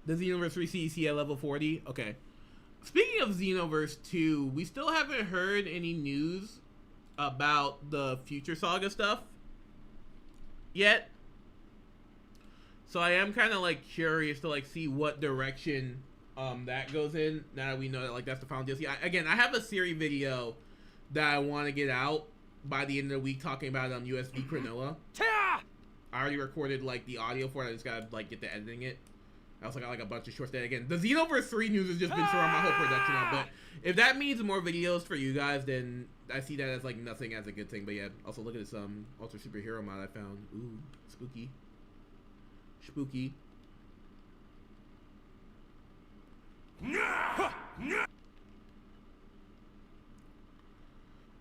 The Xenoverse 3 CEC at level 40? Okay. Speaking of Xenoverse 2, we still haven't heard any news about the Future Saga stuff yet. So I am kind of like curious to like see what direction that goes in now that we know that like that's the final DLC. Again, I have a series video that I want to get out by the end of the week talking about USV Cronulla. I already recorded like the audio for it. I just gotta like get to editing it. I also got like a bunch of shorts that again. The Xenoverse 3 news has just been throwing my whole production out, but if that means more videos for you guys, then I see that as like nothing as a good thing. But yeah, also look at this Ultra Superhero mod I found. Ooh, spooky. Spooky.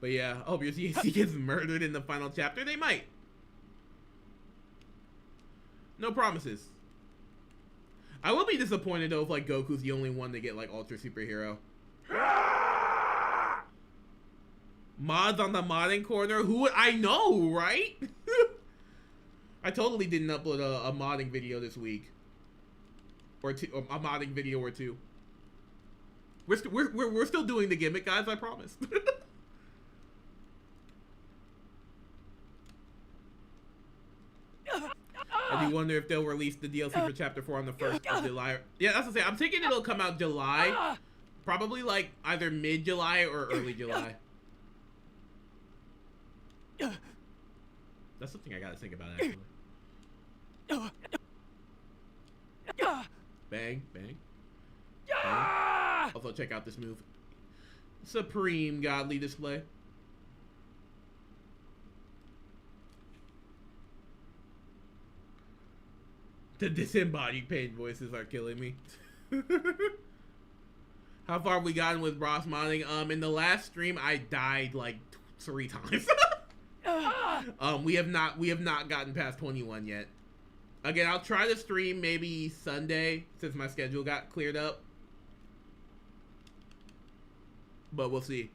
But yeah, I hope your CAC gets murdered in the final chapter. They might. No promises. I will be disappointed though if like Goku's the only one to get like Ultra Superhero. Mods on the modding corner? Who would I know, right? I totally didn't upload a modding video this week. Or a modding video or two. We're still doing the gimmick, guys, I promise. I do wonder if they'll release the DLC for Chapter 4 on the 1st of July. Yeah, that's what I'm saying. I'm thinking it'll come out July. Probably like either mid-July or early July. That's something I gotta think about, actually. Bang, bang. Bang. Also, check out this move. Supreme Godly Display. The disembodied pain voices are killing me. How far have we gotten with Bros modding? In the last stream, I died like 3 times. We have not gotten past 21 yet. Again, I'll try to stream maybe Sunday since my schedule got cleared up. But we'll see.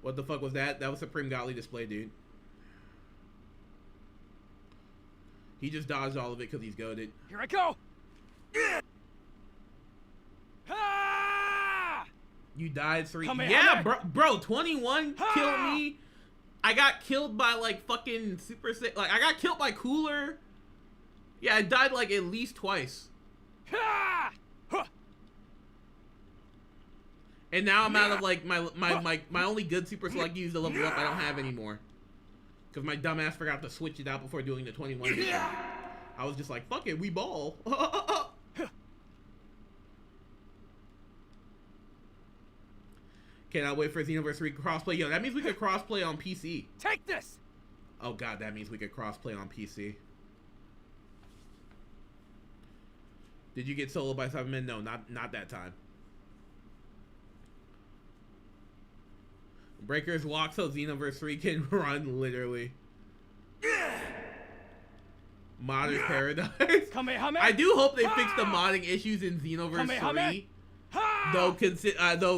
What the fuck was that? That was Supreme Godly Display, dude. He just dodged all of it because he's goated. Here I go! Ah! You died 3. Come here, yeah, come bro, 21 killed me. I got killed by like fucking Super Saiyan. Like I got killed by Cooler. Yeah, I died like at least twice. And now I'm out of like my only good super select use to level up I don't have anymore. Because my dumbass forgot to switch it out before doing the 21 mission. I was just like, fuck it, we ball. Cannot wait for Xenoverse 3 crossplay. Yo, that means we could crossplay on PC. Take this! Oh god, that means we could crossplay on PC. Did you get solo by 7 men? No, not that time. Breakers walk so Xenoverse 3 can run, literally. Modder's Paradise. I do hope they fix the modding issues in Xenoverse 3. Though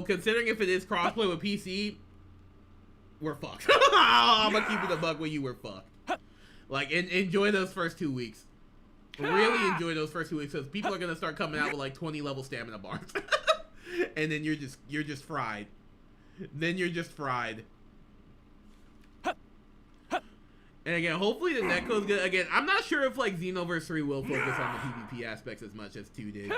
considering if it is crossplay with PC, we're fucked. I'm gonna keep it a buck with you, we're fucked. Like, enjoy those first 2 weeks. Really enjoy those first 2 weeks, because people are gonna start coming out with like 20 level stamina bars. And then you're just fried. Then you're just fried. And again, hopefully the netcode's good. Again, I'm not sure if like Xenoverse 3 will focus on the PvP aspects as much as 2 did.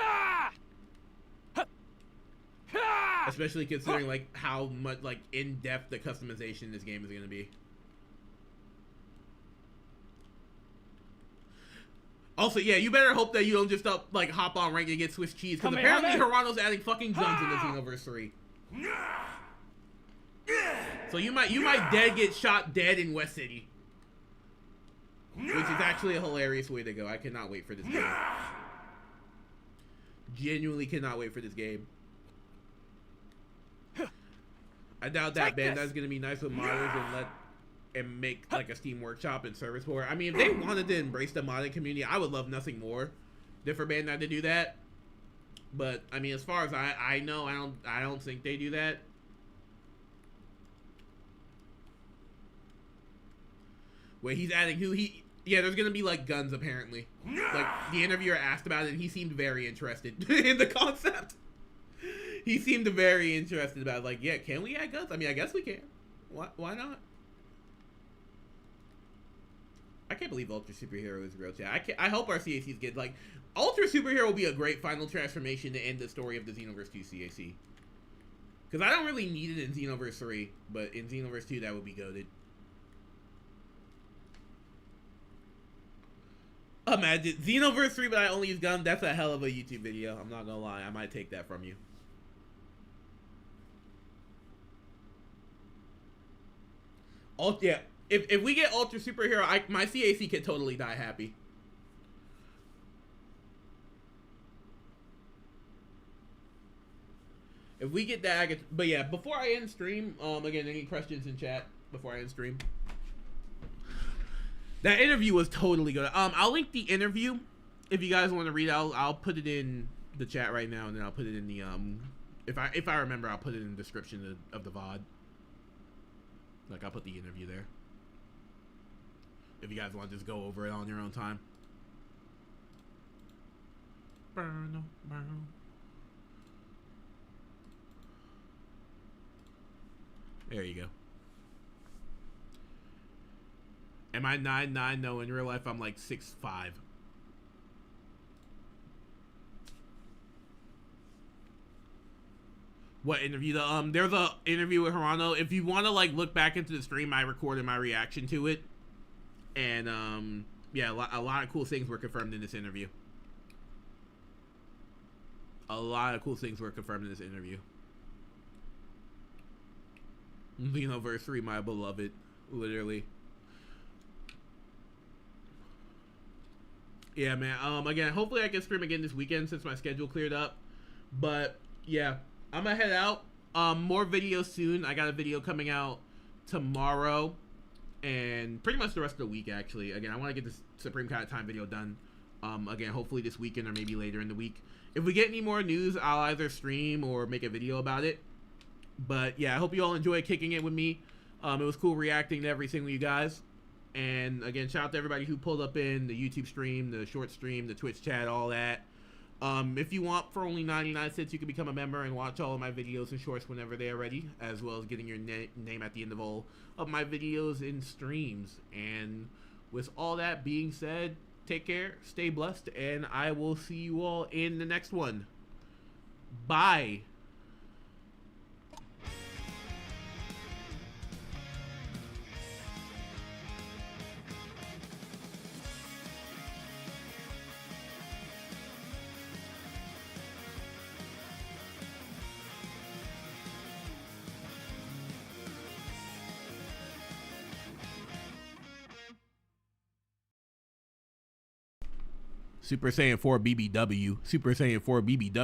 Especially considering like how much like in-depth the customization in this game is gonna be. Also, yeah, you better hope that you don't just like hop on rank and get Swiss cheese, because apparently Hirano's adding fucking guns into Xenoverse 3. So you might dead get shot dead in West City. Which is actually a hilarious way to go. I cannot wait for this game. Genuinely cannot wait for this game. I doubt that Bandai's gonna be nice with modders and make like a Steam Workshop and service for it. I mean, if they wanted to embrace the modding community, I would love nothing more than for Bandai to do that. But I mean, as far as I know, I don't think they do that. Wait, he's adding who yeah, there's gonna be like guns apparently. Like the interviewer asked about it and he seemed very interested in the concept. He seemed very interested about it. Like, yeah, can we add guns? I mean, I guess we can. Why not? I can't believe Ultra Superhero is real chat. I hope our CACs get like Ultra Superhero will be a great final transformation to end the story of the Xenoverse 2 CAC. Because I don't really need it in Xenoverse 3, but in Xenoverse 2 that would be goated. Imagine Xenoverse 3, but I only use gun. That's a hell of a YouTube video. I'm not gonna lie. I might take that from you. Yeah, if we get Ultra Superhero, my CAC can totally die happy. If we get that, but yeah, before I end stream, again, any questions in chat before I end stream? That interview was totally good. I'll link the interview if you guys want to read it. I'll put it in the chat right now, and then I'll put it in the if I remember, I'll put it in the description of the VOD. Like, I'll put the interview there. If you guys want to just go over it on your own time. There you go. Am I 9'9"? No, in real life I'm like 6'5". What interview? There's a interview with Hirano. If you want to like look back into the stream, I recorded my reaction to it, and yeah, a lot of cool things were confirmed in this interview. A lot of cool things were confirmed in this interview. Xenoverse 3, my beloved, literally. Yeah, man. Again, hopefully I can stream again this weekend since my schedule cleared up. But yeah, I'm gonna head out. More videos soon. I got a video coming out tomorrow and pretty much the rest of the week, actually. Again, I want to get this Supreme Kind of Time video done. Again, hopefully this weekend or maybe later in the week. If we get any more news, I'll either stream or make a video about it. But yeah, I hope you all enjoyed kicking it with me. It was cool reacting to everything with you guys. And again, shout out to everybody who pulled up in the YouTube stream, the short stream, the Twitch chat, all that. If you want, for only 99 cents, you can become a member and watch all of my videos and shorts whenever they are ready, as well as getting your name at the end of all of my videos and streams. And with all that being said, take care, stay blessed, and I will see you all in the next one. Bye. Super Saiyan 4 BBW. Super Saiyan 4 BBW.